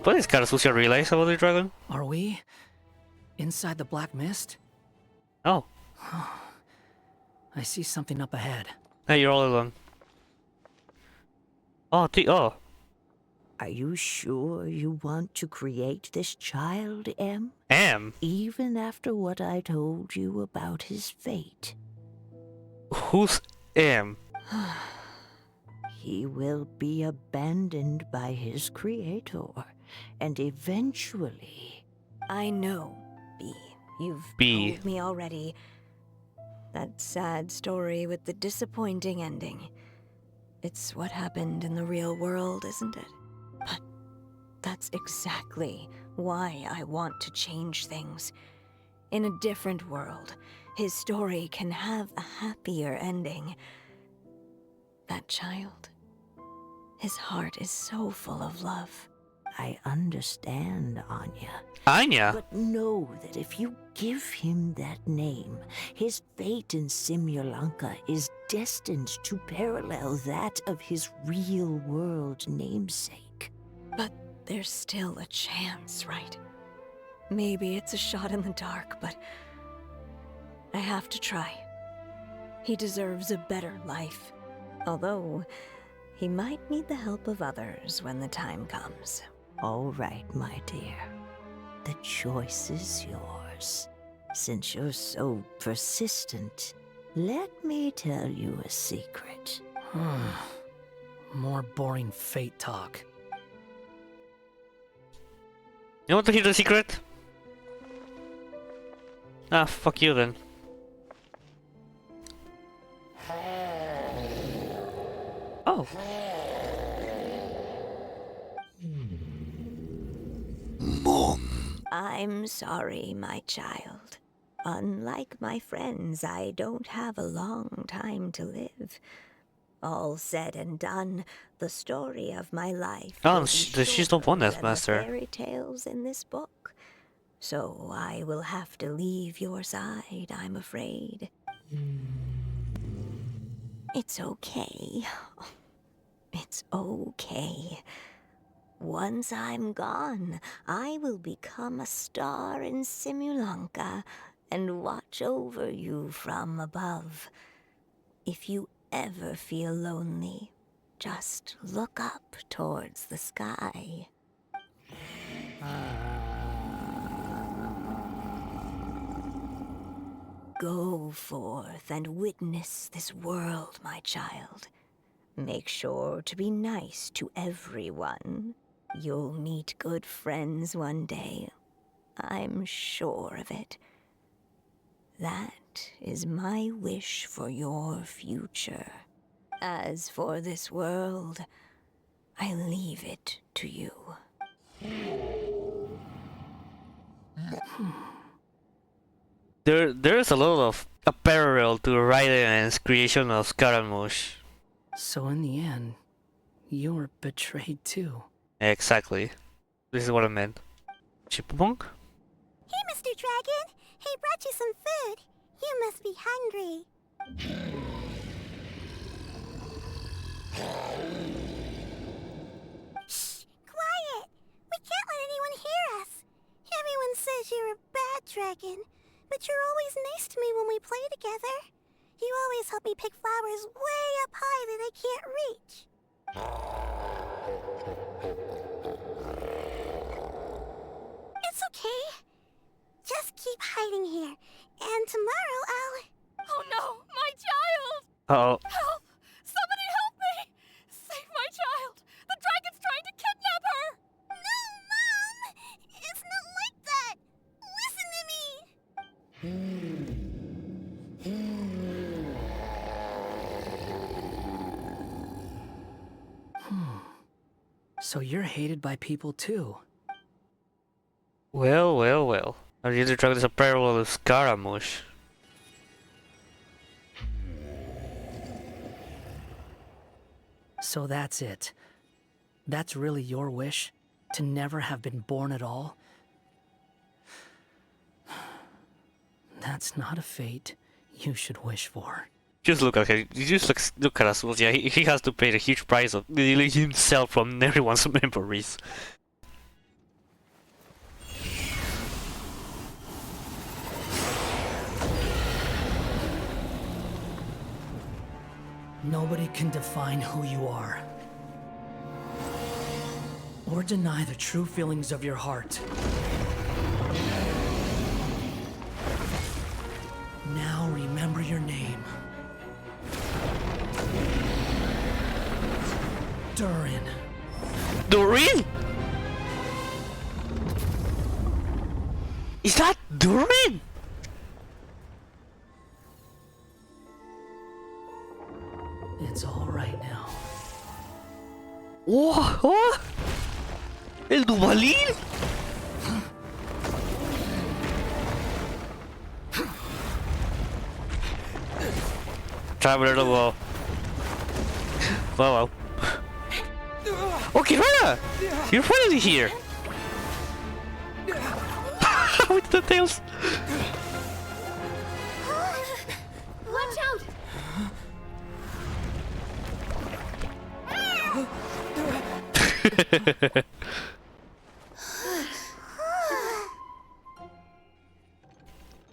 What did Karasucia realize about the dragon? Are we inside the black mist? Oh. I see something up ahead. Hey, you're all alone. Oh, oh. Are you sure you want to create this child, Em? Em? Even after what I told you about his fate? Who's Em? He will be abandoned by his creator, and eventually... I know, B. You've B. told me already. That sad story with the disappointing ending. It's what happened in the real world, isn't it? But that's exactly why I want to change things. In a different world, his story can have a happier ending. That child, his heart is so full of love. I understand, Anya. Anya? But know that if you give him that name, his fate in Simulanka is destined to parallel that of his real-world namesake. But there's still a chance, right? Maybe it's a shot in the dark, but I have to try. He deserves a better life. Although, he might need the help of others when the time comes. All right, my dear. The choice is yours. Since you're so persistent, let me tell you a secret. More boring fate talk. You want to hear the secret? Ah, fuck you then. Oh. Mom. I'm sorry, my child. Unlike my friends, I don't have a long time to live. All said and done, the story of my life. Oh, she's the one that's master. Fairy tales in this book. So I will have to leave your side, I'm afraid. It's okay. It's okay. Once I'm gone, I will become a star in Simulanka and watch over you from above. If you ever feel lonely, just look up towards the sky. Go forth and witness this world, my child. Make sure to be nice to everyone. You'll meet good friends one day. I'm sure of it. That is my wish for your future. As for this world, I leave it to you. There's a lot of a parallel to Raiden's creation of Scaramouche. So in the end, you were betrayed too. Exactly. This is what I meant. Chipmunk? Hey, Mr. Dragon! He brought you some food. You must be hungry. Shh! Quiet! We can't let anyone hear us. Everyone says you're a bad dragon, but you're always nice to me when we play together. You always help me pick flowers way up high that I can't reach. It's okay. Just keep hiding here, and tomorrow I'll... Oh no, my child! Uh-oh. Help! Somebody help me! Save my child! The dragon's trying to kidnap her! No, Mom! It's not like that! Listen to me! So you're hated by people too. Well, well, well. Now the other dragon is a parallel of Scaramouche. So that's it. That's really your wish? To never have been born at all? That's not a fate you should wish for. Just look at him. You just look at us. Well, yeah, he has to pay the huge price of deleting himself from everyone's memories. Nobody can define who you are. Or deny the true feelings of your heart. Now remember your name. Durin. Durin? Is that Durin? It's all right now. Oh, oh. El Duvalin? Traveler, wow. Wow, wow. Oh, Kirana! You're finally here! With the tails! Watch out!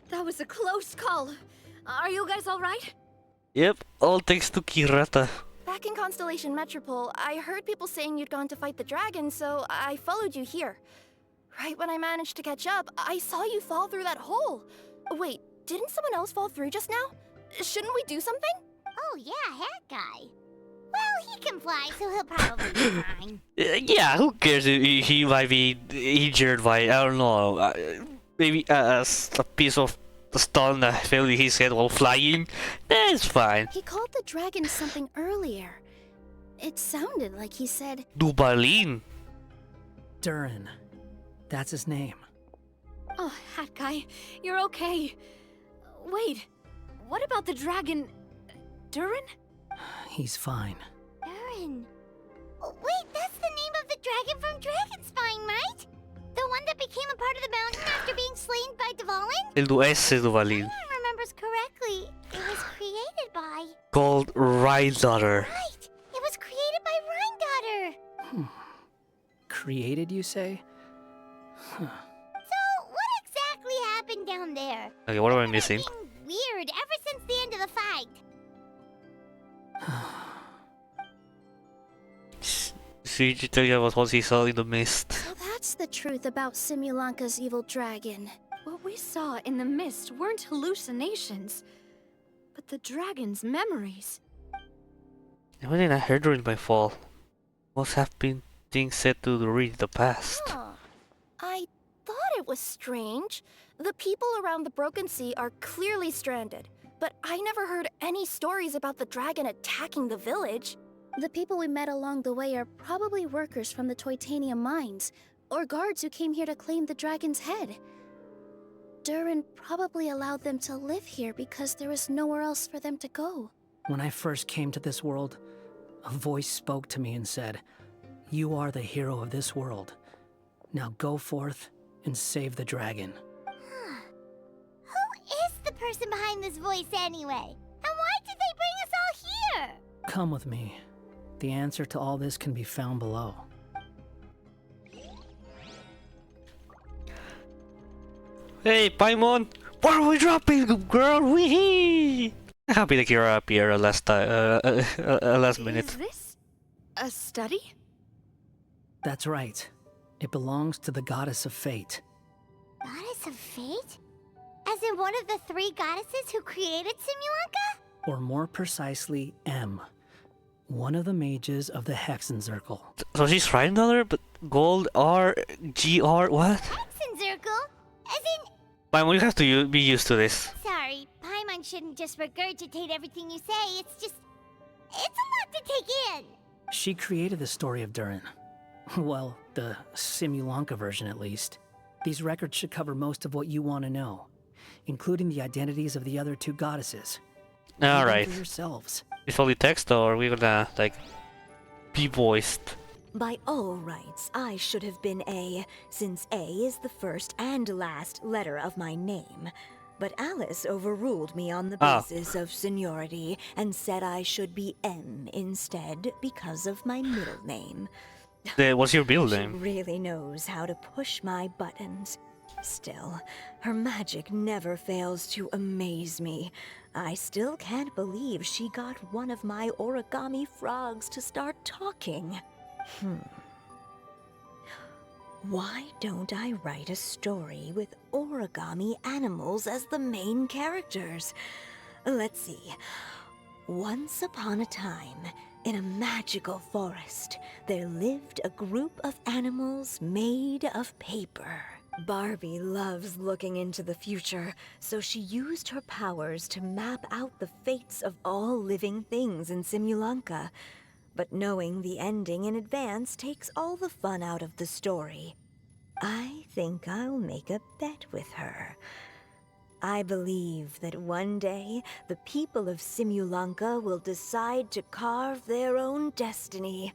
That was a close call. Are you guys all right? Yep, all thanks to Kirata. Back in Constellation Metropole, I heard people saying you'd gone to fight the dragon, so I followed you here. Right when I managed to catch up, I saw you fall through that hole. Wait, didn't someone else fall through just now? Shouldn't we do something? Oh yeah, Hat Guy. Well, he can fly, so he'll probably be fine. Yeah, who cares if he might be injured by, I don't know, maybe a piece of stone that fell in his head while flying? That's fine. He called the dragon something earlier. It sounded like he said... Duvalin. Durin. That's his name. Oh, Hat Guy, you're okay. Wait, what about the dragon... Durin? He's fine. Durin. Oh, wait, that's the name of the dragon from Dragonspine, right? The one that became a part of the mountain after being slain by Dvalin? Ese Duvalin. If I remembers correctly, it was created by... Called Rhydaughter. Right! It was created by Rhydaughter! Created, you say? Huh. So, what exactly happened down there? Okay, what am I missing? It's been weird ever since the end of the fight. She tell you about what he saw in the mist. So that's the truth about Simulanka's evil dragon. What we saw in the mist weren't hallucinations, but the dragon's memories. When I heard during my fall, must have been things said to read the past. Huh. I thought it was strange. The people around the Broken Sea are clearly stranded, but I never heard any stories about the dragon attacking the village. The people we met along the way are probably workers from the Toitanium mines, or guards who came here to claim the dragon's head. Durin probably allowed them to live here because there was nowhere else for them to go. When I first came to this world, a voice spoke to me and said, "You are the hero of this world. Now go forth and save the dragon." Who is the person behind this voice anyway? And why did they bring us all here? Come with me. The answer to all this can be found below. Hey, Paimon! Where are we dropping, girl? Wee! Happy that Kira appeared last minute. Is this a study? That's right. It belongs to the Goddess of Fate. Goddess of Fate? As in one of the three goddesses who created Simulanka? Or more precisely, M. One of the mages of the Hexenzirkel. So she's Rhydaughter, but Gold R G R what? Hexenzirkel? As in... Paimon, you have to be used to this. Sorry, Paimon shouldn't just regurgitate everything you say. It's just... it's a lot to take in. She created the story of Durin. Well, the Simulanka version at least. These records should cover most of what you want to know, including the identities of the other two goddesses. Alright. For yourselves. It's only text, or are we gonna, like, be voiced? By all rights, I should have been A, since A is the first and last letter of my name. But Alice overruled me on the basis of seniority and said I should be M instead because of my middle name. What's your middle She name? really knows how to push my buttons. Still, her magic never fails to amaze me. I still can't believe she got one of my origami frogs to start talking. Why don't I write a story with origami animals as the main characters? Let's see. Once upon a time, in a magical forest, there lived a group of animals made of paper. Barbie loves looking into the future, so she used her powers to map out the fates of all living things in Simulanka. But knowing the ending in advance takes all the fun out of the story. I think I'll make a bet with her. I believe that one day, the people of Simulanka will decide to carve their own destiny.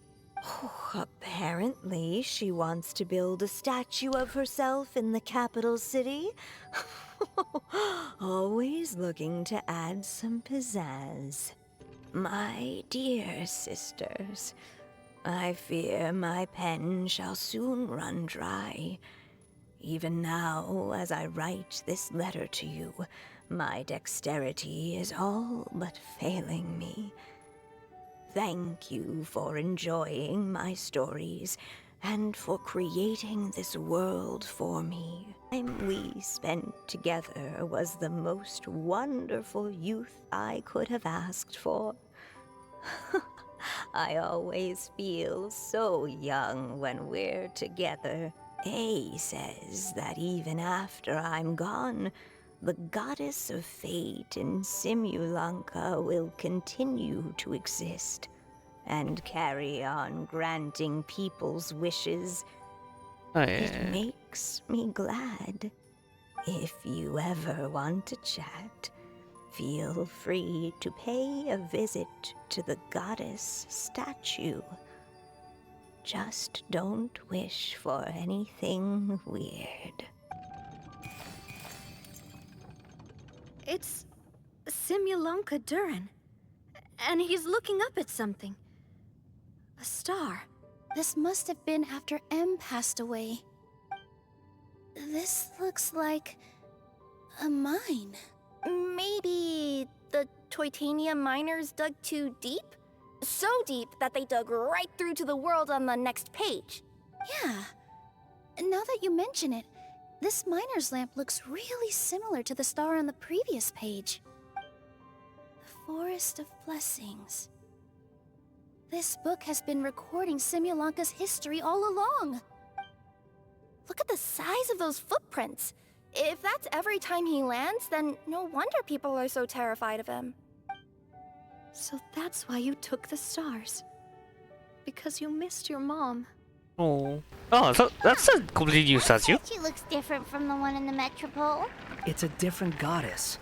Apparently, she wants to build a statue of herself in the capital city. Always looking to add some pizzazz. My dear sisters, I fear my pen shall soon run dry. Even now, as I write this letter to you, my dexterity is all but failing me. Thank you for enjoying my stories and for creating this world for me. The time we spent together was the most wonderful youth I could have asked for. I always feel so young when we're together. A says that even after I'm gone, the goddess of fate in Simulanka will continue to exist and carry on granting people's wishes. It makes me glad. If you ever want to chat, feel free to pay a visit to the goddess statue. Just don't wish for anything weird. It's Simulanka Durin. And he's looking up at something. A star. This must have been after M passed away. This looks like a mine. Maybe the Toitania miners dug too deep? So deep that they dug right through to the world on the next page. Yeah. Now that you mention it, this miner's lamp looks really similar to the star on the previous page. The Forest of Blessings. This book has been recording Simulanka's history all along. Look at the size of those footprints. If that's every time he lands, then no wonder people are so terrified of him. So that's why you took the stars. Because you missed your mom. Oh. Oh, so that's a completely new statue. Statue looks different from the one in the Metropole. It's a different goddess.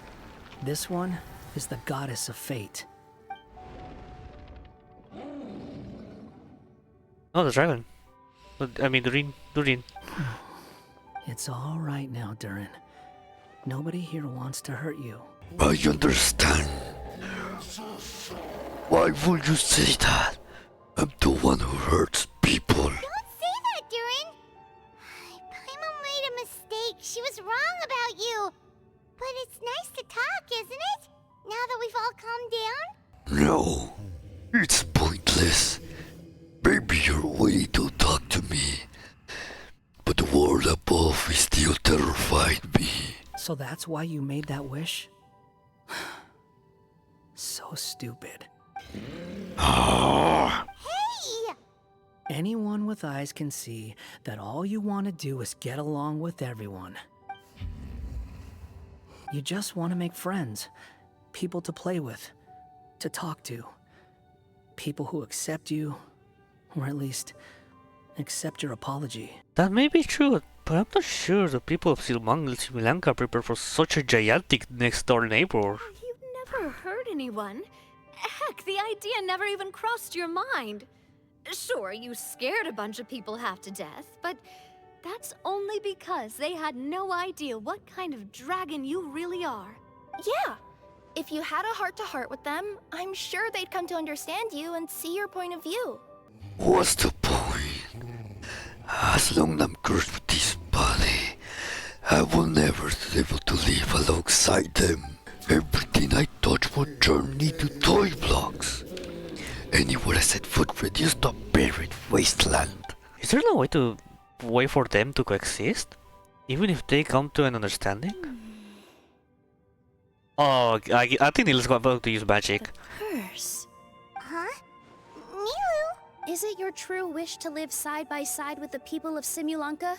This one is the goddess of fate. Oh, the dragon. I mean, Durin. It's all right now, Durin. Nobody here wants to hurt you. I understand. Why would you say that? I'm the one who hurts people. Don't say that, Durin. Paimon made a mistake. She was wrong about you. But it's nice to talk, isn't it? Now that we've all calmed down? No, it's pointless. Maybe your way to talk to me, but the world above is still terrified me. So that's why you made that wish? So stupid. Hey! Anyone with eyes can see that all you want to do is get along with everyone. You just want to make friends, people to play with, to talk to, people who accept you, or at least accept your apology. That may be true, but I'm not sure the people of Simulanka are prepared for such a gigantic next-door neighbor. You've never hurt anyone. Heck, the idea never even crossed your mind. Sure, you scared a bunch of people half to death, but that's only because they had no idea what kind of dragon you really are. Yeah. If you had a heart-to-heart with them, I'm sure they'd come to understand you and see your point of view. What's the point? As long as I'm cursed with this body, I will never be able to live alongside them. Everything I touch will turn into toy blocks. Anywhere I set foot reduced to a barren wasteland. Is there no way to wait for them to coexist? Even if they come to an understanding? Oh, I think Nilou's about to use magic. Curse. Huh? Nilou? Is it your true wish to live side by side with the people of Simulanka?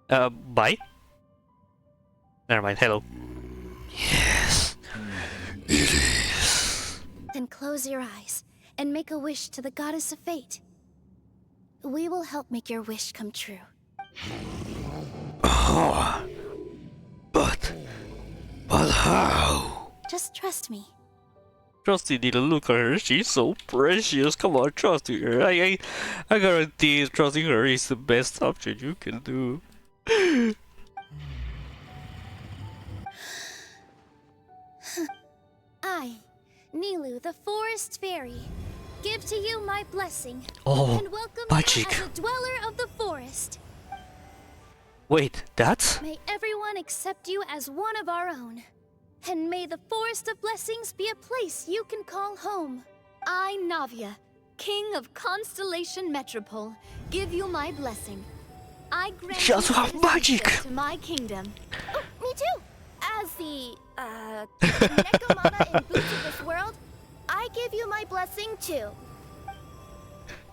Bye? Never mind, hello. Yes, it is. Then close your eyes and make a wish to the goddess of fate. We will help make your wish come true. Oh, but how? Just trust me. Trust in Nilou, look at her, she's so precious. Come on, trust in her. I guarantee trusting her is the best option you can do. I, Nilou, the forest fairy, give to you my blessing Oh, and welcome magic. you as a dweller of the forest. Wait, that's... May everyone accept you as one of our own. And may the Forest of Blessings be a place you can call home. I, Navia, King of Constellation Metropole, give you my blessing. I grant She also you have magic. citizenship to my kingdom. Oh, me too. As the, Nekomata and Boots of this world, I give you my blessing too.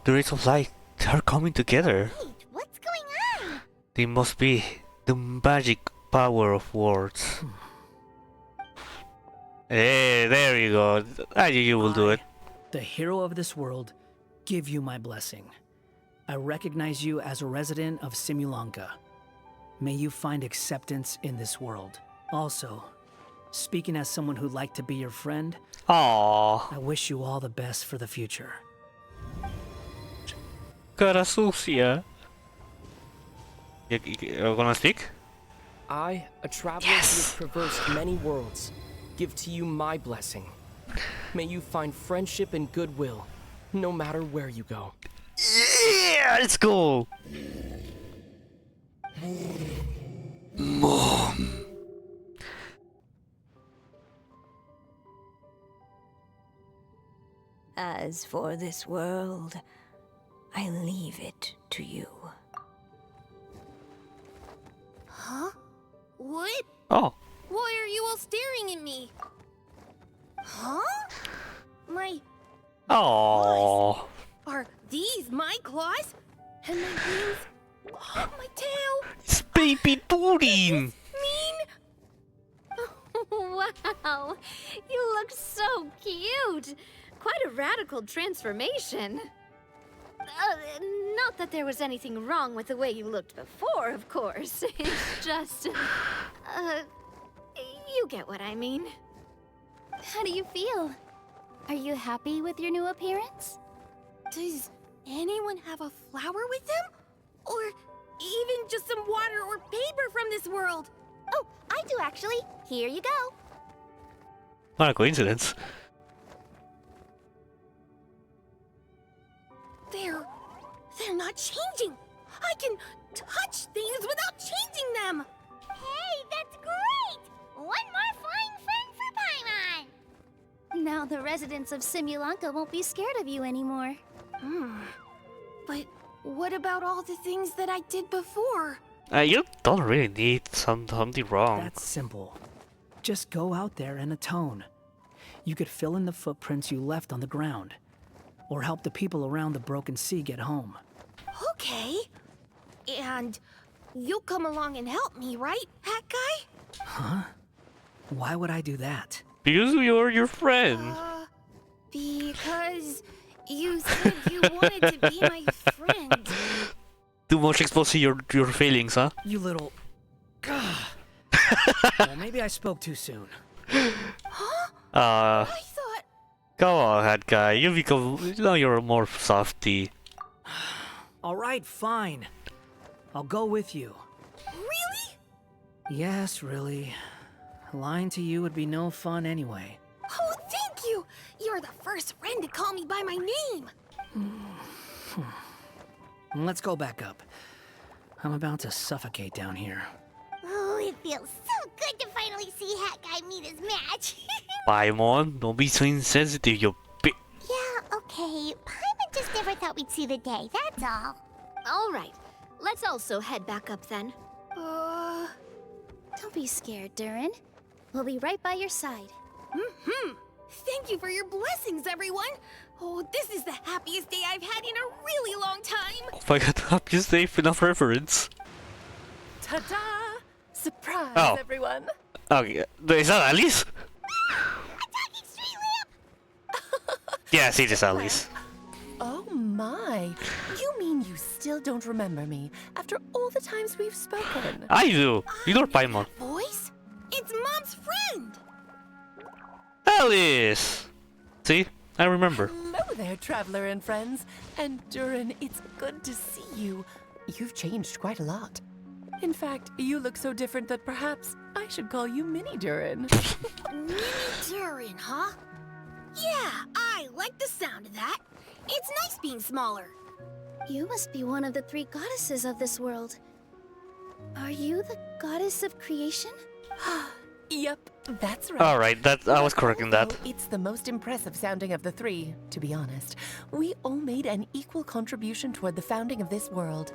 The rays of light, they are coming together. Wait, what's going on? They must be the magic power of words. Hey, there you go. I knew you will do it. The hero of this world, give you my blessing. I recognize you as a resident of Simulanka. May you find acceptance in this world. Also, speaking as someone who'd like to be your friend, Aww. I wish you all the best for the future. Cara sucia. You gonna speak? I, a traveler who has traversed many worlds, give to you my blessing. May you find friendship and goodwill, no matter where you go. Yeah, let's go! Mom. As for this world, I leave it to you. Huh? What? Oh. Why are you all staring at me? Huh? My... Oh. Are these my claws? And my wings? My tail? It's baby Turin. Mean? Wow, you look so cute. Quite a radical transformation. Not that there was anything wrong with the way you looked before, of course. It's just... you get what I mean. How do you feel? Are you happy with your new appearance? Does anyone have a flower with them? Or even just some water or paper from this world? Oh, I do actually. Here you go. What a coincidence. They're not changing. I can touch things without changing them. Hey, that's great! One more flying friend for Paimon. Now the residents of Simulanka won't be scared of you anymore. But what about all the things that I did before? You don't really need something wrong. That's simple. Just go out there and atone. You could fill in the footprints you left on the ground, or help the people around the broken sea get home. Okay. And you'll come along and help me, right, Hat Guy? Huh? Why would I do that? Because you're your friend. Because you said you wanted to be my friend. Too much exposing your feelings, huh? You little... Well, maybe I spoke too soon. I thought... Come on, head guy. You become... Now you're more softy. Alright, fine. I'll go with you. Really? Yes, really. Lying to you would be no fun anyway. Oh, thank you! You're the first friend to call me by my name. Let's go back up. I'm about to suffocate down here. Oh, it feels so good to finally see Hat Guy meet his match. Paimon, don't be so insensitive, you Yeah, okay. Paimon just never thought we'd see the day, that's all. All right, let's also head back up then. Don't be scared, Durin. We'll be right by your side. Thank you for your blessings, everyone. Oh, this is the happiest day I've had in a really long time. Oh my god, happiest day, enough reference. Ta-da! Surprise, Oh. everyone. Okay, is that Alice? Yes, it is Alice. Oh my. You mean you still don't remember me after all the times we've spoken? I do. You're Paimon. Voice? It's Mom's friend. Alice! See? I remember. Hello there, traveler and friends. And Durin, it's good to see you. You've changed quite a lot. In fact, you look so different that perhaps I should call you Mini Durin. Mini Durin, huh? Yeah, I like the sound of that. It's nice being smaller. You must be one of the 3 goddesses of this world. Are you the goddess of creation? Yep, that's right. Alright, that I was correct in that. It's the most impressive sounding of the 3, to be honest. We all made an equal contribution toward the founding of this world.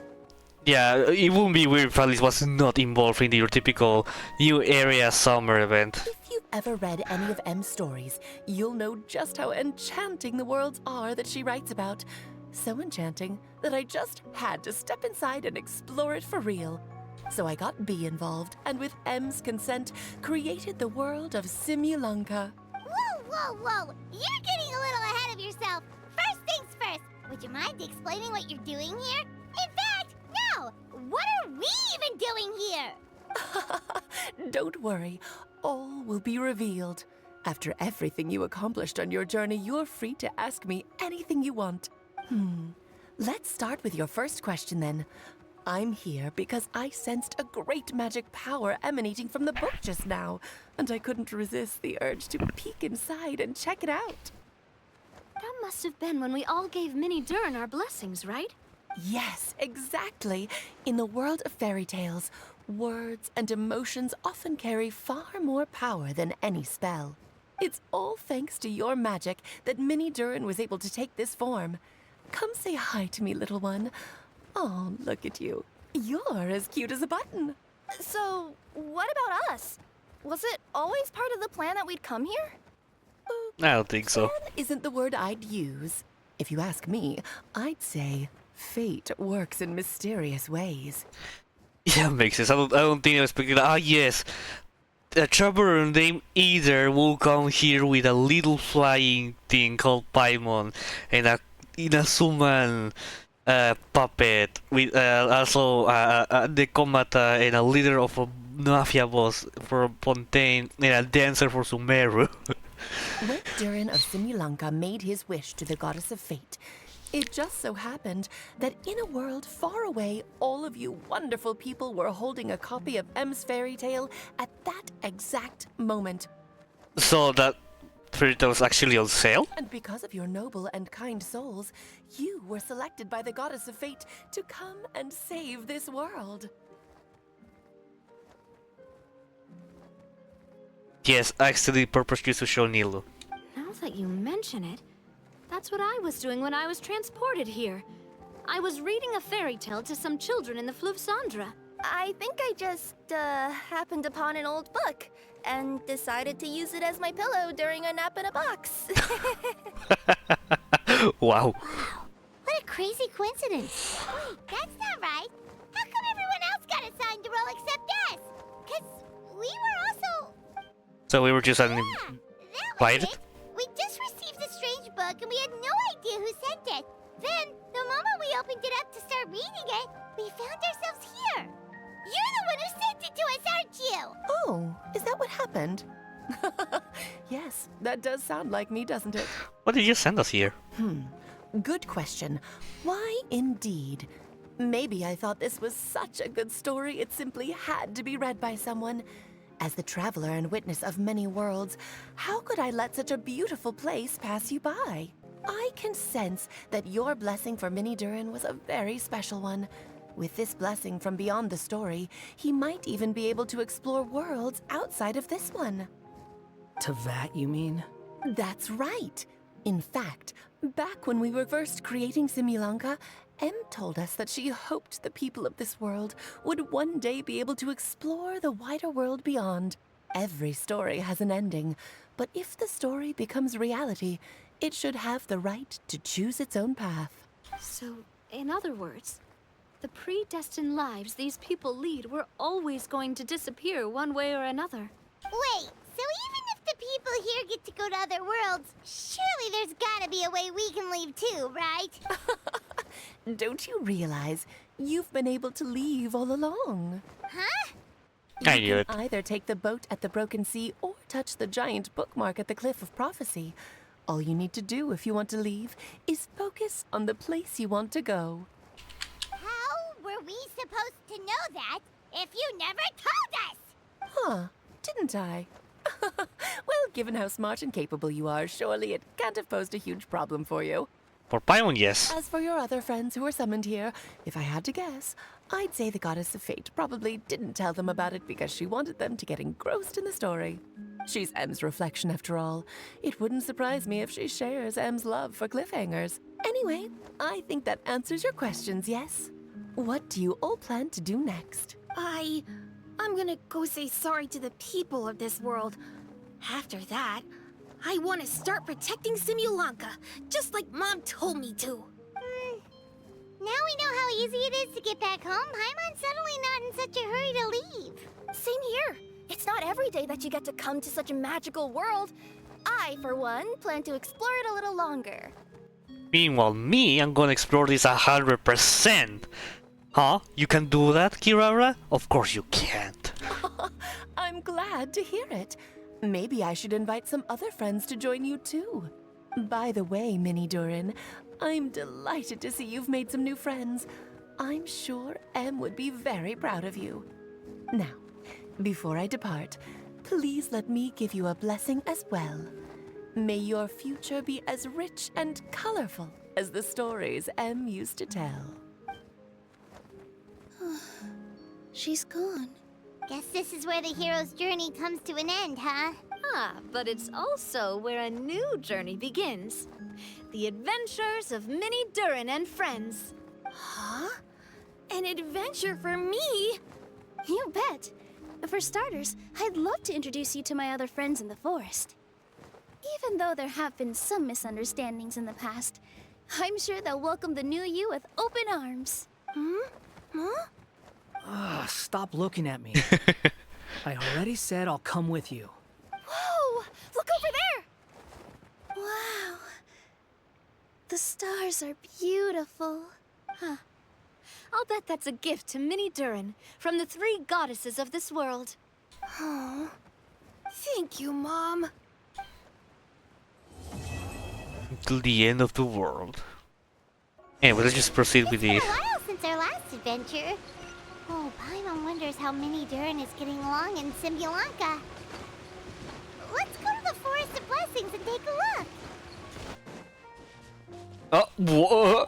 Yeah, it wouldn't be weird if Alice was not involved in your typical new area summer event. If you've ever read any of M's stories, you'll know just how enchanting the worlds are that she writes about. So enchanting that I just had to step inside and explore it for real. So I got B involved, and with M's consent, created the world of Simulanka. Whoa, whoa, whoa! You're getting a little ahead of yourself. First things first, would you mind explaining what you're doing here? In fact, no! What are we even doing here? Don't worry, all will be revealed. After everything you accomplished on your journey, you're free to ask me anything you want. Let's start with your first question then. I'm here because I sensed a great magic power emanating from the book just now, and I couldn't resist the urge to peek inside and check it out. That must have been when we all gave Mini Durin our blessings, right? Yes, exactly. In the world of fairy tales, words and emotions often carry far more power than any spell. It's all thanks to your magic that Mini Durin was able to take this form. Come say hi to me, little one. Oh, look at you. You're as cute as a button. So, what about us? Was it always part of the plan that we'd come here? I don't think so. Plan isn't the word I'd use. If you ask me, I'd say fate works in mysterious ways. Yeah, makes sense. I don't think I was expecting that. Ah, yes. A traveler named Either will come here with a little flying thing called Paimon and a Inasuman puppet with also the comata and a leader of a mafia boss for Fontaine and a dancer for Sumeru. When Durin of Simulanka made his wish to the goddess of fate, it just so happened that in a world far away, all of you wonderful people were holding a copy of M's fairy tale at that exact moment. So that fairy tale was actually on sale? And because of your noble and kind souls, you were selected by the goddess of fate to come and save this world. Yes, I actually purposely to show Nilou. Now that you mention it, that's what I was doing when I was transported here. I was reading a fairy tale to some children in the Fleuve Sandra. I think I just, happened upon an old book and decided to use it as my pillow during a nap in a box. Wow. What a crazy coincidence. Wait, that's not right. How come everyone else got assigned to roll except us? Because we were also... So we were just invited? We just received a strange book and we had no idea who sent it. Then, the moment we opened it up to start reading it, we found ourselves here. You're the one who sent it to us, aren't you? Oh, is that what happened? Yes, that does sound like me, doesn't it? What did you send us here? Good question. Why indeed? Maybe I thought this was such a good story it simply had to be read by someone. As the traveler and witness of many worlds, how could I let such a beautiful place pass you by? I can sense that your blessing for Mini Durin was a very special one. With this blessing from beyond the story, he might even be able to explore worlds outside of this one. Teyvat, you mean? That's right. In fact, back when we were first creating Simulanka, Em told us that she hoped the people of this world would one day be able to explore the wider world beyond. Every story has an ending, but if the story becomes reality, it should have the right to choose its own path. So, in other words, the predestined lives these people lead were always going to disappear one way or another. Wait, so even if the people here get to go to other worlds, surely there's gotta be a way we can leave too, right? Don't you realize you've been able to leave all along? Huh? I knew You it. can either take the boat at the Broken Sea or touch the giant bookmark at the Cliff of Prophecy. All you need to do if you want to leave is focus on the place you want to go. How were we supposed to know that if you never told us? Huh, didn't I? Well, given how smart and capable you are, surely it can't have posed a huge problem for you. For Paimon, yes. As for your other friends who were summoned here, if I had to guess, I'd say the Goddess of Fate probably didn't tell them about it because she wanted them to get engrossed in the story. She's Em's reflection, after all. It wouldn't surprise me if she shares Em's love for cliffhangers. Anyway, I think that answers your questions, yes? What do you all plan to do next? I'm gonna go say sorry to the people of this world. After that, I want to start protecting Simulanka, just like Mom told me to. Now we know how easy it is to get back home. Paimon's suddenly not in such a hurry to leave. Same here. It's not every day that you get to come to such a magical world. I, for one, plan to explore it a little longer. Meanwhile, me, I'm gonna explore this 100%. Huh? You can do that, Kirara? Of course you can't. I'm glad to hear it. Maybe I should invite some other friends to join you too. By the way, Minnie Durin, I'm delighted to see you've made some new friends. I'm sure Em would be very proud of you. Now, before I depart, please let me give you a blessing as well. May your future be as rich and colorful as the stories Em used to tell. She's gone. Guess this is where the hero's journey comes to an end, huh? Ah, but it's also where a new journey begins. The adventures of Minnie Durin and friends. Huh? An adventure for me? You bet. For starters, I'd love to introduce you to my other friends in the forest. Even though there have been some misunderstandings in the past, I'm sure they'll welcome the new you with open arms. Huh? Ugh, stop looking at me. I already said I'll come with you. Whoa! Look over there! Wow. The stars are beautiful. Huh. I'll bet that's a gift to Minnie Durin from the 3 goddesses of this world. Oh, thank you, Mom. Until the end of the world. Anyway, let's just proceed with the... It's been a while since our last adventure. Oh, Paimon wonders how Minnie Durin is getting along in Simulanka. Let's go to the Forest of Blessings and take a look. Whoa!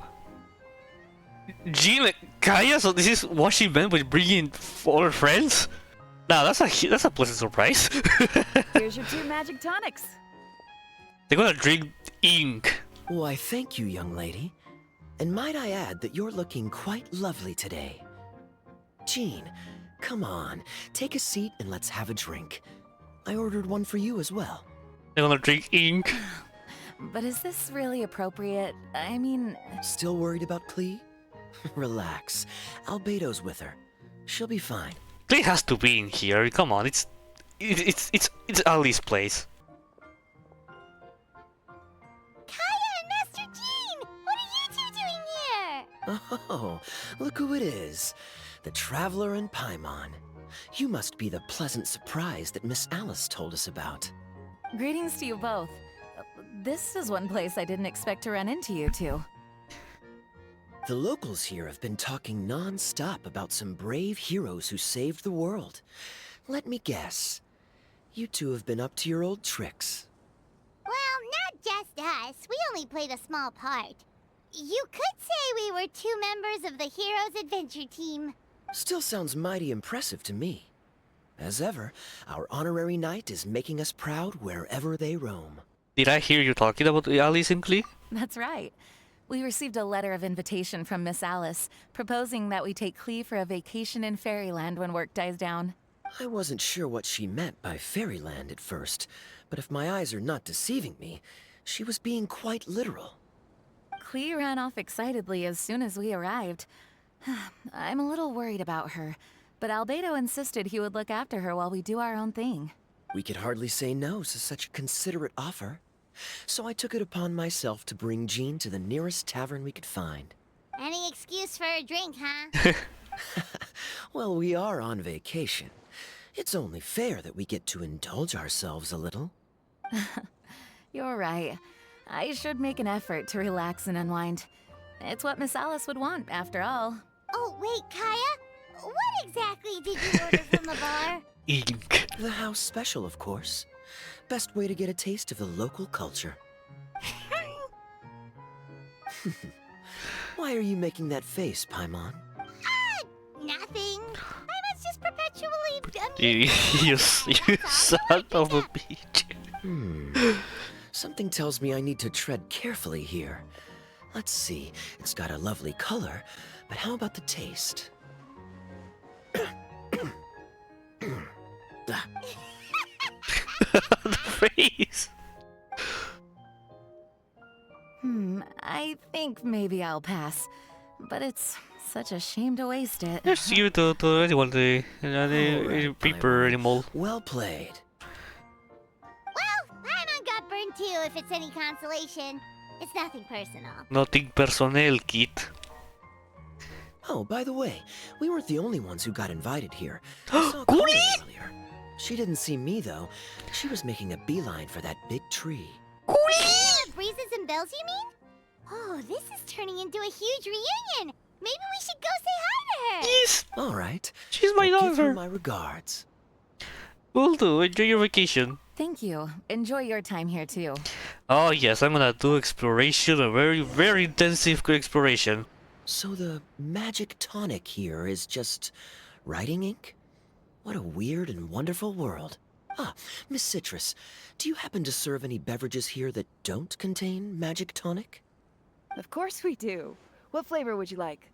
Jean, Kaya, so this is what she meant by bringing all her friends? Nah, that's a pleasant surprise. Here's your 2 magic tonics. They're gonna drink ink. Why, thank you, young lady. And might I add that you're looking quite lovely today. Jean, come on, take a seat and let's have a drink. I ordered one for you as well. They're gonna drink ink. But is this really appropriate? I mean... Still worried about Klee? Relax. Albedo's with her. She'll be fine. Klee has to be in here. Come on, it's Ali's place. Kaya and Master Jean! What are you 2 doing here? Oh, look who it is. The Traveler and Paimon. You must be the pleasant surprise that Miss Alice told us about. Greetings to you both. This is one place I didn't expect to run into you two. The locals here have been talking non-stop about some brave heroes who saved the world. Let me guess. You two have been up to your old tricks. Well, not just us. We only played a small part. You could say we were 2 members of the Heroes Adventure Team. Still sounds mighty impressive to me. As ever, our honorary knight is making us proud wherever they roam. Did I hear you talking about Alice and Klee? That's right. We received a letter of invitation from Miss Alice, proposing that we take Klee for a vacation in Fairyland when work dies down. I wasn't sure what she meant by Fairyland at first, but if my eyes are not deceiving me, she was being quite literal. Klee ran off excitedly as soon as we arrived. I'm a little worried about her, but Albedo insisted he would look after her while we do our own thing. We could hardly say no to such a considerate offer, so I took it upon myself to bring Jean to the nearest tavern we could find. Any excuse for a drink, huh? Well, we are on vacation. It's only fair that we get to indulge ourselves a little. You're right. I should make an effort to relax and unwind. It's what Miss Alice would want, after all. Oh, wait, Kaya? What exactly did you order from the bar? Ink. The house special, of course. Best way to get a taste of the local culture. Why are you making that face, Paimon? Nothing. Paimon's just perpetually... You son of a bitch. Something tells me I need to tread carefully here. Let's see, it's got a lovely color, but how about the taste? The face. I think maybe I'll pass. But it's such a shame to waste it. Just give it to anyone, any people anymore. Well played. Well, Paimon got burned too, if it's any consolation. It's nothing personal. Nothing personnel, Kit. Oh, by the way, we weren't the only ones who got invited here. I saw Kali earlier. She didn't see me, though. She was making a beeline for that big tree. Breezes and bells, you mean? Oh, this is turning into a huge reunion. Maybe we should go say hi to her. Yes. All right. She's my Well, give her daughter. my regards. Will do. Enjoy your vacation. Thank you. Enjoy your time here, too. Oh yes, I'm gonna do exploration, a very, very intensive exploration. So the magic tonic here is just writing ink? What a weird and wonderful world. Ah, Miss Citrus, do you happen to serve any beverages here that don't contain magic tonic? Of course we do. What flavor would you like?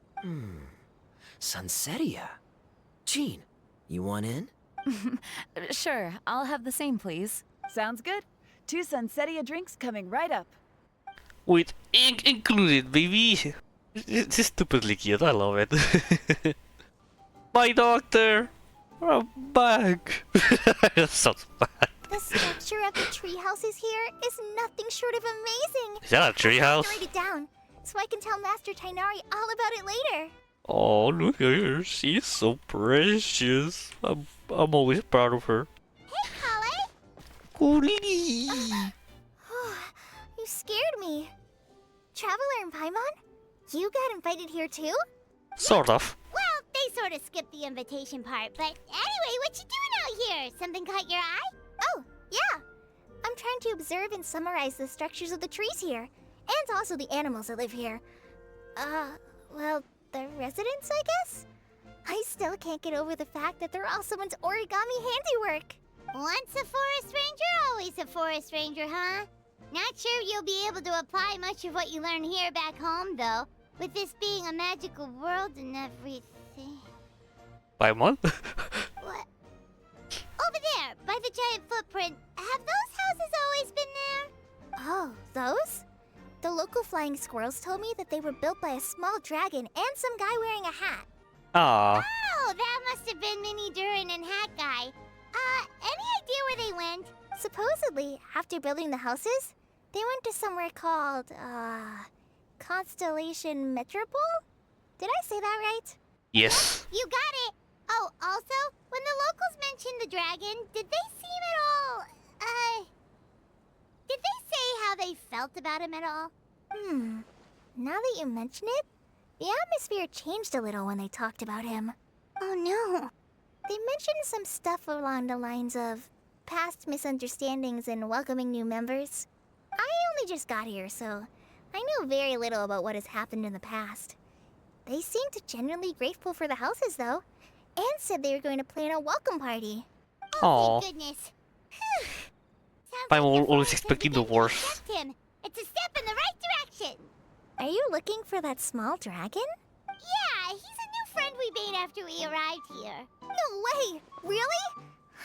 Sunsetia. Jean, you want in? Sure, I'll have the same, please. Sounds good. 2 Sunsetia drinks coming right up. With ink included, baby. It's stupidly cute, I love it. My doctor! I'm back! Sounds bad. The structure of the tree houses here is nothing short of amazing. Is that a tree house? Write it down so I can tell Master Tainari all about it later. Oh, look at her. She's so precious. I'm always proud of her. Hey, Kale! Kuli! You scared me. Traveler and Paimon? You got invited here too? Sort of. Well, they sort of skipped the invitation part, but anyway, what you doing out here? Something caught your eye? Oh, yeah. I'm trying to observe and summarize the structures of the trees here, and also the animals that live here. Well, the residents, I guess? I still can't get over the fact that they're all someone's origami handiwork. Once a forest ranger, always a forest ranger, huh? Not sure you'll be able to apply much of what you learn here back home, though, with this being a magical world and everything. Paimon? What? Over there, by the giant footprint. Have those houses always been there? Oh, those? The local flying squirrels told me that they were built by a small dragon and some guy wearing a hat. Ah. Oh, that must have been Mini Durin and Hat Guy. Any idea where they went? Supposedly, after building the houses, they went to somewhere called, Constellation Metropole? Did I say that right? Yes. You got it! Oh, also, when the locals mentioned the dragon, did they seem at all, did they say how they felt about him at all? Now that you mention it, the atmosphere changed a little when they talked about him. Oh no. They mentioned some stuff along the lines of past misunderstandings and welcoming new members. I only just got here, so I know very little about what has happened in the past. They seemed genuinely grateful for the houses, though, and said they were going to plan a welcome party. Oh, Thank goodness. I'm always expecting the worst. Accept him. It's a step in the right direction. Are you looking for that small dragon? Yeah, he's a new friend we made after we arrived here. No way! Really?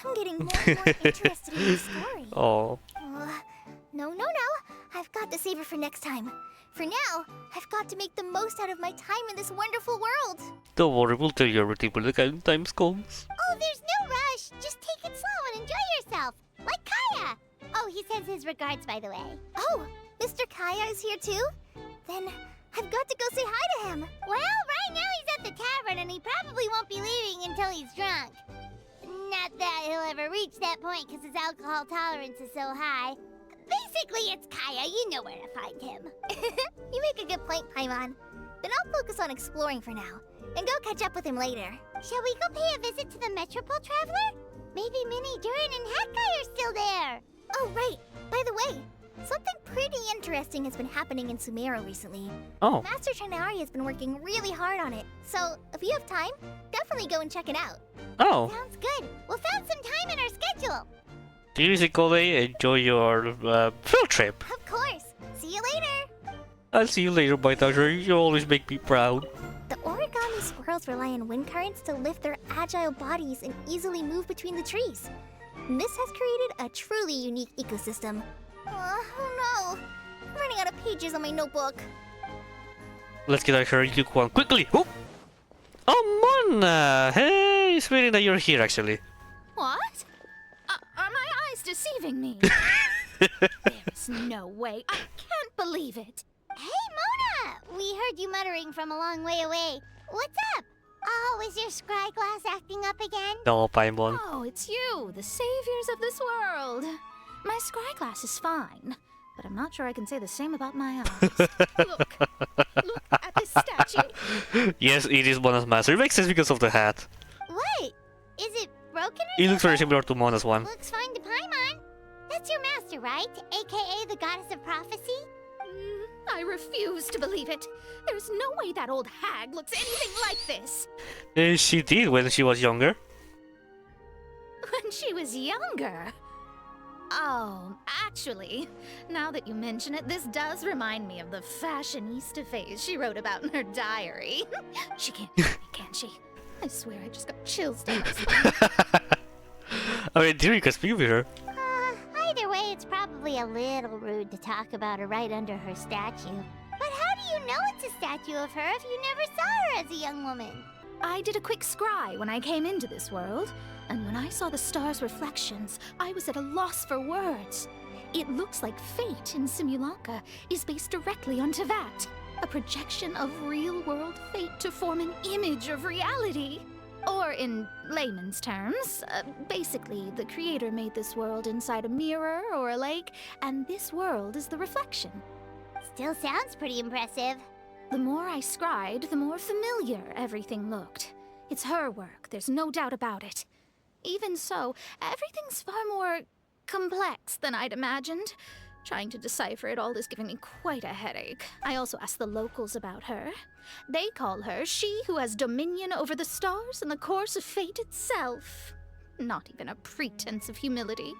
I'm getting more and more interested in the story. Oh. No. I've got to save her for next time. For now, I've got to make the most out of my time in this wonderful world. Don't worry, we'll tell you everything when the time comes. Oh, there's no rush. Just take it slow and enjoy yourself. Like Kaya. Oh, he sends his regards, by the way. Oh, Mr. Kaya is here too? Then I've got to go say hi to him. Well, right now he's at the tavern and he probably won't be leaving until he's drunk. Not that he'll ever reach that point because his alcohol tolerance is so high. Basically, it's Kaya. You know where to find him. You make a good point, Paimon. Then I'll focus on exploring for now and go catch up with him later. Shall we go pay a visit to the Metropole Traveler? Maybe Minnie, Durin, and Hatkai are still there. Oh, right. By the way, something pretty interesting has been happening in Sumeru recently. Oh. Master Trinari has been working really hard on it. So, if you have time, definitely go and check it out. Oh. Sounds good. We'll find some time in our schedule. Musically, enjoy your field trip. Of course. See you later. I'll see you later, my daughter. You always make me proud. The origami squirrels rely on wind currents to lift their agile bodies and easily move between the trees. And this has created a truly unique ecosystem. Oh no! I'm running out of pages on my notebook. Let's get her Yuke one quickly. Oh, Mona! Hey, it's really that you're here, actually. What? Are my eyes deceiving me? There's no way. I can't believe it. Hey, Mona! We heard you muttering from a long way away. What's up? Oh, is your scryglass acting up again? No, Paimon. Oh, it's you, the saviors of this world. My scryglass is fine, but I'm not sure I can say the same about my eyes. Look at this statue. Yes, it is Mona's master. It makes sense because of the hat. What? Is it broken or It looks very similar to Mona's one. Looks fine to Paimon. That's your master, right? AKA the goddess of prophecy? I refuse to believe it. There's no way that old hag looks anything like this. She did when she was younger. When she was younger? Oh, actually, now that you mention it, this does remind me of the fashionista phase she wrote about in her diary. She can't hear me, can she? I swear I just got chills down my spine. I mean, dear, you can speak with her. Either way, it's probably a little rude to talk about her right under her statue. But how do you know it's a statue of her if you never saw her as a young woman? I did a quick scry when I came into this world, and when I saw the stars' reflections, I was at a loss for words. It looks like fate in Simulanka is based directly on Tevat, a projection of real-world fate to form an image of reality. Or in layman's terms, basically the creator made this world inside a mirror or a lake, and this world is the reflection. Still sounds pretty impressive. The more I scried, the more familiar everything looked. It's her work, there's no doubt about it. Even so, everything's far more complex than I'd imagined. Trying to decipher it all is giving me quite a headache. I also asked the locals about her. They call her she who has dominion over the stars and the course of fate itself. Not even a pretense of humility.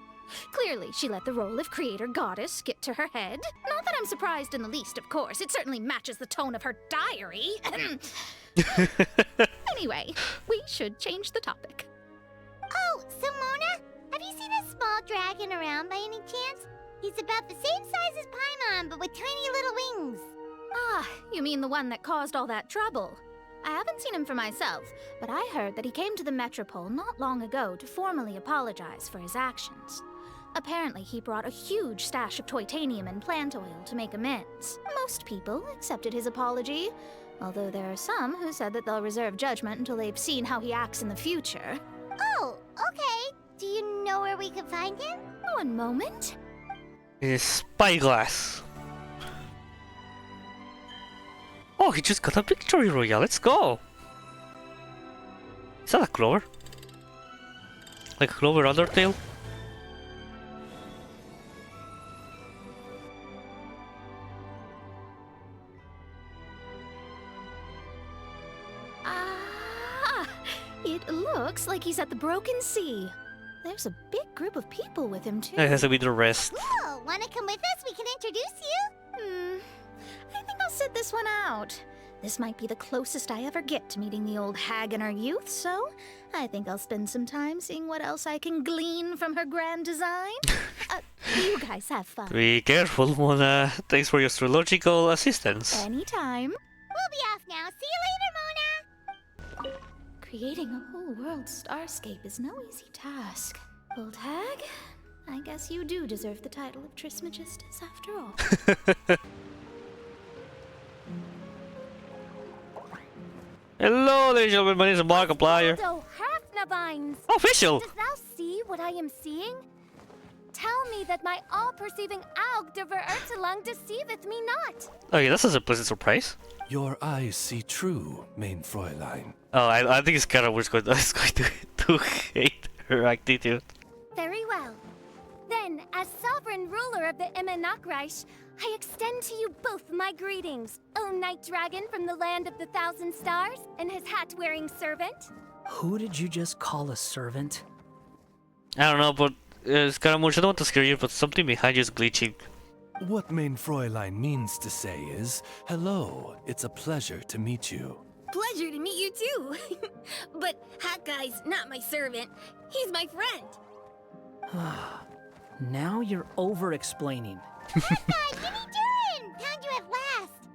Clearly, she let the role of creator goddess get to her head. Not that I'm surprised in the least, of course. It certainly matches the tone of her diary. Anyway, we should change the topic. Oh, so Mona, have you seen a small dragon around by any chance? He's about the same size as Paimon, but with tiny little wings. Ah, you mean the one that caused all that trouble? I haven't seen him for myself, but I heard that he came to the Metropole not long ago to formally apologize for his actions. Apparently, he brought a huge stash of Toitanium and plant oil to make amends. Most people accepted his apology, although there are some who said that they'll reserve judgment until they've seen how he acts in the future. Oh, okay. Do you know where we can find him? One moment. His spyglass. Oh, he just got a victory royale. Let's go. Is that a Clover? Like a Clover Undertale? It looks like he's at the Broken Sea. There's a big group of people with him, too. It has to be the rest. Cool! Wanna come with us? We can introduce you? I think I'll sit this one out. This might be the closest I ever get to meeting the old hag in our youth, so I think I'll spend some time seeing what else I can glean from her grand design. You guys have fun. Be careful, Mona. Thanks for your astrological assistance. Anytime. We'll be off now. See you later, Mona! Creating a whole world starscape is no easy task. Old hag, I guess you do deserve the title of Trismegistus after all. Hello, ladies and gentlemen, my name is Markiplier. Official! Dost thou see what I am seeing? Tell me that my all-perceiving Aug de Verurtelung deceiveth me not. Okay, that's a pleasant surprise. Your eyes see true, main Fräulein. Oh, I think it's kind of what's going to hate her attitude. Very well. Then, as sovereign ruler of the Immenachreich, I extend to you both my greetings, O Night Dragon from the land of the Thousand Stars and his hat-wearing servant. Who did you just call a servant? I don't know, but Scaramouche, I don't want to scare you, but something behind you is glitching. What main Fräulein means to say is, hello, it's a pleasure to meet you. Pleasure to meet you too. But Hat Guy's not my servant. He's my friend. Now you're over-explaining. Ginny Durin! Found you at last!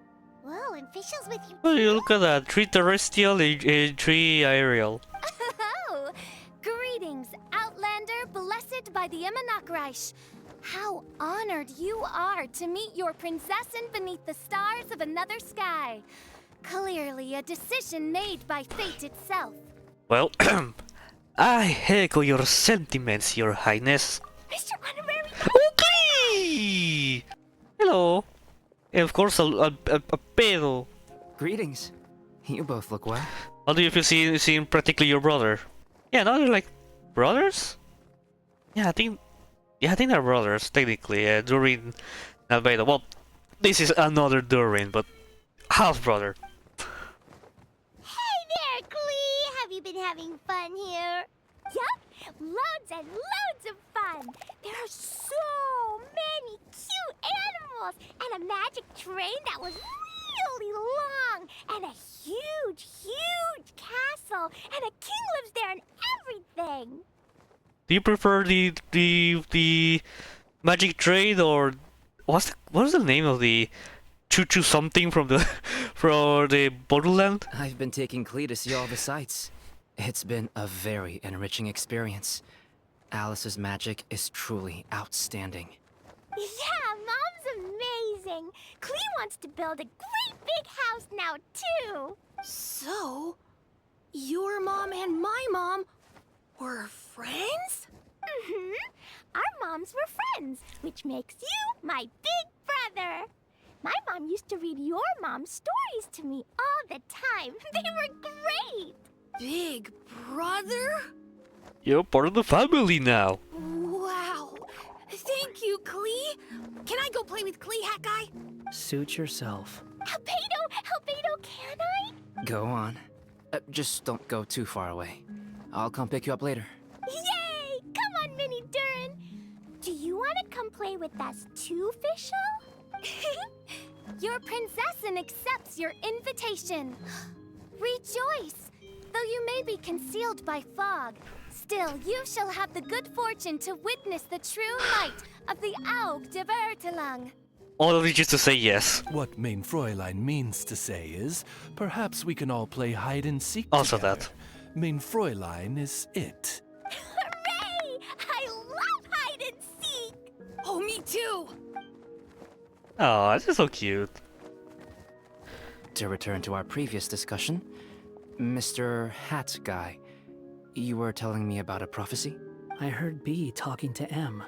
Whoa, and Fischl's with you. Oh, you look at that. 3 terrestrial and 3 aerial. Oh, greetings, Outlander blessed by the Immenachreich. How honored you are to meet your prinzessin beneath the stars of another sky. Clearly a decision made by fate itself. Well, I echo your sentiments, your highness. Mr. Honorary... Okay! Hello. And of course, a pedo. Greetings. You both look well. How do you feel seeing practically your brother? Yeah, now they're like brothers? Yeah, I think they're brothers, technically. Durin and Albedo. Well, this is another Durin, but half-brother. Hey there, Klee! Have you been having fun here? Yup, loads and loads of fun. There are so many cute animals and a magic train that was really long and a huge, huge castle and a king lives there and everything. Do you prefer the magic trade or what's the name of the choo-choo something from the borderland? I've been taking Klee to see all the sights. It's been a very enriching experience. Alice's magic is truly outstanding. Yeah, Mom's amazing. Klee wants to build a great big house now, too. So, your mom and my mom were friends? Mm-hmm. Our moms were friends, which makes you my big brother. My mom used to read your mom's stories to me all the time. They were great. Big brother? You're part of the family now. Wow. Thank you, Klee. Can I go play with Klee, Hat Guy? Suit yourself. Albedo, can I? Go on. Just don't go too far away. I'll come pick you up later. Yay! Come on, Mini Durin. Do you want to come play with us too, Fischl? Your prinzessin accepts your invitation. Rejoice! Though you may be concealed by fog, still you shall have the good fortune to witness the true might of the Aug de Verurtelung. All of you just to say yes. What main Fräulein means to say is, perhaps we can all play hide and seek Also together. that. Main Fräulein is it. Hooray! I love hide and seek! Oh, me too! Oh, this is so cute. To return to our previous discussion, Mr. Hat Guy, you were telling me about a prophecy? I heard B talking to M.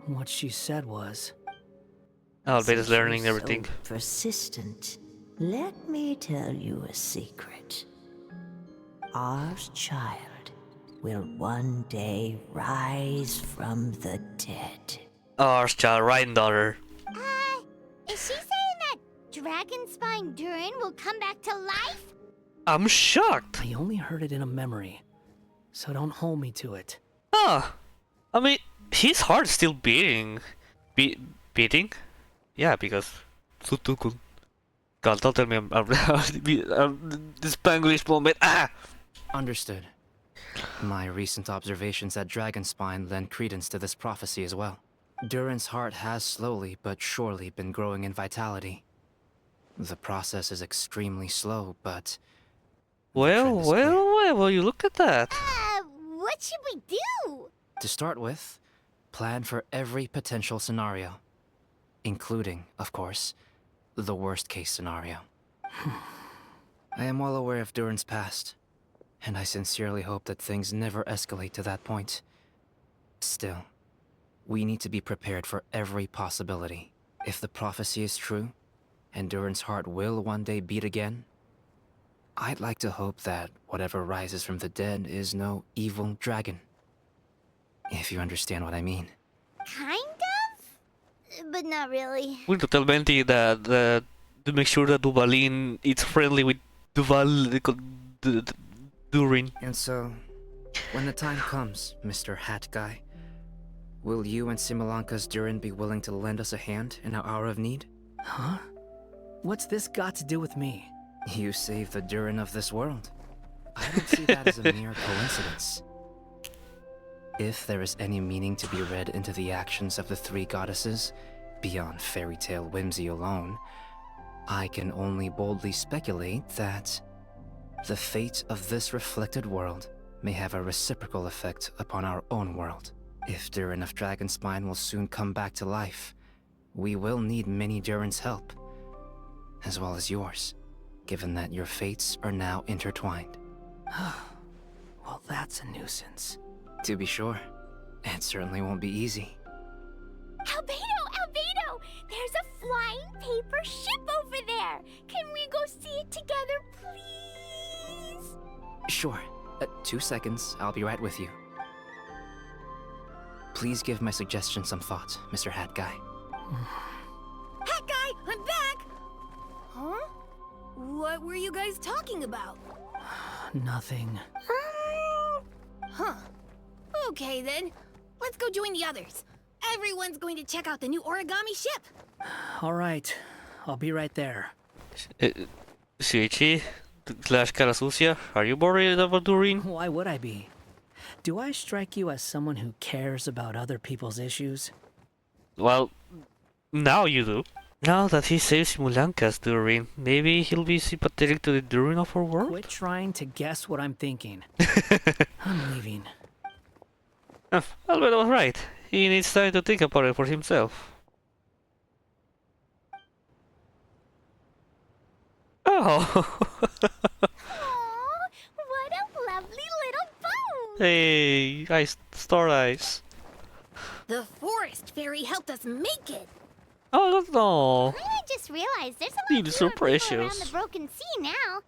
What she said was... Albedo's learning everything. So persistent. Let me tell you a secret. Our child will one day rise from the dead. Our child, right, daughter. Is she saying that Dragon Spine Durin will come back to life? I'm shocked. I only heard it in a memory, so don't hold me to it. Ah, I mean, his heart's still beating. Beating? Yeah, because... God, don't tell me I'm this Spanglish moment. Ah! Understood. My recent observations at Dragonspine lend credence to this prophecy as well. Durin's heart has slowly but surely been growing in vitality. The process is extremely slow, but... Well, you look at that. What should we do? To start with, plan for every potential scenario. Including, of course, the worst-case scenario. I am well aware of Durin's past, and I sincerely hope that things never escalate to that point. Still, we need to be prepared for every possibility. If the prophecy is true, and Durin's heart will one day beat again, I'd like to hope that whatever rises from the dead is no evil dragon. If you understand what I mean. Kind of? But not really. We need to tell Venti that to make sure that Duvalin is friendly with Durin. And so, when the time comes, Mr. Hat Guy, will you and Simulanka's Durin be willing to lend us a hand in our hour of need? Huh? What's this got to do with me? You saved the Durin of this world. I don't see that as a mere coincidence. If there is any meaning to be read into the actions of the three goddesses, beyond fairy tale whimsy alone, I can only boldly speculate that the fate of this reflected world may have a reciprocal effect upon our own world. If Durin of Dragonspine will soon come back to life, we will need many Durin's help, as well as yours, given that your fates are now intertwined. Well, that's a nuisance. To be sure, it certainly won't be easy. Albedo! There's a flying paper ship over there! Can we go see it together, please? Sure. 2 seconds, I'll be right with you. Please give my suggestion some thought, Mr. Hat Guy. Hat Guy, I'm back! Huh? What were you guys talking about? Nothing. Huh. Okay then, let's go join the others. Everyone's going to check out the new origami ship. All right, I'll be right there. Shuichi slash Cara Sucia, are you worried about Durin? Why would I be? Do I strike you as someone who cares about other people's issues? Well, now you do. Now that he saves Simulanka's Durin, maybe he'll be sympathetic to the Durin of our world? Quit trying to guess what I'm thinking. I'm leaving. Albedo was right. He needs time to think about it for himself. Oh! Aww, what a lovely little boat! Hey, Star Eyes. The forest fairy helped us make it. Oh no! I just realized there's a lot These are fewer people around precious. the broken sea now.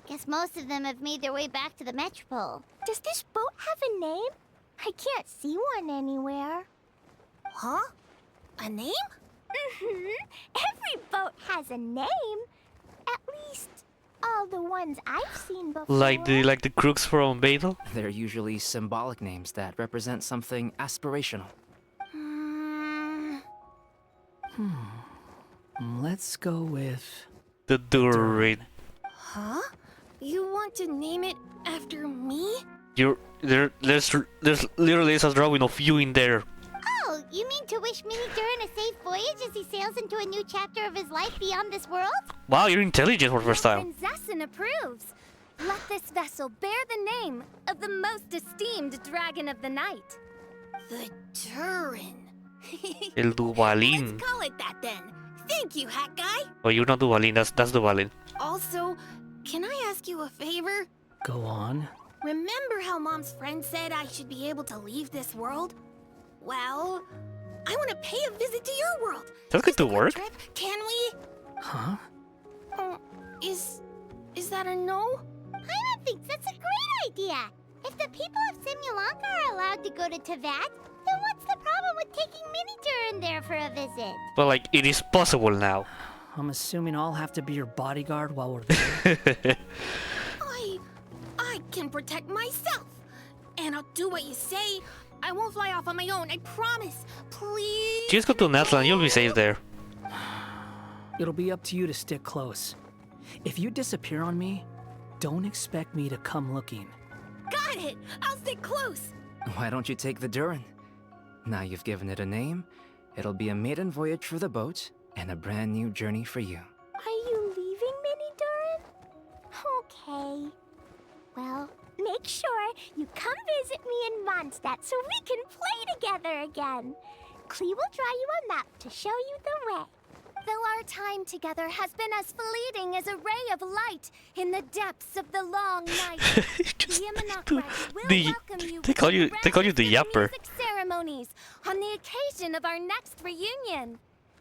Guess most of them have made their way back to the metropole. Does this boat have a name? I can't see one anywhere. Huh? A name? Every boat has a name. At least all the ones I've seen before. Like the crooks from Beidel? They're usually symbolic names that represent something aspirational. Let's go with... The Durin. Huh? You want to name it after me? There's literally a drawing of you in there. Oh, you mean to wish Mini Durin a safe voyage as he sails into a new chapter of his life beyond this world? Wow, you're intelligent for the first time. Zessin approves. Let this vessel bear the name of the most esteemed dragon of the night. The Durin. El Duvalin. Let's call it that then. Thank you, Hat Guy. Oh, you're not Duvalin, that's Duvalin. Also, can I ask you a favor? Go on. Remember how Mom's friend said I should be able to leave this world? Well, I want to pay a visit to your world. That's going to work. Trip, can we? Huh? Is that a no? Paimon thinks that's a great idea. If the people of Simulanka are allowed to go to Teyvat, then what's the problem with taking Mini Durin there for a visit? But like, it is possible now. I'm assuming I'll have to be your bodyguard while we're there. I can protect myself. And I'll do what you say. I won't fly off on my own, I promise. Please. Just go to Natlan, you'll be safe there. It'll be up to you to stick close. If you disappear on me, don't expect me to come looking. Got it! I'll stick close. Why don't you take the Durin? Now you've given it a name, it'll be a maiden voyage for the boat and a brand new journey for you. Are you leaving, Mini Durin? Okay. Well, make sure you come visit me in Mondstadt so we can play together again. Klee will draw you a map to show you the way. Though our time together has been as fleeting as a ray of light in the depths of the long night, the Imanok will welcome you they call you the yapper. music ceremonies on the occasion of our next reunion.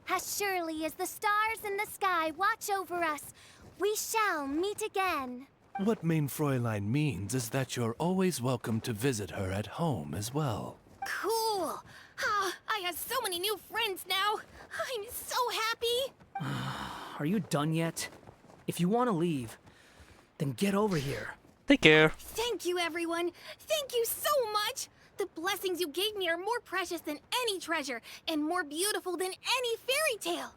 As surely as the stars in the sky watch over us, we shall meet again. What Main Fräulein means is that you're always welcome to visit her at home as well. Cool. Ah, I have so many new friends now. I'm so happy. Are you done yet? If you want to leave, then get over here. Take care. Thank you, everyone. Thank you so much. The blessings you gave me are more precious than any treasure and more beautiful than any fairy tale.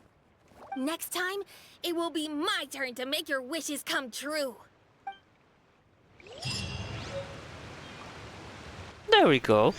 Next time, it will be my turn to make your wishes come true. There we go.